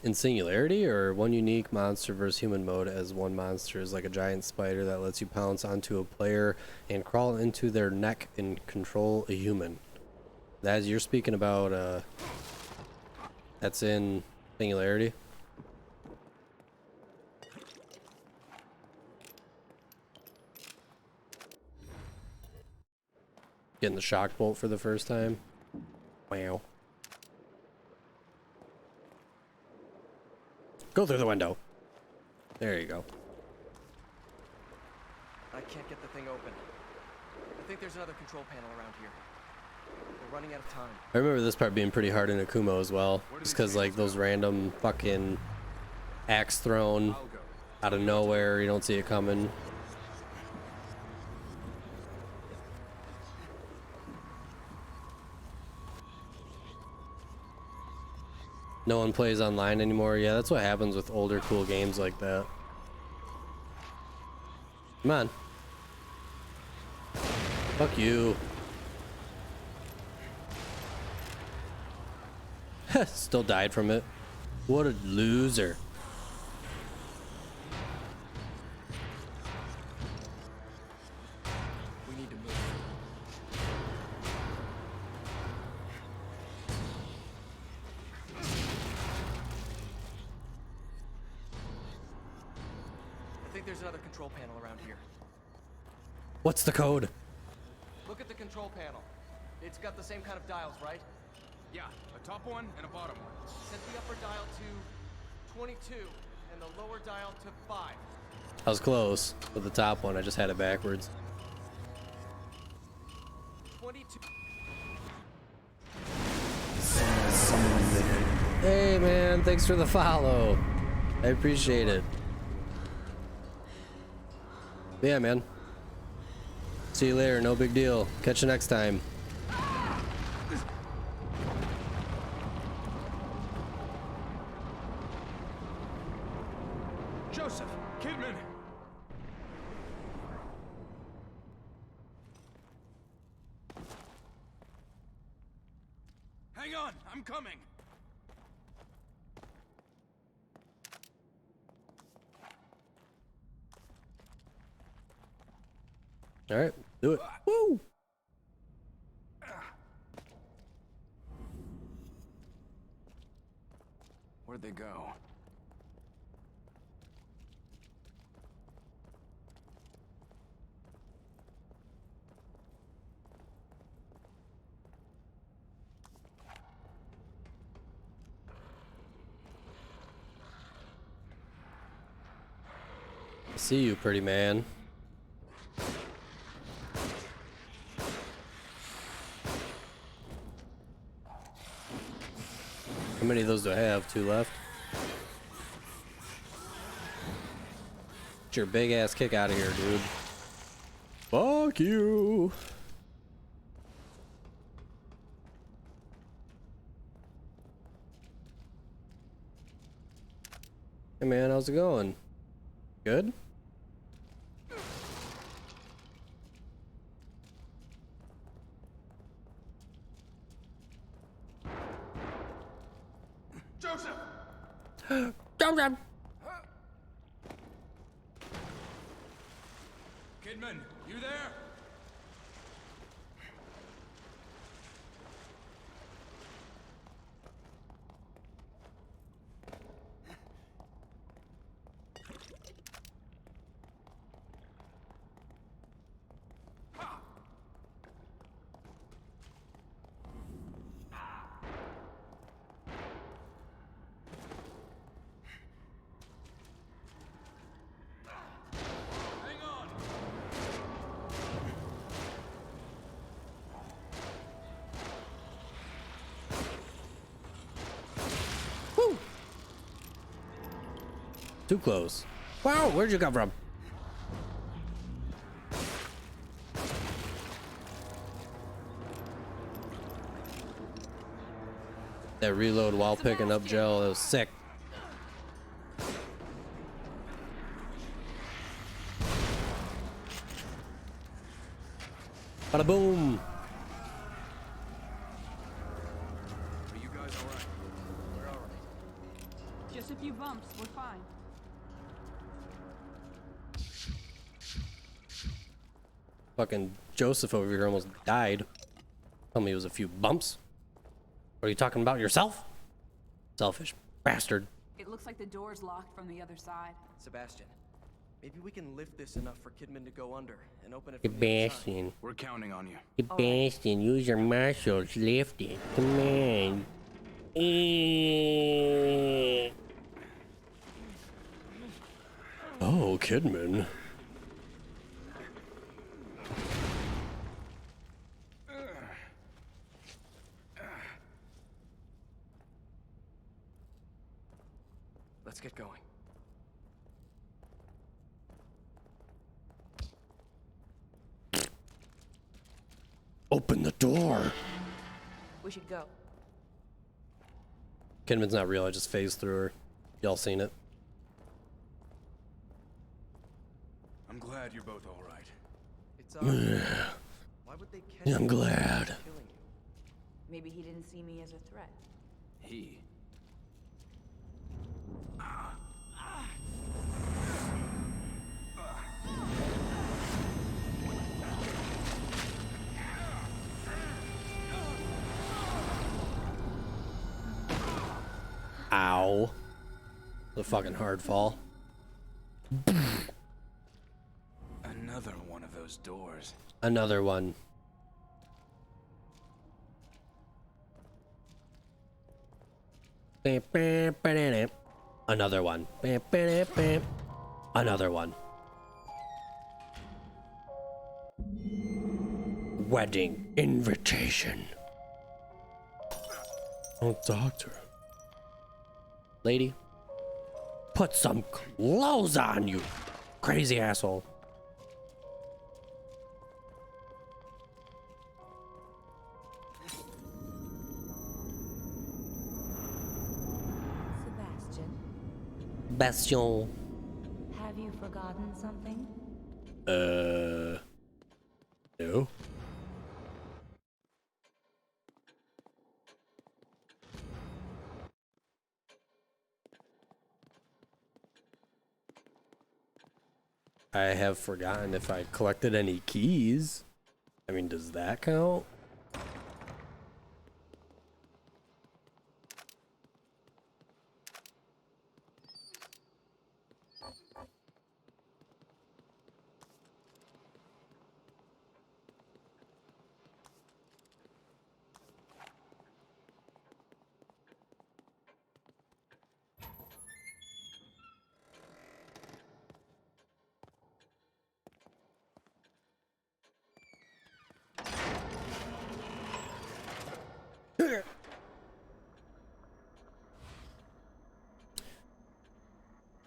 in Singularity, or one unique monster versus human mode, as one monster is like a giant spider that lets you pounce onto a player and crawl into their neck and control a human. As you're speaking about, that's in Singularity. Getting the shock bolt for the first time. Wow. Go through the window. There you go. I can't get the thing open. I think there's another control panel around here. We're running out of time. I remember this part being pretty hard in Akumo as well. Just because, like, those random fucking axe thrown Out of nowhere, you don't see it coming. No one plays online anymore. Yeah, that's what happens with older cool games like that. Come on. Fuck you. Still died from it. What a loser. We need to move. I think there's another control panel around here. What's the code? Look at the control panel. It's got the same kind of dials, right? Yeah, a top one and a bottom one. Set the upper dial to 22 and the lower dial to 5. I was close with the top one. I just had it backwards. 22. Hey man, thanks for the follow. I appreciate it. Yeah, man. See you later. No big deal. Catch you next time. Joseph! Kidman! Hang on! I'm coming! All right, do it. Woo! Where'd they go? I see you, pretty man. How many of those do I have? 2 left. Get your big ass kick out of here, dude. Fuck you. Hey man, how's it going? Good? Joseph! Jump, jump. Kidman, you there? Hang on! Woo! Too close. Wow, where'd you come from? That reload while picking up gel, that was sick. Bada boom. Are you guys all right? We're all right. Just a few bumps. We're fine. Fucking Joseph over here almost died. Tell me it was a few bumps. What are you talking about, yourself? Selfish bastard. It looks like the door's locked from the other side. Sebastian, maybe we can lift this enough for Kidman to go under and open it from the other side. Sebastian. We're counting on you. Sebastian, use your muscles. Lift it. Come on. Oh, Kidman. Let's get going. Open the door. We should go. Kidman's not real. I just phased through her. Y'all seen it? I'm glad you're both all right. It's Why would they catch I'm glad. killing you? Maybe he didn't see me as a threat. He. Ow. The fucking hard fall. Another one of those doors. Another one. Another one. Another one. Wedding invitation. Oh, doctor. Lady, put some clothes on, you crazy asshole. Sebastian, Bastion. have you forgotten something? No. I have forgotten if I collected any keys. I mean, does that count?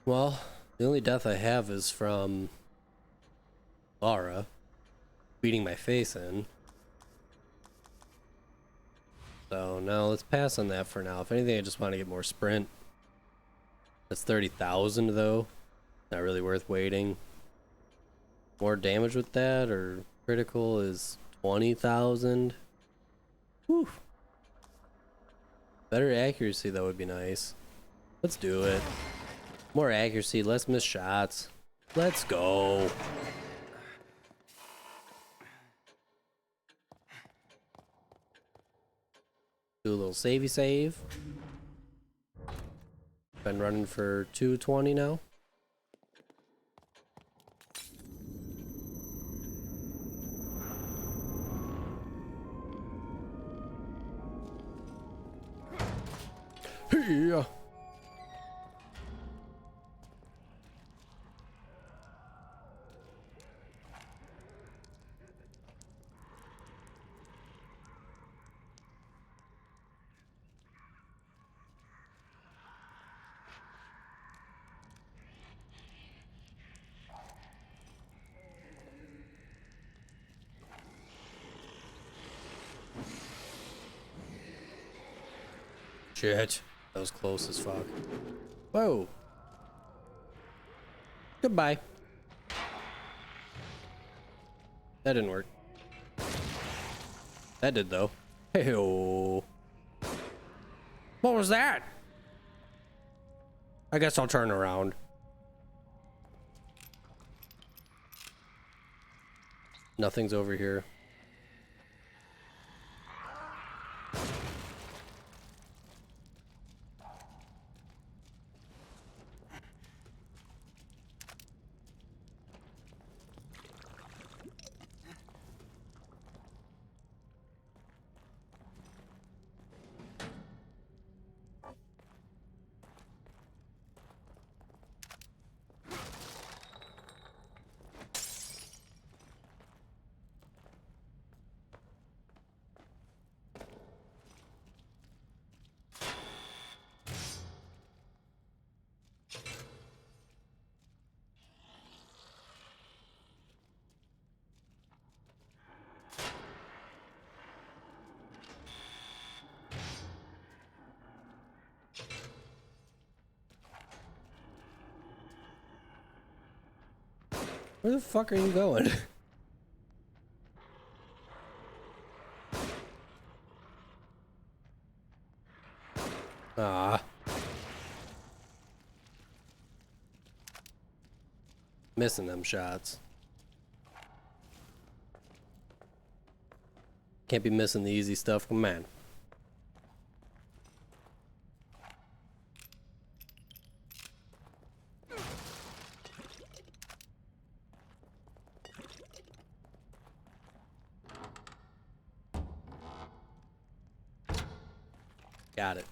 Well, the only death I have is from Laura beating my face in. So no, let's pass on that for now. If anything, I just want to get more sprint. That's 30,000 though. Not really worth waiting. More damage with that, or critical is 20,000. Whew. Better accuracy though would be nice. Let's do it. More accuracy, less missed shots. Let's go. Do a little savey save. Been running for 220 now. Yeah. Shit. That was close as fuck. Whoa. Goodbye. That didn't work. That did though. Hey-o. What was that? I guess I'll turn around. Nothing's over here. Where the fuck are you going? Ah. Missing them shots. Can't be missing the easy stuff. Come on. Got it.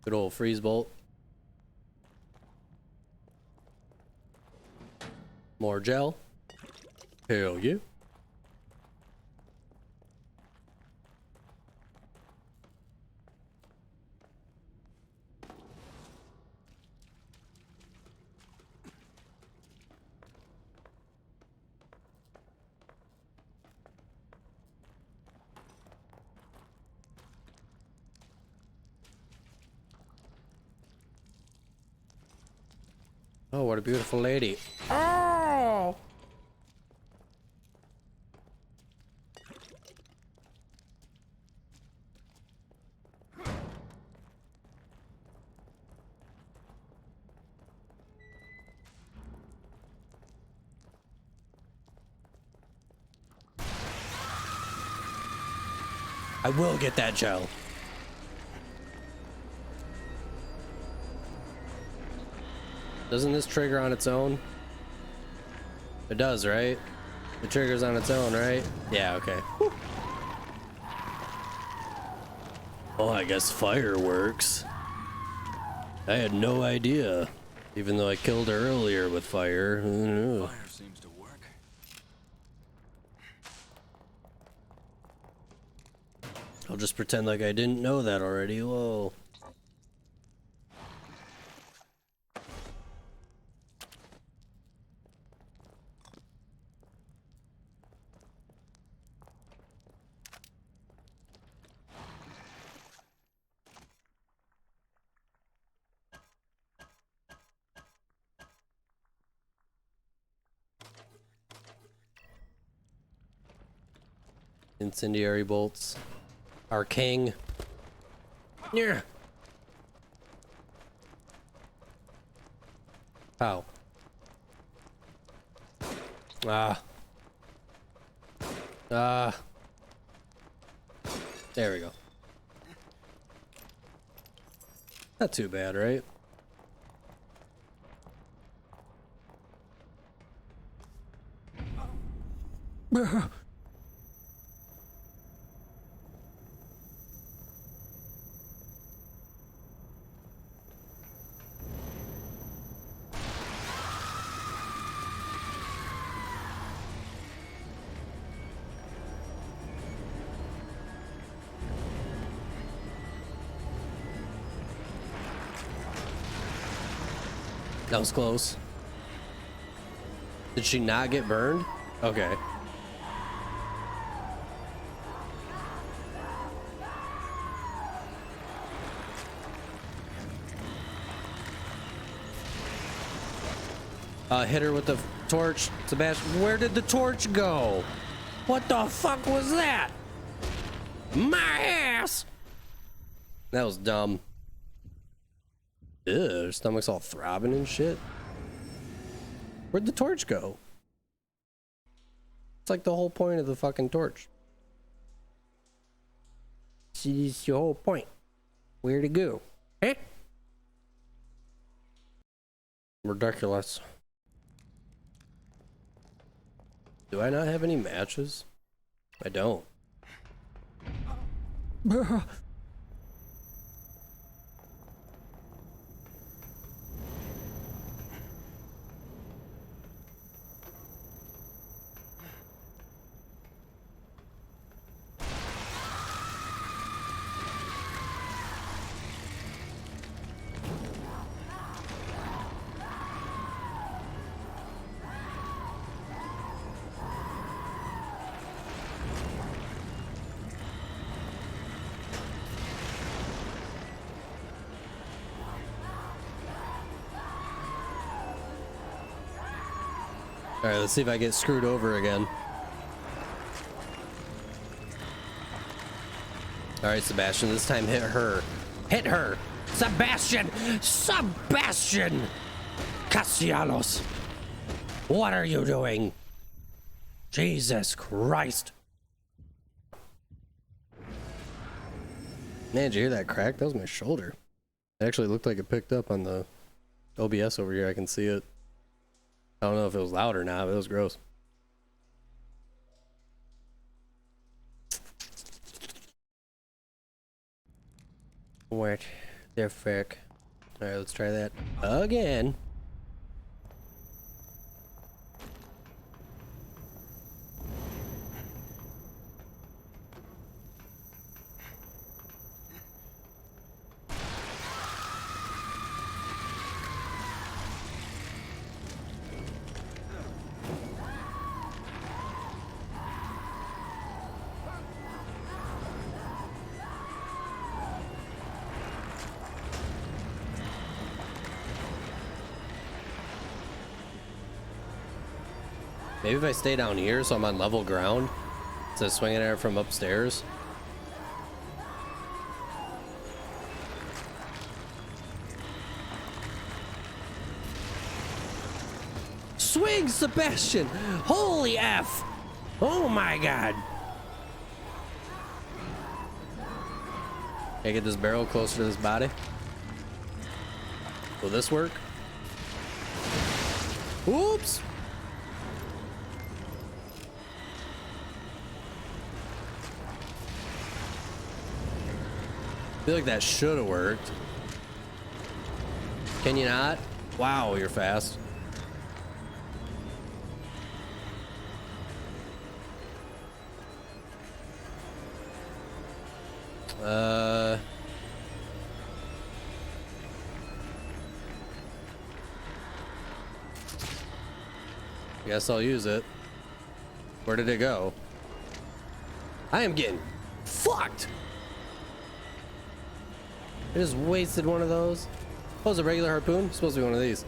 Good old freeze bolt. More gel. Hell yeah. Oh, what a beautiful lady. Oh! I will get that gel. Doesn't this trigger on its own? It does, right? It triggers on its own, right? Yeah, okay. Whew. Oh, I guess fire works. I had no idea. Even though I killed her earlier with fire. Fire seems to work. I'll just pretend like I didn't know that already. Whoa. Incendiary bolts. Our king. Yeah. How? Ah. Ah. There we go. Not too bad, right? That was close. Did she not get burned? Okay. Hit her with the torch. Sebastian, where did the torch go? What the fuck was that? My ass! That was dumb. Ew, her stomach's all throbbing and shit. Where'd the torch go? It's like the whole point of the fucking torch. It's your whole point. Where'd it go? Eh? Ridiculous. Do I not have any matches? I don't. Alright, let's see if I get screwed over again. Alright, Sebastian, this time hit her. Hit her! Sebastian! Sebastian! Castellanos! What are you doing? Jesus Christ! Man, did you hear that crack? That was my shoulder. It actually looked like it picked up on the OBS over here. I can see it. I don't know if it was loud or not, but it was gross. What the frick? Alright, let's try that again. Maybe if I stay down here so I'm on level ground instead of swinging at her from upstairs. Swing, Sebastian! Holy F! Oh my god! Can I get this barrel closer to this body? Will this work? Oops! I feel like that should have worked. Can you not? Wow, you're fast. Guess I'll use it. Where did it go? I am getting fucked. I just wasted one of those. Oh, it's a regular harpoon? It's supposed to be one of these.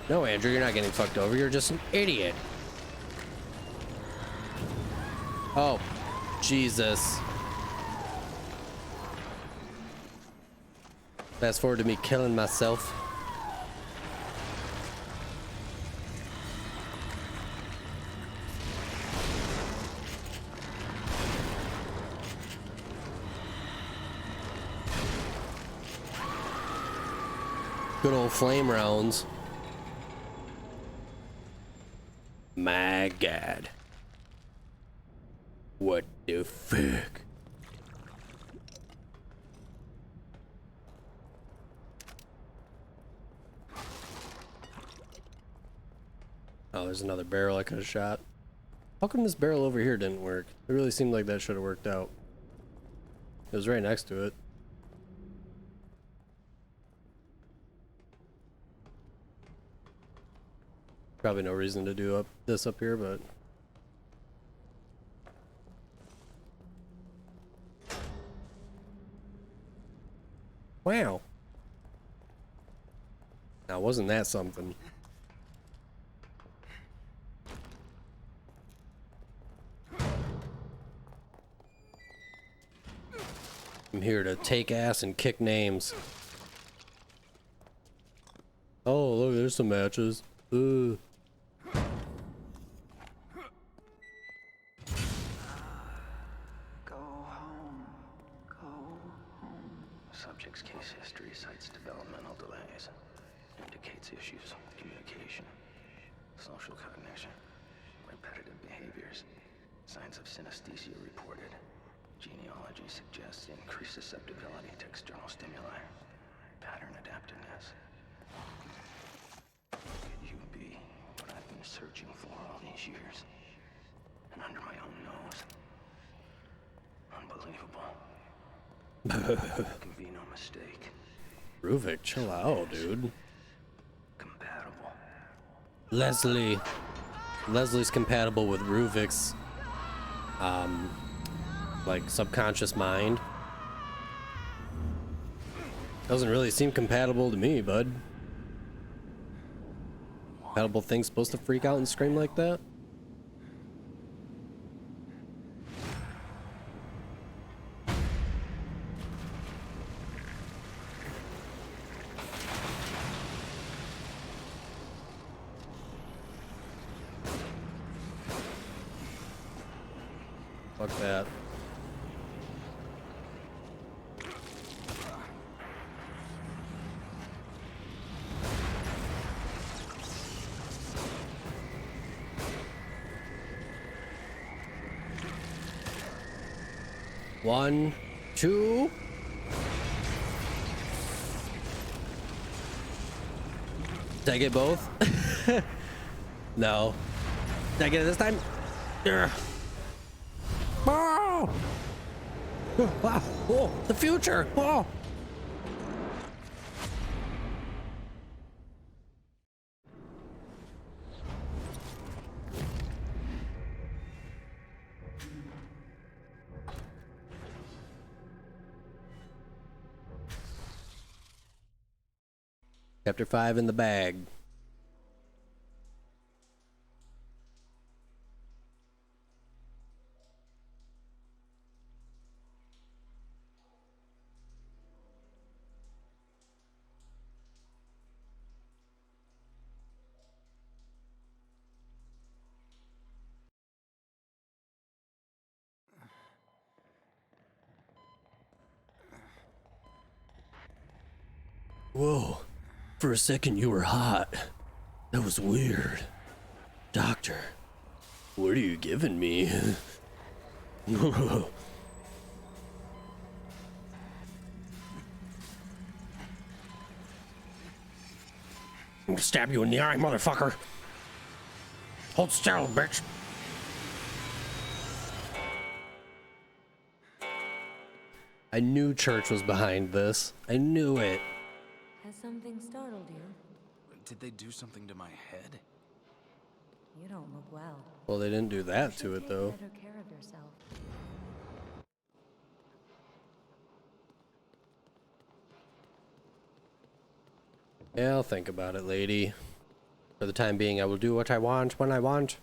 No, Andrew, you're not getting fucked over. You're just an idiot. Oh, Jesus. Fast forward to me killing myself. Good old flame rounds. My God. What the fuck? Oh, there's another barrel I could have shot. How come this barrel over here didn't work? It really seemed like that should have worked out. It was right next to it. Probably no reason to do this up here, but wow. Now wasn't that something? I'm here to take ass and kick names. Oh, look, there's some matches. Ooh. Go home. Go home. Subject's case history cites developmental delays. Indicates issues with communication, social cognition, repetitive behaviors. Signs of synesthesia reported. Genealogy suggests increased susceptibility to external stimuli. Pattern adaptiveness. Could you be what I've been searching for all these years? And under my own nose. Unbelievable. There can be no mistake. Ruvik, chill out, dude. Compatible. Leslie's compatible with Ruvik's like subconscious mind. Doesn't really seem compatible to me, bud. Edible thing's supposed to freak out and scream like that? Fuck that. One, two. Did I get both? No. Did I get it this time? Ugh. Oh! Wow. Oh, the future. Oh. Chapter 5 in the bag. Whoa. For a second you were hot. That was weird. Doctor, what are you giving me? I'm gonna stab you in the eye, motherfucker. Hold still, bitch. I knew Church was behind this. I knew it. Has something startled you? Did they do something to my head? You don't look well. Well, they didn't do that You to should it, take though. better care of yourself. Yeah, I'll think about it, lady. For the time being, I will do what I want when I want.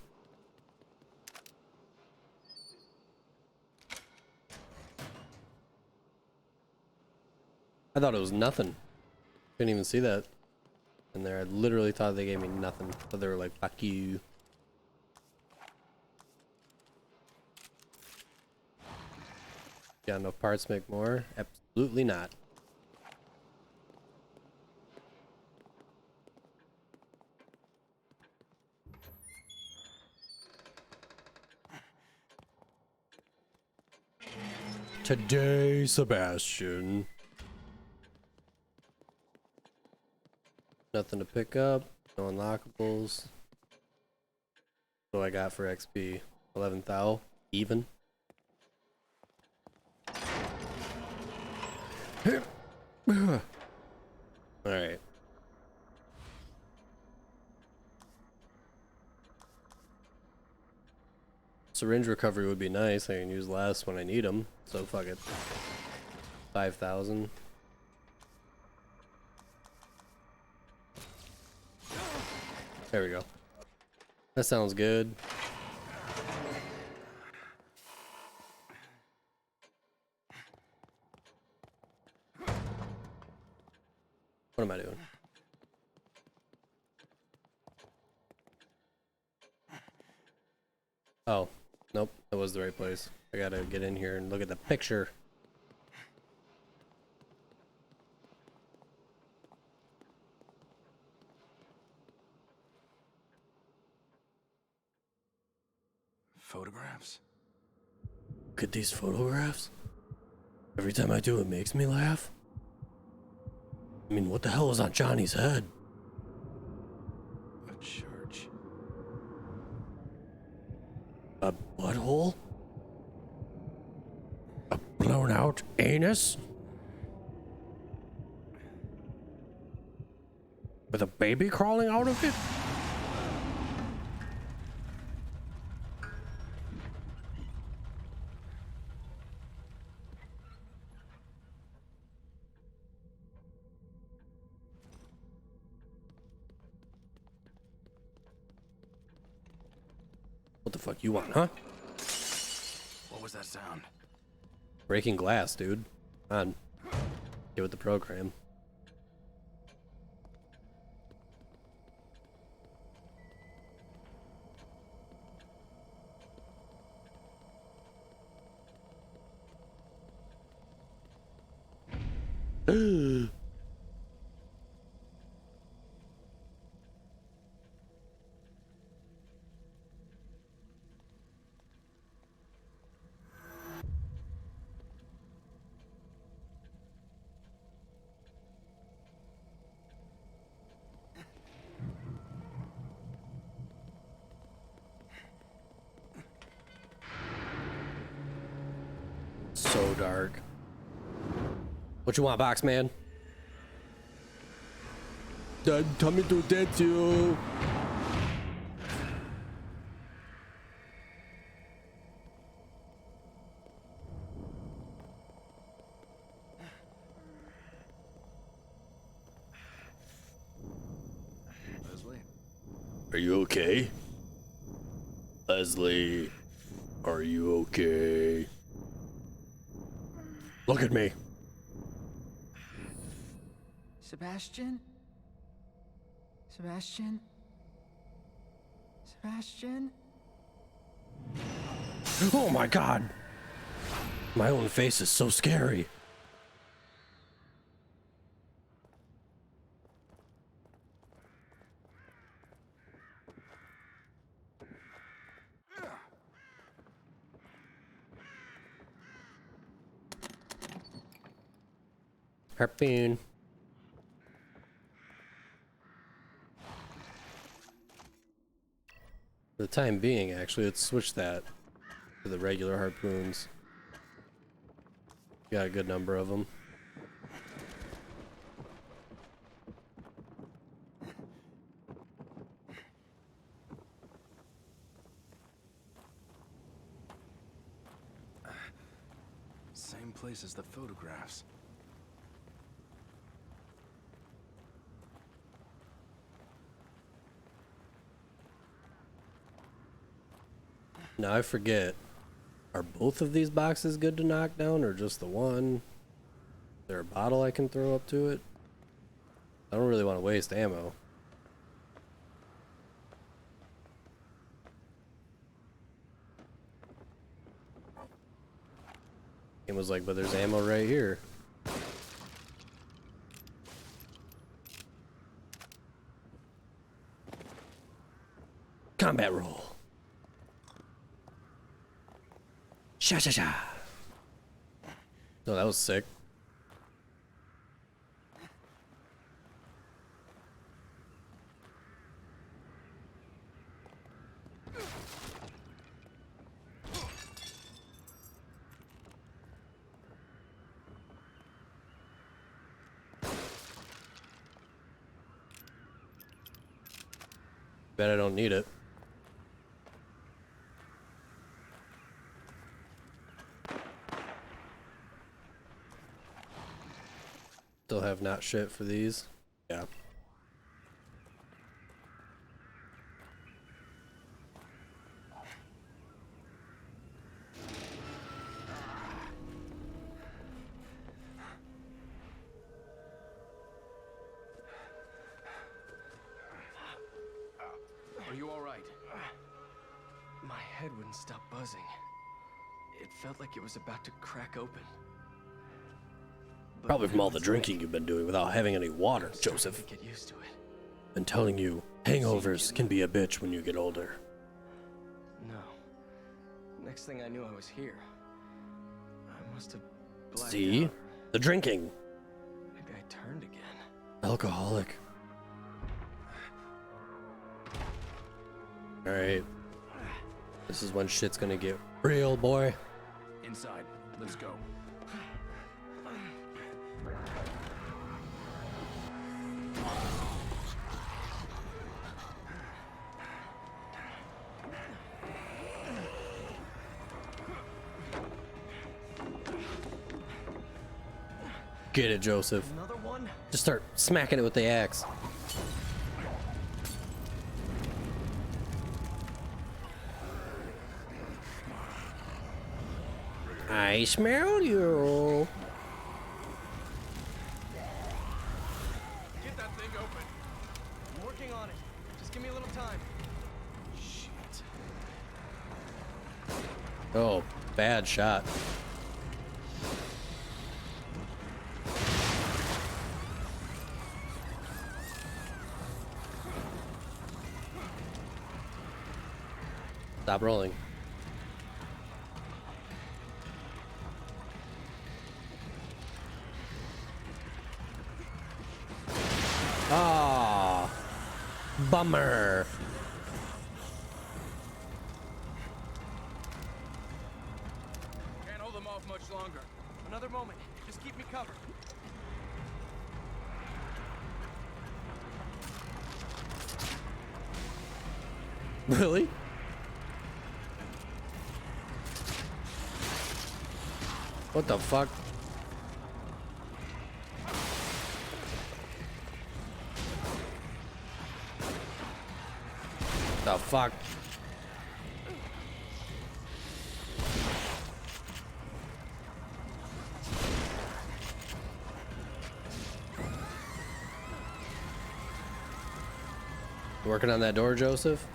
I thought it was nothing. Couldn't even see that in there. I literally thought they gave me nothing. But they were like, fuck you. Got enough parts to make more? Absolutely not. Today, Sebastian. Nothing to pick up. No unlockables. What do I got for XP? 11,000 even. Alright. Syringe recovery would be nice. I can use less when I need them. So fuck it. 5,000. There we go. That sounds good. What am I doing? Oh, nope. That was the right place. I gotta get in here and look at the picture. Photographs? Look at these photographs. Every time I do, it makes me laugh. I mean, what the hell is on Johnny's head? A church. A butthole? A blown out anus? With a baby crawling out of it? fuck you want, huh? What was that sound? Breaking glass, dude. Come on. Get with the program. So dark. What you want, box man? Dad, tell me to dead you. Leslie? Are you okay? Leslie, are you okay? Look at me. Sebastian? Sebastian? Sebastian? Oh my god. My own face is so scary. Harpoon. For the time being, actually, let's switch that to the regular harpoons. Got a good number of them. Same place as the photographs. Now I forget. Are both of these boxes good to knock down, or just the one? Is there a bottle I can throw up to it? I don't really want to waste ammo. It was like, but there's ammo right here. Combat roll. Sha sha sha. Oh, that was sick. Bet I don't need it. Still have not shit for these. Yeah. Are you all right? My head wouldn't stop buzzing. It felt like it was about to crack open. But Probably from all the drinking you've been doing without having any water, I'm starting Joseph. to get used to it. Been telling you, hangovers can be a bitch when you get older. No. Next thing I knew, I was here. I must have blacked See? out. The drinking. Maybe I turned again. Alcoholic. Alright. This is when shit's gonna get real, boy. Inside. Let's go. Get it, Joseph. Another one? Just start smacking it with the axe. I smell you. Get that thing open. I'm working on it. Just give me a little time. Shit. Oh, bad shot. Stop rolling. Ah, bummer. Can't hold them off much longer. Another moment. Just keep me covered. Really? What the fuck? The fuck? Working on that door, Joseph?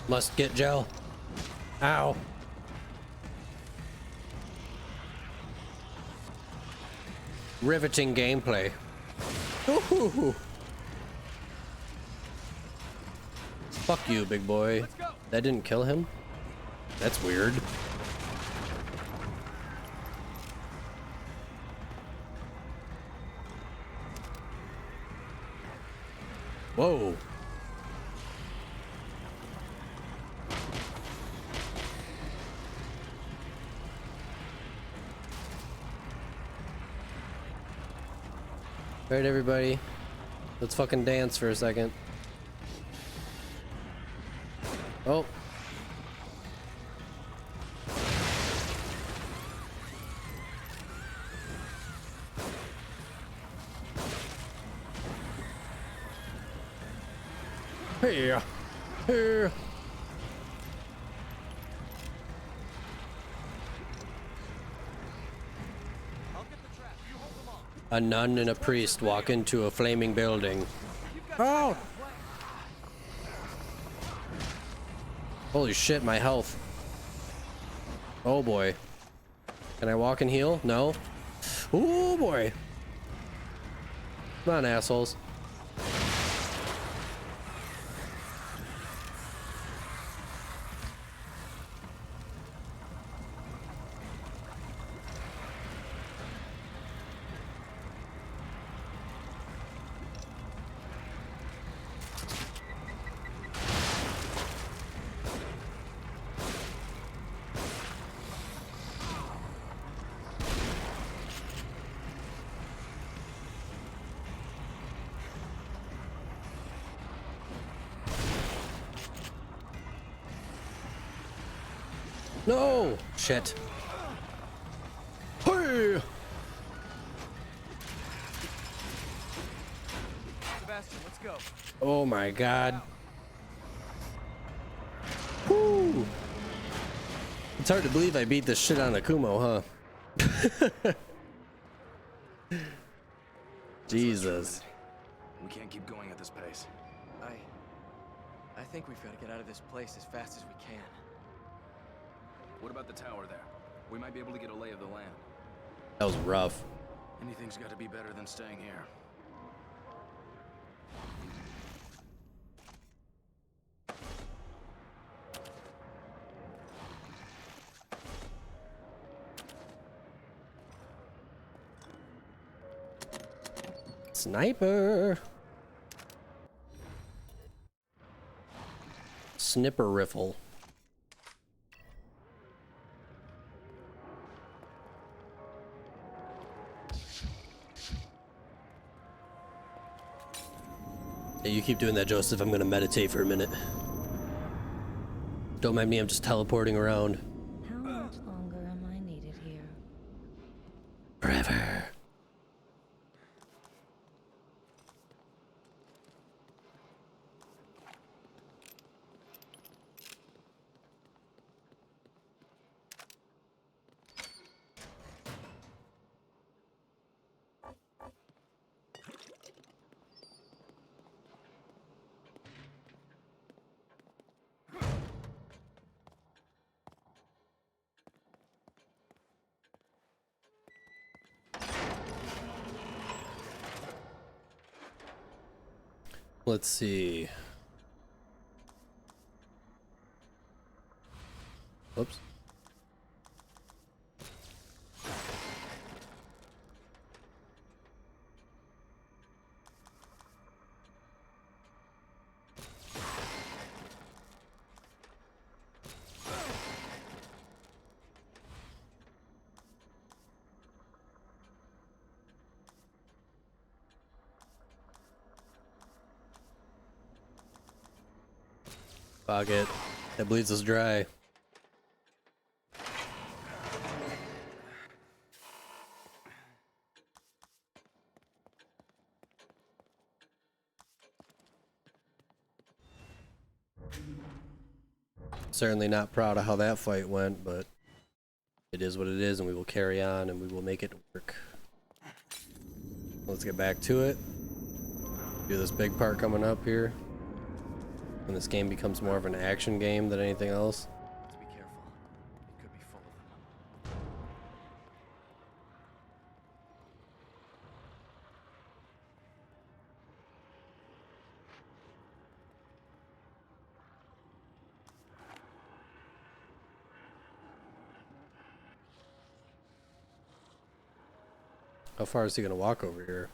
Must get gel. Ow. Riveting gameplay. Ooh. Fuck you, big boy. That didn't kill him? That's weird. Whoa. Alright, everybody. Let's fucking dance for a second. Oh. Hey. Hey. A nun and a priest walk into a flaming building. Oh! Holy shit, my health. Oh boy. Can I walk and heal? No? Oh boy. Come on, assholes. No! Shit. Hey! Sebastian, let's go. Oh my god. Woo! It's hard to believe I beat this shit on Akumo, huh? Jesus. We can't keep going at this pace. I think we've got to get out of this place as fast as we can. What about the tower there? We might be able to get a lay of the land. That was rough. Anything's got to be better than staying here. Sniper. Snipper riffle. Hey, you keep doing that, Joseph. I'm gonna meditate for a minute. Don't mind me, I'm just teleporting around. How much longer am I needing? Forever. Let's see. Oops. Fuck it. That bleeds us dry. Certainly not proud of how that fight went, but it is what it is, and we will carry on and we will make it work. Let's get back to it. Do this big part coming up here. When this game becomes more of an action game than anything else. Let's be careful. It could be full of them. How far is he gonna walk over here?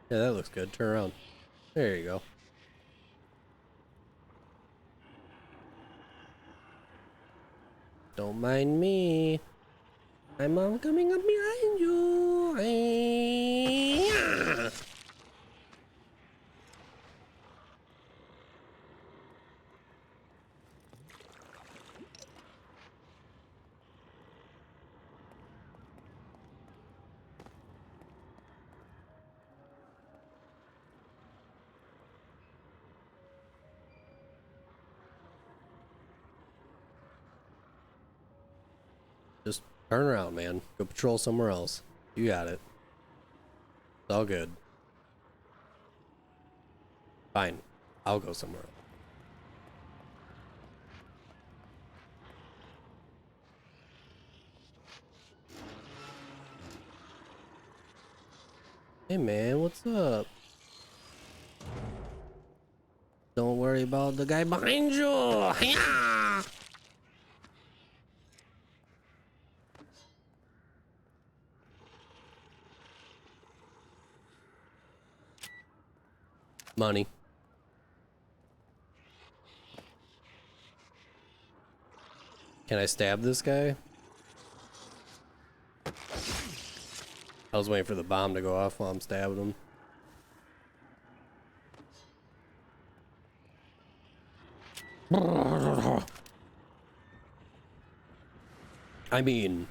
Yeah, that looks good. Turn around. There you go. Don't mind me. I'm all coming up behind you. Ay-ya. Just turn around, man. Go patrol somewhere else. You got it. It's all good. Fine. I'll go somewhere else. Hey, man, what's up? Don't worry about the guy behind you. Hi-ya! Money. Can I stab this guy? I was waiting for the bomb to go off while I'm stabbing him. I mean,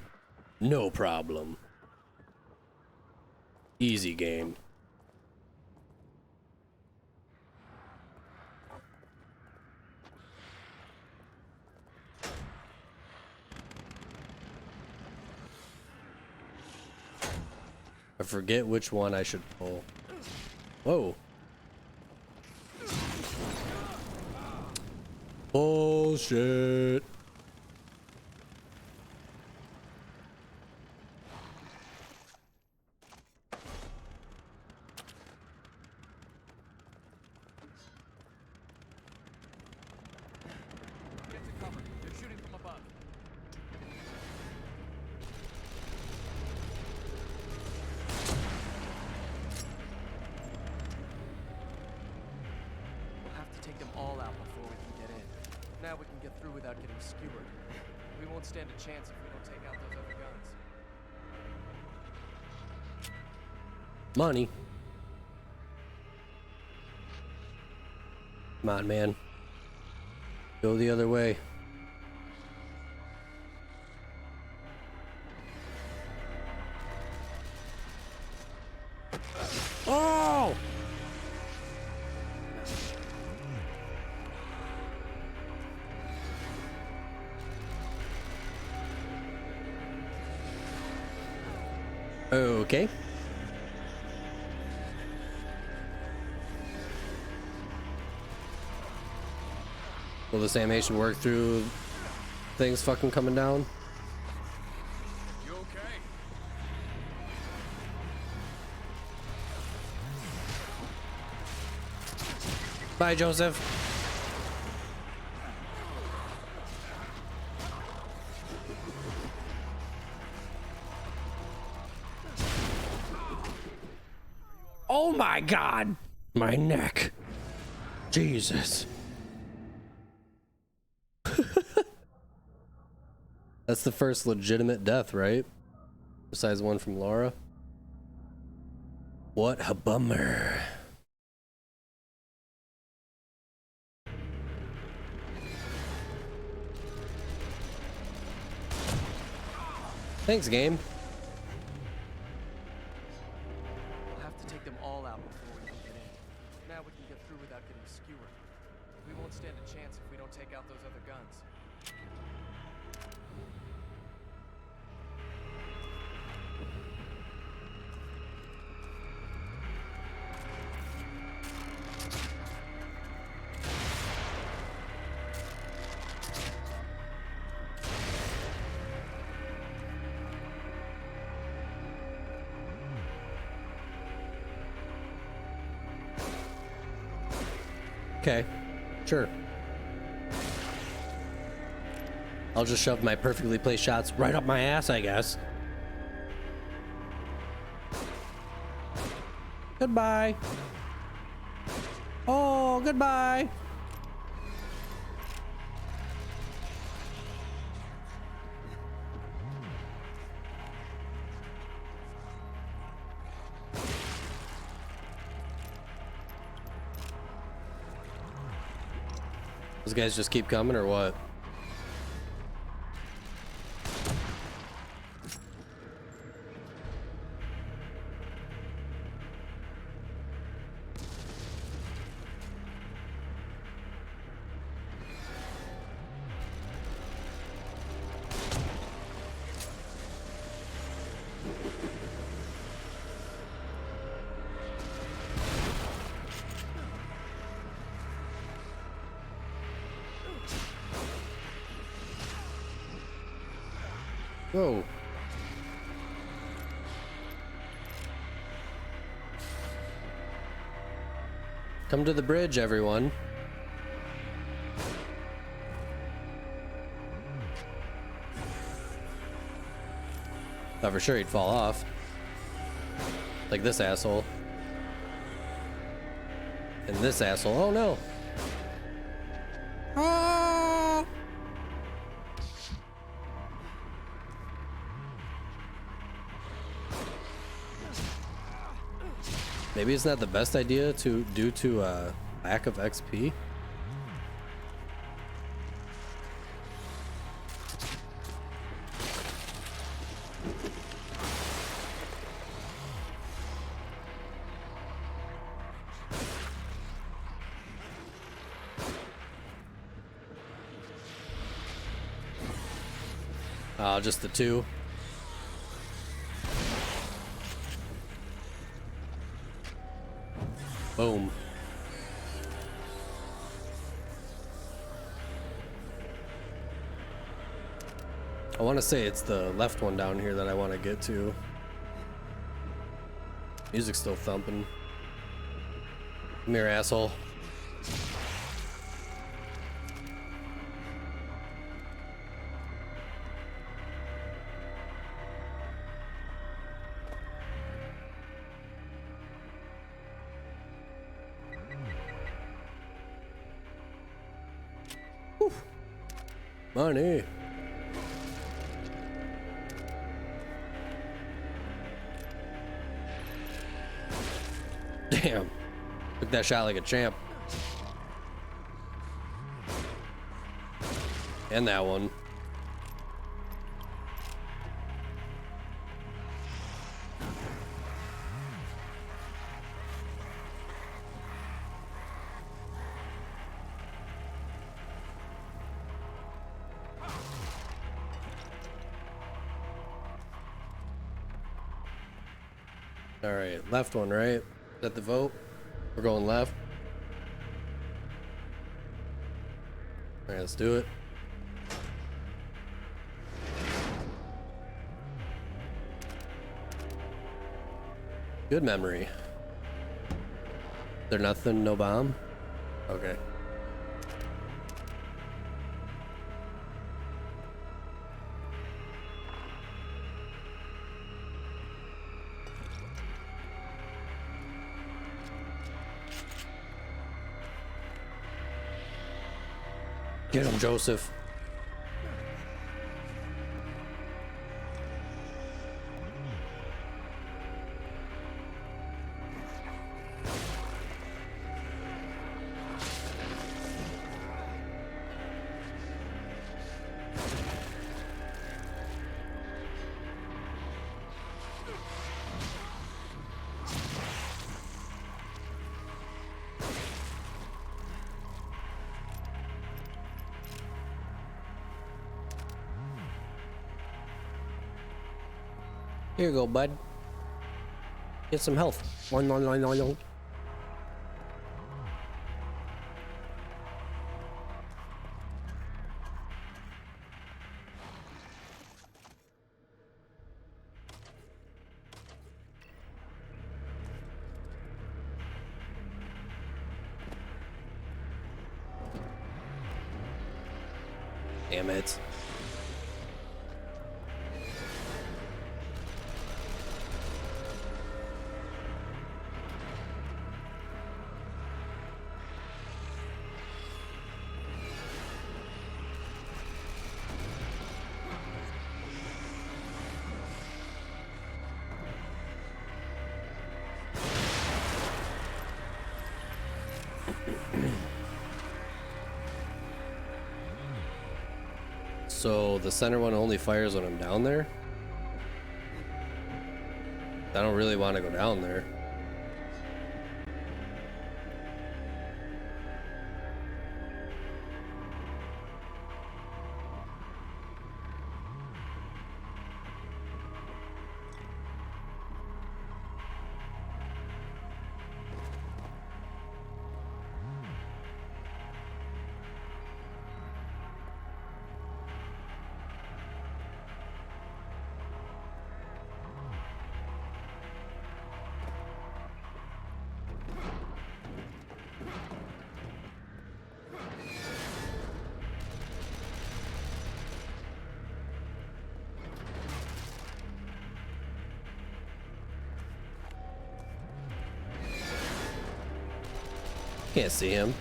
no problem. Easy game. I forget which one I should pull. Whoa. Bullshit. Get to cover. They're shooting from above. We'll have to take them all out before we can get in. Now we can get through without getting skewered. We won't stand a chance if we don't take out those other guns. Money. Come on, man. Go the other way. Oh! Okay. Will this animation work through things fucking coming down? You okay? Bye, Joseph. Oh my God! My neck. Jesus. That's the first legitimate death, right? Besides one from Laura. What a bummer. Thanks, game. We'll have to take them all out before we can get in. Now we can get through without getting skewered. We won't stand a chance if we don't take out those other guns. Okay, sure. I'll just shove my perfectly placed shots right up my ass, I guess. Goodbye. Oh, goodbye. Those guys just keep coming or what? Whoa. Come to the bridge, everyone. Thought for sure he'd fall off. Like this asshole. And this asshole. Oh no. Ah! Maybe it's not the best idea due to lack of XP. Just the two. Boom. I want to say it's the left one down here that I want to get to. Music's still thumping. Come here, asshole. Whew. Money. Damn. Took that shot like a champ. And that one. All right, left one, right? Is that the vote? We're going left. All right, let's do it. Good memory. There nothing, no bomb? Okay. Get him, Joseph. Here you go, bud. Get some health. Damn it. So the center one only fires when I'm down there? I don't really want to go down there. Can't see him.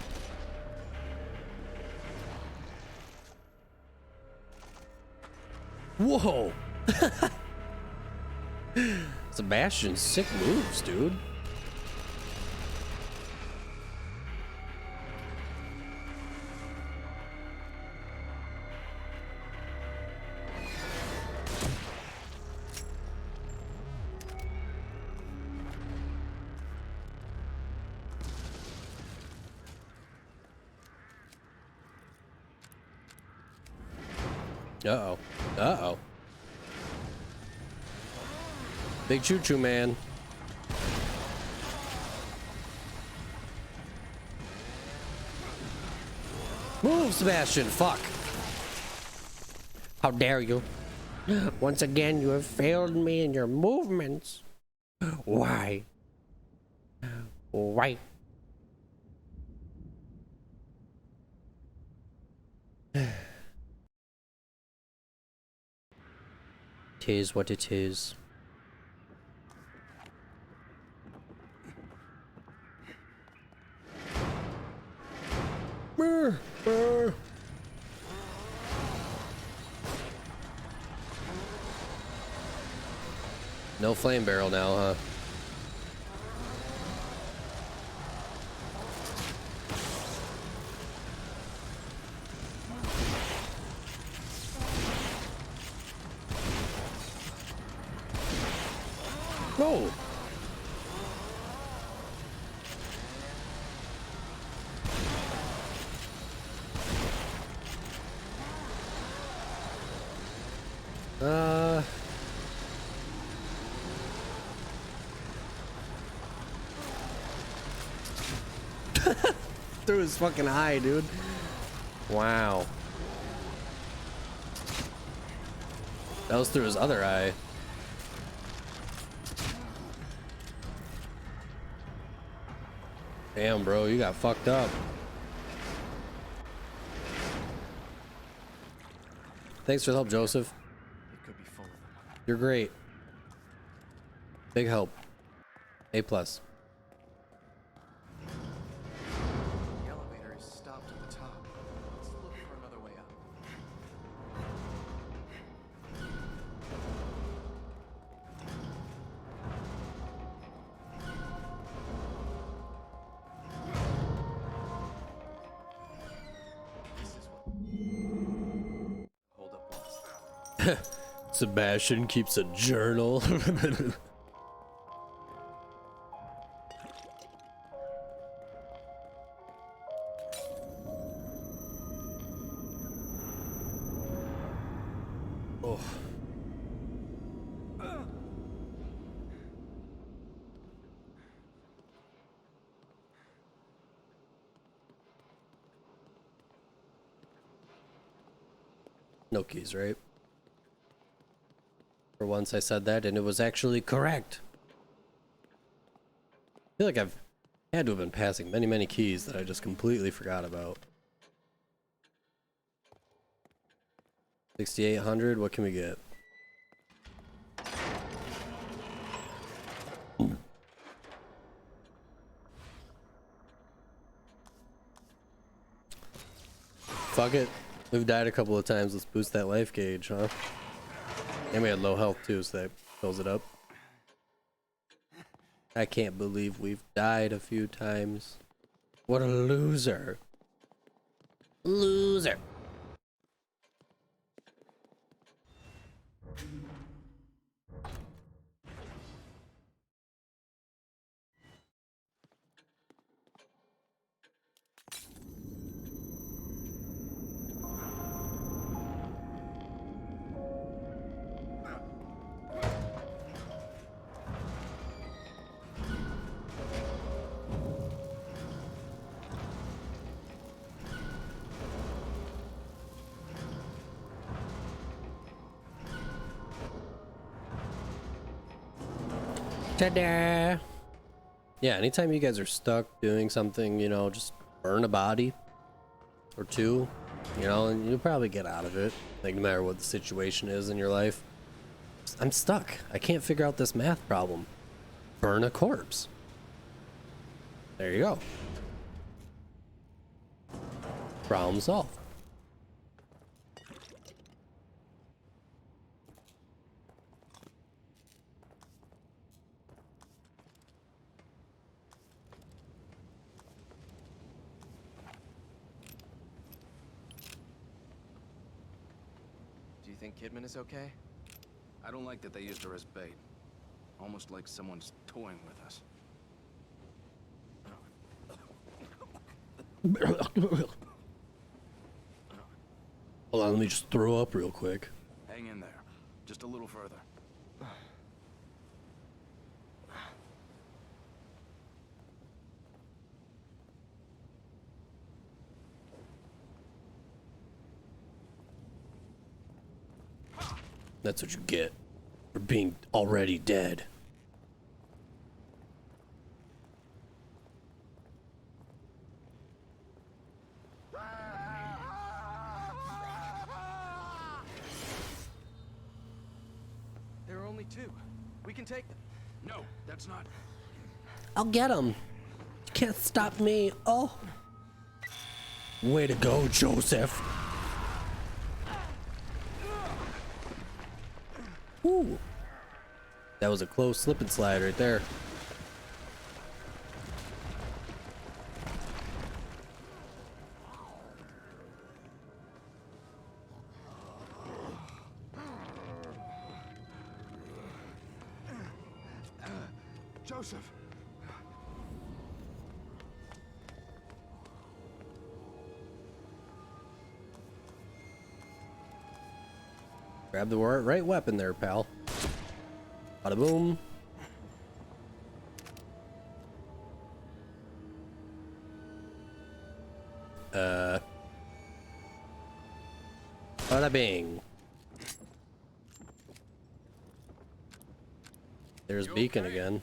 Whoa! Sebastian, sick moves, dude. Uh-oh. Uh-oh. Big choo-choo man. Move, Sebastian. Fuck. How dare you? Once again, you have failed me in your movements. Why? Why? It is what it is. No flame barrel now, huh? No. Through his fucking eye, dude. Wow. That was through his other eye. Damn, bro, you got fucked up. Thanks for the help, Joseph. It could be full of them. You're great. Big help. A+. The elevator is stopped at the top. Let's look for another way up. This is what... Hold up once. Sebastian keeps a journal. Oh. No keys, right? For once I said that and it was actually correct. I feel like I've had to have been passing many keys that I just completely forgot about. 6,800, what can we get? Fuck it. We've died a couple of times. Let's boost that life gauge, huh? And we had low health too, so that fills it up. I can't believe we've died a few times. What a loser. Loser. Ta-da! Yeah, anytime you guys are stuck doing something, you know, just burn a body or two, you know, and you'll probably get out of it. Like, no matter what the situation is in your life. I'm stuck. I can't figure out this math problem. Burn a corpse. There you go. Problem solved. Do you think Kidman is okay? I don't like that they used her as bait. Almost like someone's toying with us. Hold on, let me just throw up real quick. Hang in there. Just a little further. That's what you get for being already dead. There are only two. We can take them. No, that's not... I'll get him. You can't stop me. Oh. Way to go, Joseph. Ooh. That was a close slip and slide right there. Joseph! Grab the right weapon there, pal. Bada boom. Bada bing. There's Beacon again.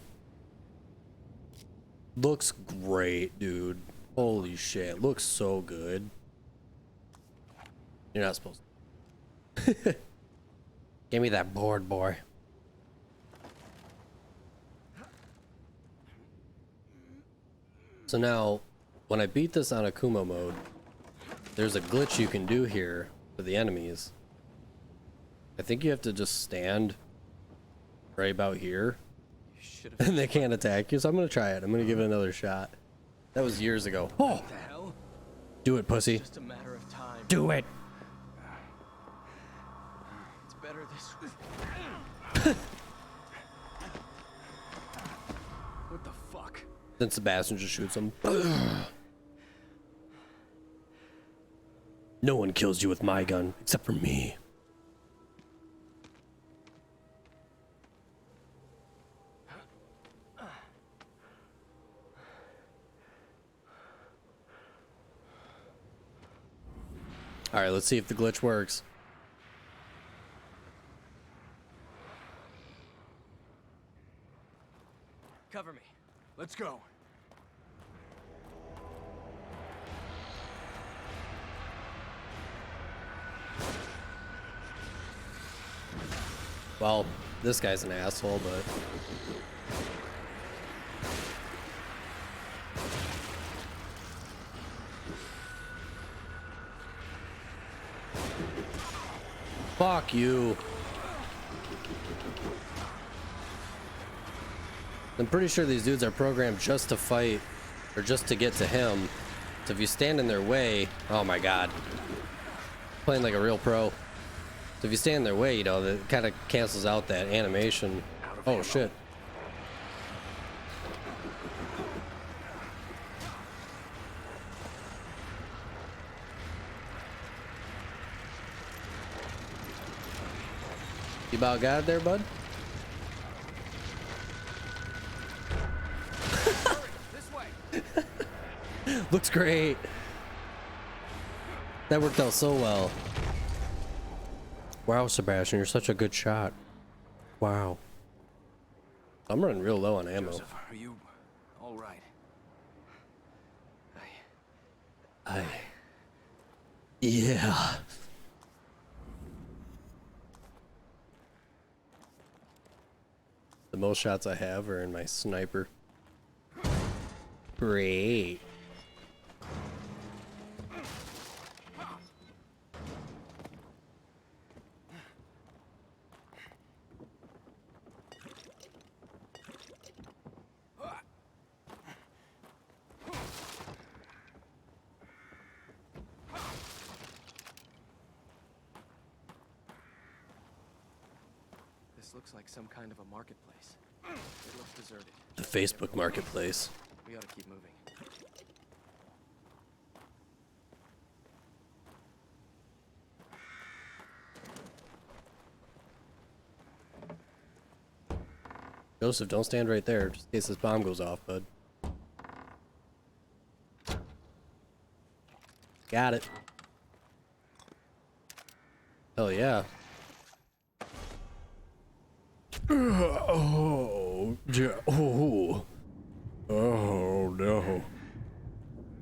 Looks great, dude. Holy shit. Looks so good. You're not supposed to. Give me that board, boy. So now, when I beat this on Akuma mode, there's a glitch you can do here for the enemies. I think you have to just stand right about here, and they can't attack you. So I'm gonna try it. I'm gonna give it another shot. That was years ago. Oh! What the hell? Do it, pussy. It's just a matter of time. Do it! It's better this way. What the fuck? Then Sebastian just shoots him. No one kills you with my gun, except for me. Alright, let's see if the glitch works. Cover me. Let's go. Well, this guy's an asshole, but... Fuck you. I'm pretty sure these dudes are programmed just to fight, or just to get to him. So if you stand in their way, oh my god. Playing like a real pro. So if you stand in their way, you know, that kind of cancels out that animation. Oh shit. You about got it there, bud? This way. Looks great. That worked out so well. Wow, Sebastian, you're such a good shot. Wow. I'm running real low on ammo. Joseph, are you all right? Yeah. The most shots I have are in my sniper. Great. This looks like some kind of a marketplace. It looks deserted. The Facebook marketplace. We ought to keep moving. Joseph, don't stand right there, just in case this bomb goes off, bud. Got it. Hell yeah. Oh, oh no.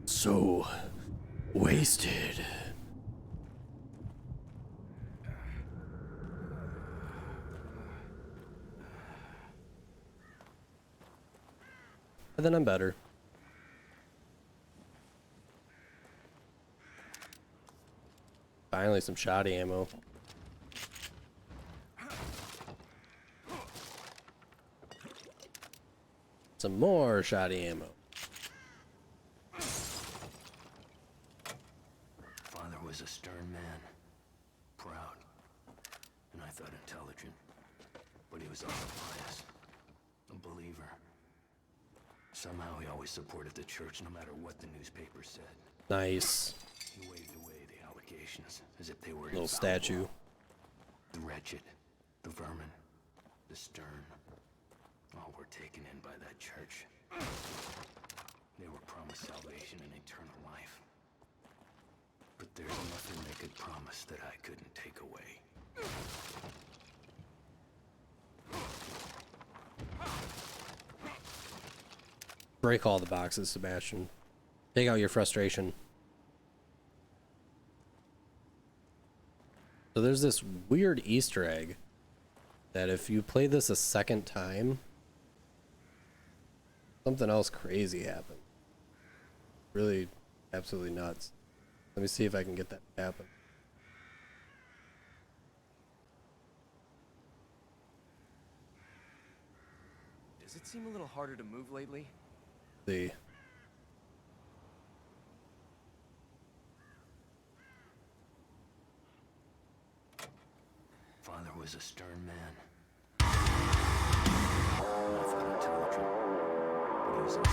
So wasted. And then I'm better. Finally some shoddy ammo. Some more shoddy ammo. Father was a stern man, proud, and I thought intelligent, but he was also pious, a believer. Somehow he always supported the church no matter what the newspaper said. Nice. He waved away the allegations as if they were Little infallible. statue. The wretched, the vermin, the stern, all were taken in by that church. They were promised salvation and eternal life. there's nothing they could promise that I couldn't take away. Break all the boxes, Sebastian. Take out your frustration. So there's this weird Easter egg that if you play this a second time, something else crazy happens. Really, absolutely nuts. Let me see if I can get that to happen. Does it seem a little harder to move lately? See. Father was a stern man. I thought intelligent, but he was also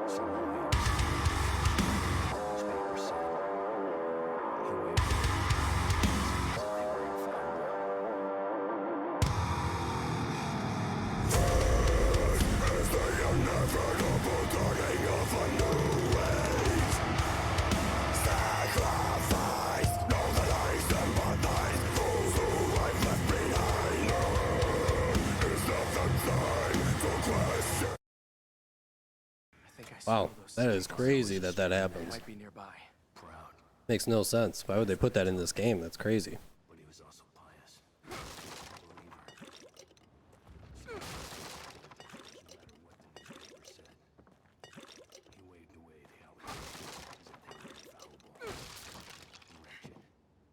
somehow he was. His paper said he waved at as if they were infallible. Wow, that is crazy that that happens. Might be nearby. Proud, Makes no sense. Why would they put that in this game? That's crazy. but he was also pious. A believer. No matter what the newspaper said, he waved away the allegations as if they were infallible. The wretched,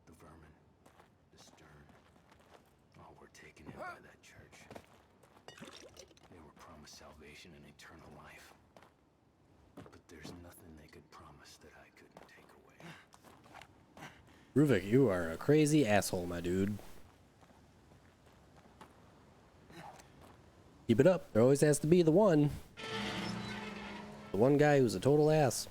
the vermin, the stern, all were taken in by that church. They were promised salvation and eternal life. But there's nothing they could promise that I couldn't take away. Ruvik, you are a crazy asshole, my dude. Keep it up. There always has to be the one. The one guy who's a total ass.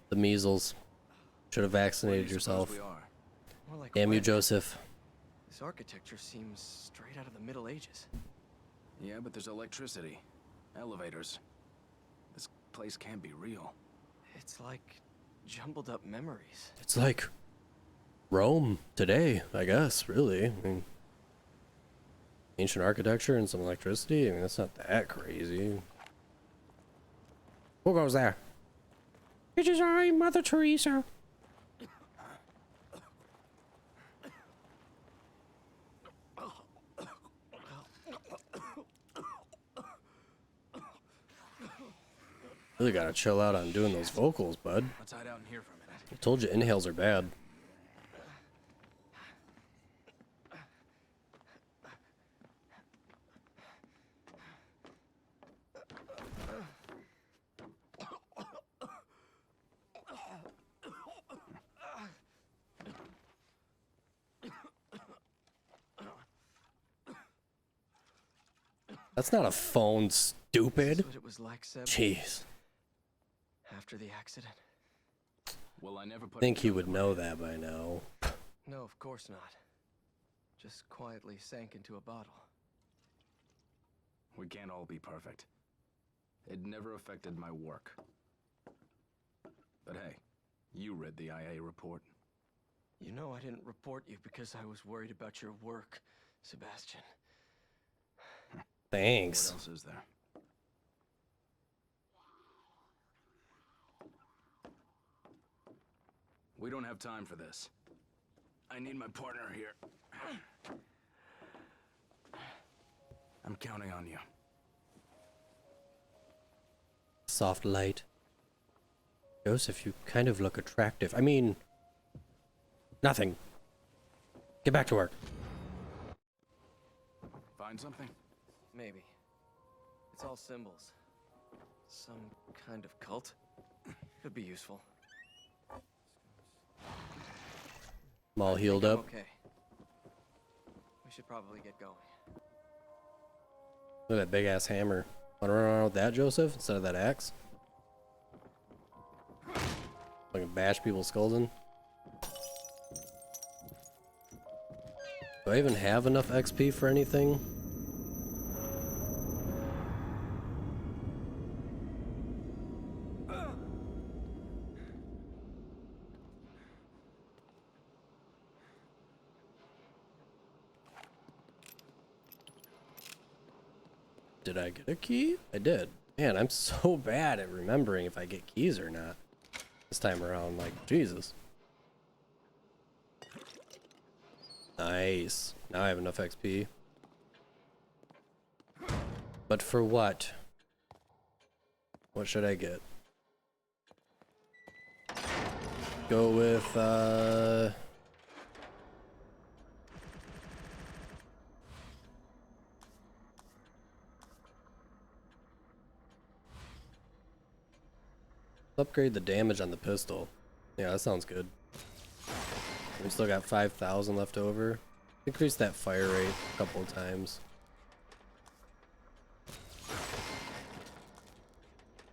The measles. Should have vaccinated yourself. More like Damn you, what? Joseph. This architecture seems straight out of the Middle Ages. Yeah, but there's electricity. Elevators. This place can't be real. It's like jumbled up memories. It's like Rome today, I guess, really. I mean, ancient architecture and some electricity. I mean, that's not that crazy. Who goes there? It is I, Mother Teresa. Really gotta chill out on doing those vocals, bud. Let's hide out in here for a minute. I told you inhales are bad. That's not a phone, stupid. That's what it was like, Seb, Jeez. after the accident. Well, I never put I think he would know that by now. No, of course not. Just quietly sank into a bottle. We can't all be perfect. It never affected my work. But hey, you read the IA report. You know I didn't report you because I was worried about your work, Sebastian. Thanks. What else is there? We don't have time for this. I need my partner here. I'm counting on you. Soft light. Joseph, you kind of look attractive. I mean, nothing. Get back to work. Find something? Maybe. It's all symbols. Some kind of cult. Could be useful. I'm all healed I'm up. okay. We should probably get going. Look at that big ass hammer. Want to run around with that, Joseph, instead of that axe? Fucking bash people's skulls in. Do I even have enough XP for anything? Did I get a key? I did. Man, I'm so bad at remembering if I get keys or not this time around. Like, Jesus. Nice. Now I have enough XP. But for what? What should I get? Go with, upgrade the damage on the pistol. Yeah, that sounds good. We still got 5,000 left over. Increase that fire rate a couple of times.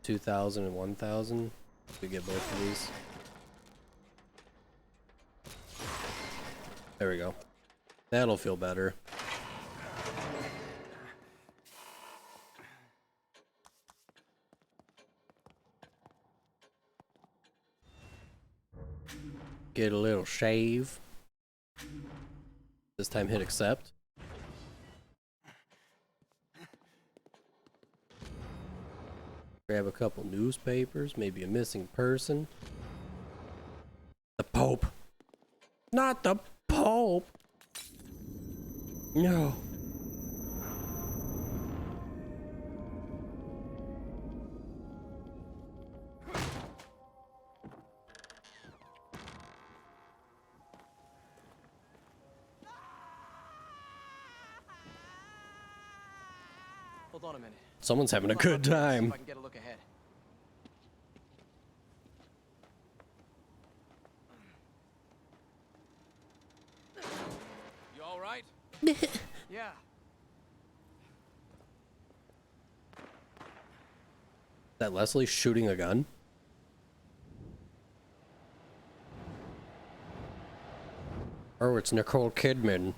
2,000 and 1,000. We get both of these. There we go. That'll feel better. Get a little shave. This time hit accept. Grab a couple newspapers, maybe a missing person. The Pope. Not the Pope. No. Hold on a minute. Someone's having a good See time. if I can get a look ahead. You all right? Yeah. That Leslie shooting a gun? Or it's Nicole Kidman.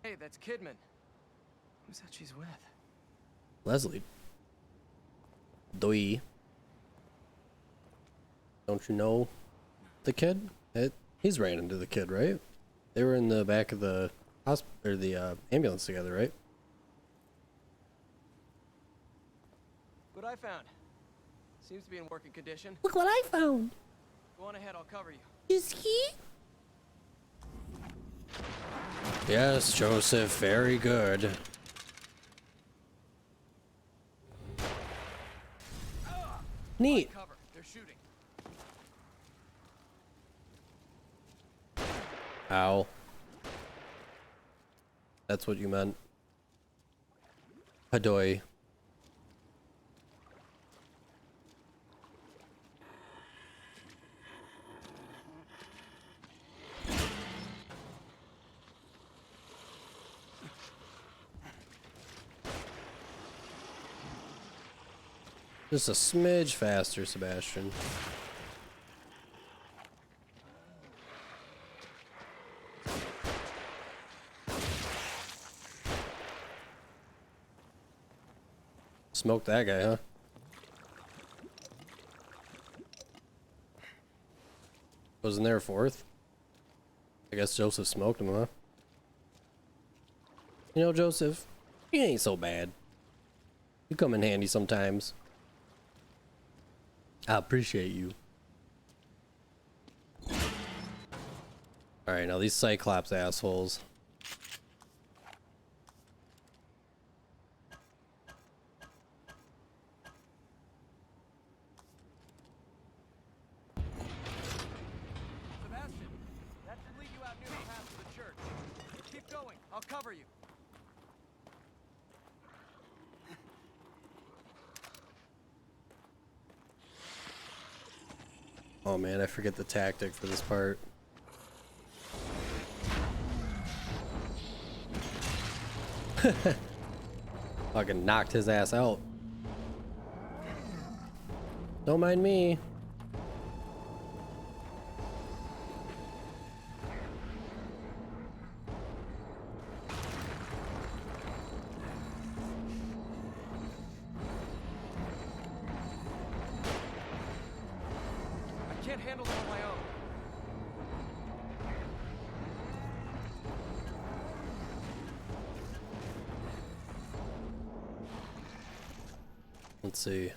Hey, that's Kidman. Who's that she's with? Leslie. Doi. Don't you know the kid? He's ran into the kid, right? They were in the back of the hospital or the ambulance together, right? What I found. Seems to be in working condition. Look what I found. Go on ahead, I'll cover you. Is he? Yes, Joseph, very good. Neat. Cover. They're shooting. Ow. That's what you meant. Hadoy. Just a smidge faster, Sebastian. Smoked that guy, huh? Wasn't there a fourth? I guess Joseph smoked him, huh? You know, Joseph, you ain't so bad. You come in handy sometimes. I appreciate you. Alright, now these Cyclops assholes. Sebastian, that should lead you out near the path to the church. Keep going. I'll cover you. Oh man, I forget the tactic for this part. Fucking knocked his ass out. Don't mind me. can't handle them on my own. Let's see.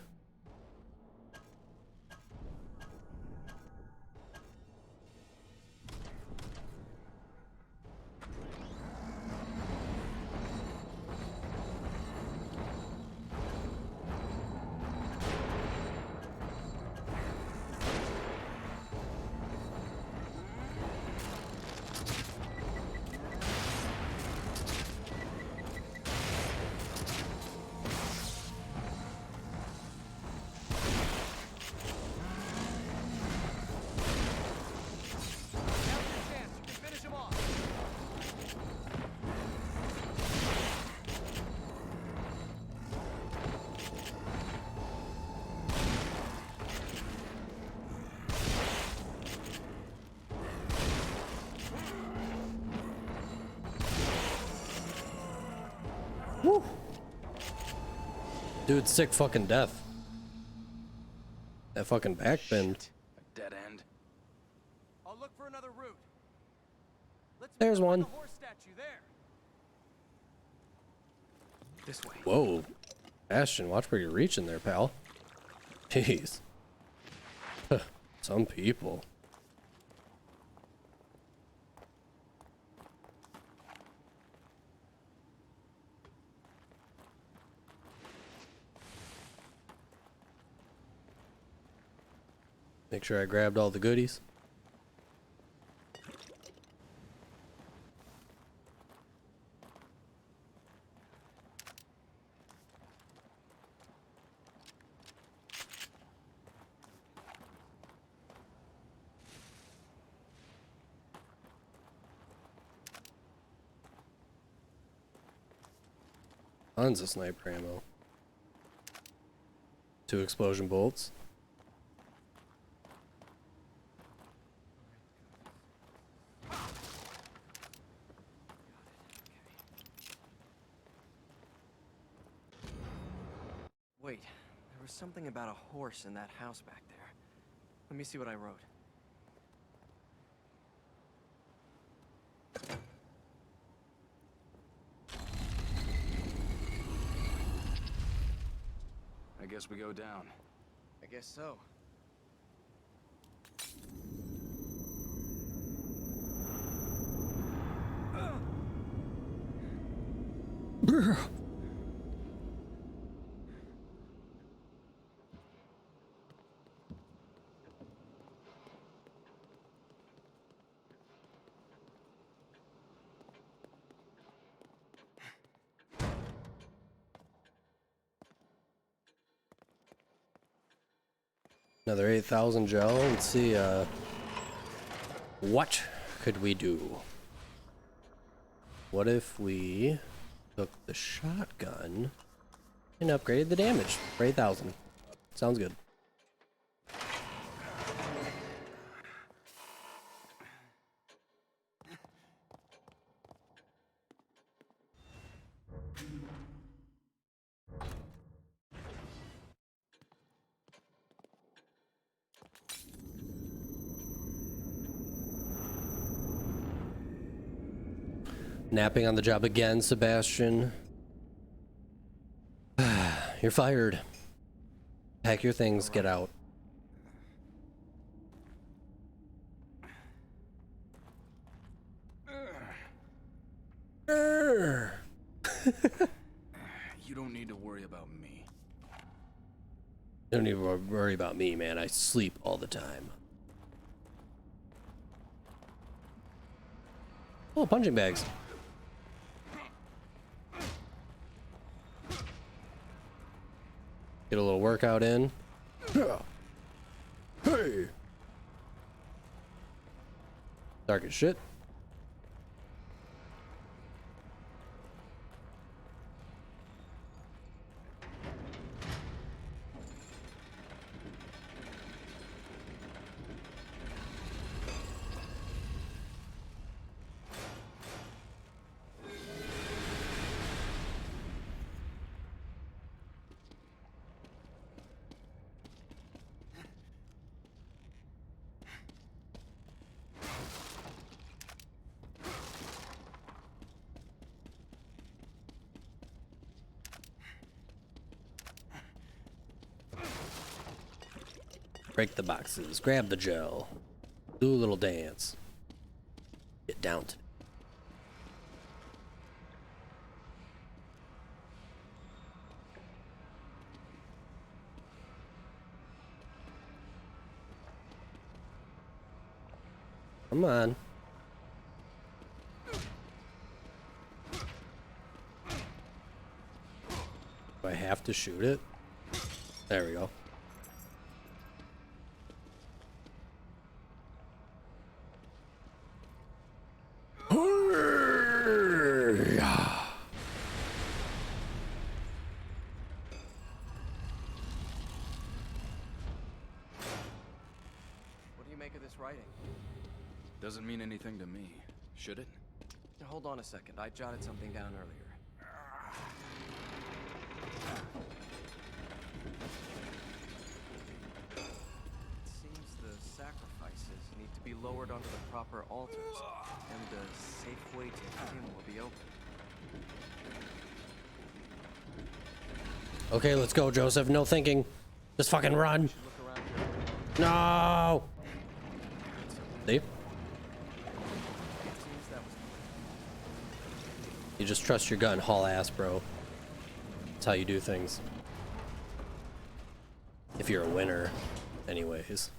Woo. Dude, sick fucking death. That fucking back bend. A dead end. I'll look for another route. Let's There's one. the horse statue there. This way. Whoa. Ashton, watch where you're reaching there, pal. Jeez. Some people. Make sure I grabbed all the goodies. Tons of sniper ammo. 2 explosion bolts. Wait, there was something about a horse in that house back there. Let me see what I wrote. I guess we go down. I guess so. Another 8,000 gel. Let's see, what could we do? What if we took the shotgun and upgraded the damage for 8,000? Sounds good. Napping on the job again, Sebastian. You're fired. Pack your things, get out. You don't need to worry about me. Don't even worry about me, man. I sleep all the time. Oh, punching bags. Get a little workout in. Hey. Dark as shit. Break the boxes. Grab the gel. Do a little dance. Get down to it. Come on. Do I have to shoot it? There we go. What do you make of this writing? Doesn't mean anything to me. Should it? Now, hold on a second. I jotted something down earlier. It seems the sacrifices need to be lowered onto the proper altars, and a safe way to him will be open. Okay, let's go, Joseph. No thinking. Just fucking run. Look around here. No. See? It seems that was You just trust your gut and haul ass, bro. That's how you do things. If you're a winner, anyways.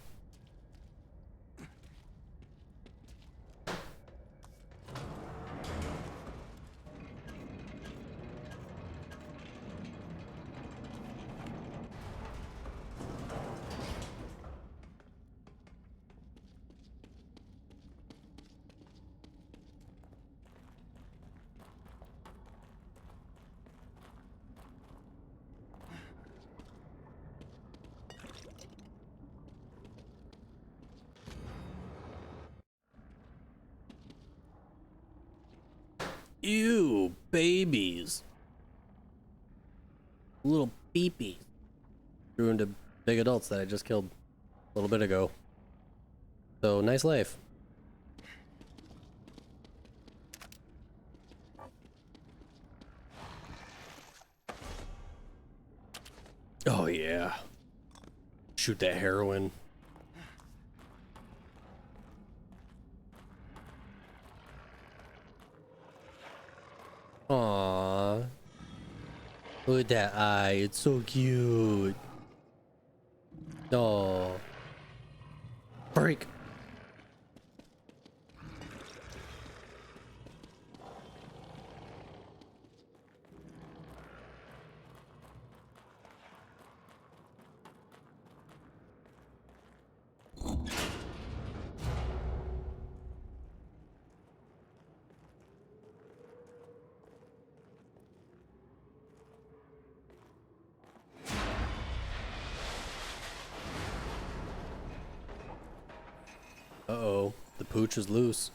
Ew, babies. Little peepees. Grew into big adults that I just killed a little bit ago. So, nice life. Oh, yeah. Shoot that heroin. Aww. Look at that eye. It's so cute. Oh. Break. Uh-oh, the pooch is loose.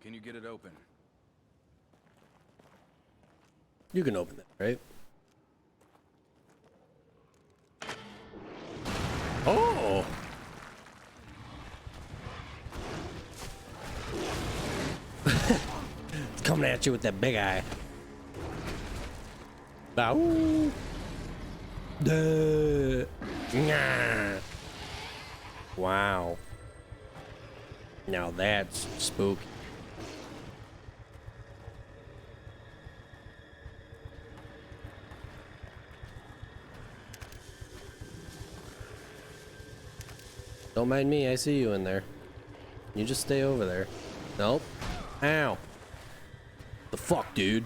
Can you get it open? You can open that, right? Oh! It's coming at you with that big eye. Bow. Duh. Nah. Wow. Now that's spooky. Don't mind me, I see you in there. You just stay over there. Nope. Ow. The fuck, dude?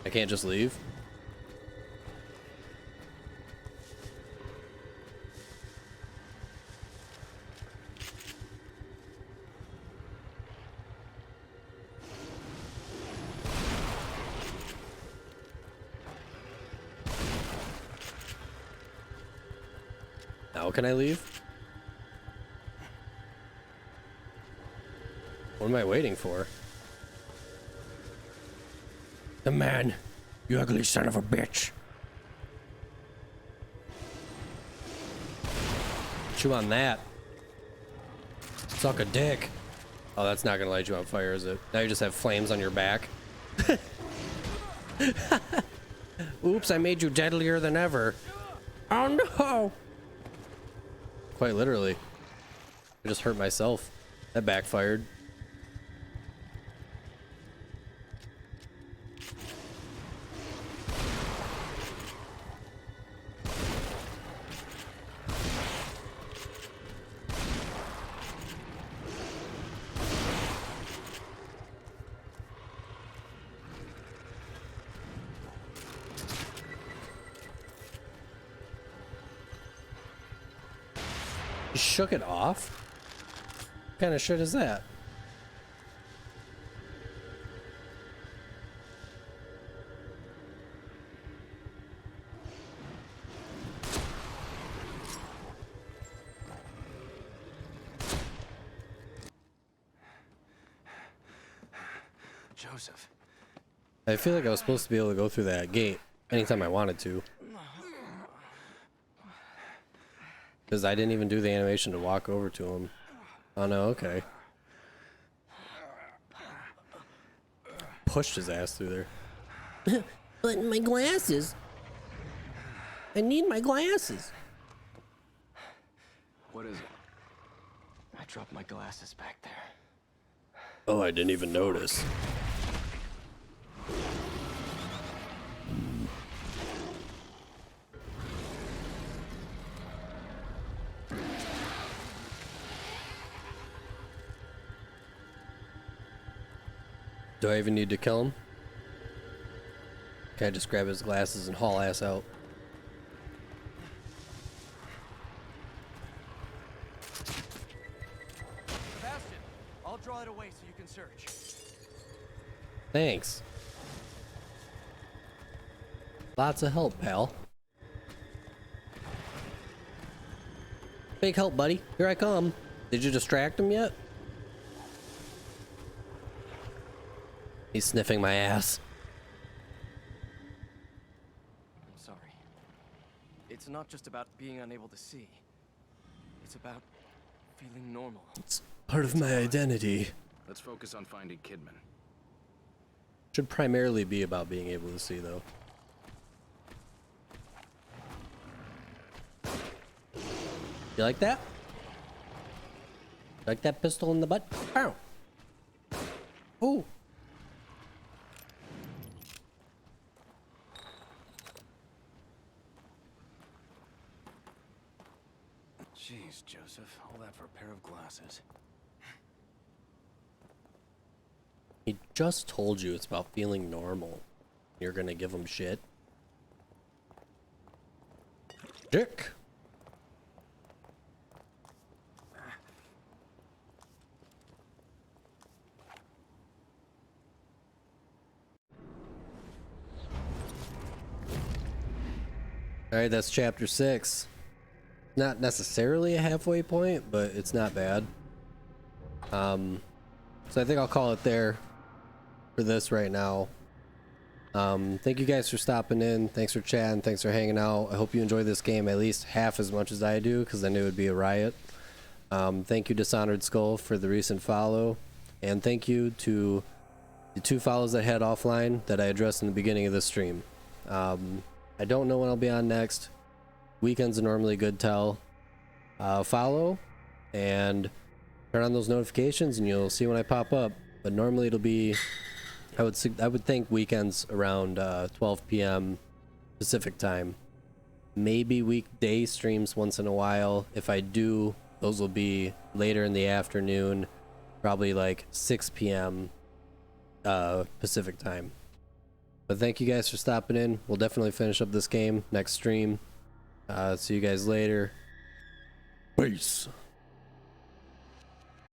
I can't just leave? How can I leave? What am I waiting for? The man, you ugly son of a bitch. Chew on that. Suck a dick. Oh, that's not gonna light you on fire, is it? Now you just have flames on your back. Oops, I made you deadlier than ever. Oh no! Quite literally. I just hurt myself. That backfired. You shook it off? What kind of shit is that? Joseph. I feel like I was supposed to be able to go through that gate anytime I wanted to. Because I didn't even do the animation to walk over to him. Oh no, okay. Pushed his ass through there. But my glasses. I need my glasses. What is it? I dropped my glasses back there. Oh, I didn't even notice. Do I even need to kill him? Can I just grab his glasses and haul ass out? Sebastian, I'll draw it away so you can search. Thanks. Lots of help, pal. Big help, buddy. Here I come. Did you distract him yet? He's sniffing my ass. I'm sorry. It's not just about being unable to see. It's about feeling normal. It's part of my identity. Let's focus on finding Kidman. Should primarily be about being able to see, though. You like that? Like that pistol in the butt? Ow! Ooh! Jeez, Joseph. All that for a pair of glasses. He just told you it's about feeling normal. You're gonna give him shit? Dick! Alright, that's chapter 6. Not necessarily a halfway point, but it's not bad. So I think I'll call it there for this right now. Thank you guys for stopping in. Thanks for chatting. Thanks for hanging out. I hope you enjoy this game at least half as much as I do, because I knew it would be a riot. Thank you, Dishonored Skull, for the recent follow. And thank you to the 2 follows I had offline that I addressed in the beginning of the stream. I don't know when I'll be on next. Weekends are normally a good tell. Follow and turn on those notifications and you'll see when I pop up. But normally it'll be, I would think weekends around 12 p.m. Pacific time. Maybe weekday streams once in a while. If I do, those will be later in the afternoon, probably like 6 p.m. Pacific time. But thank you guys for stopping in. We'll definitely finish up this game next stream. See you guys later. Peace.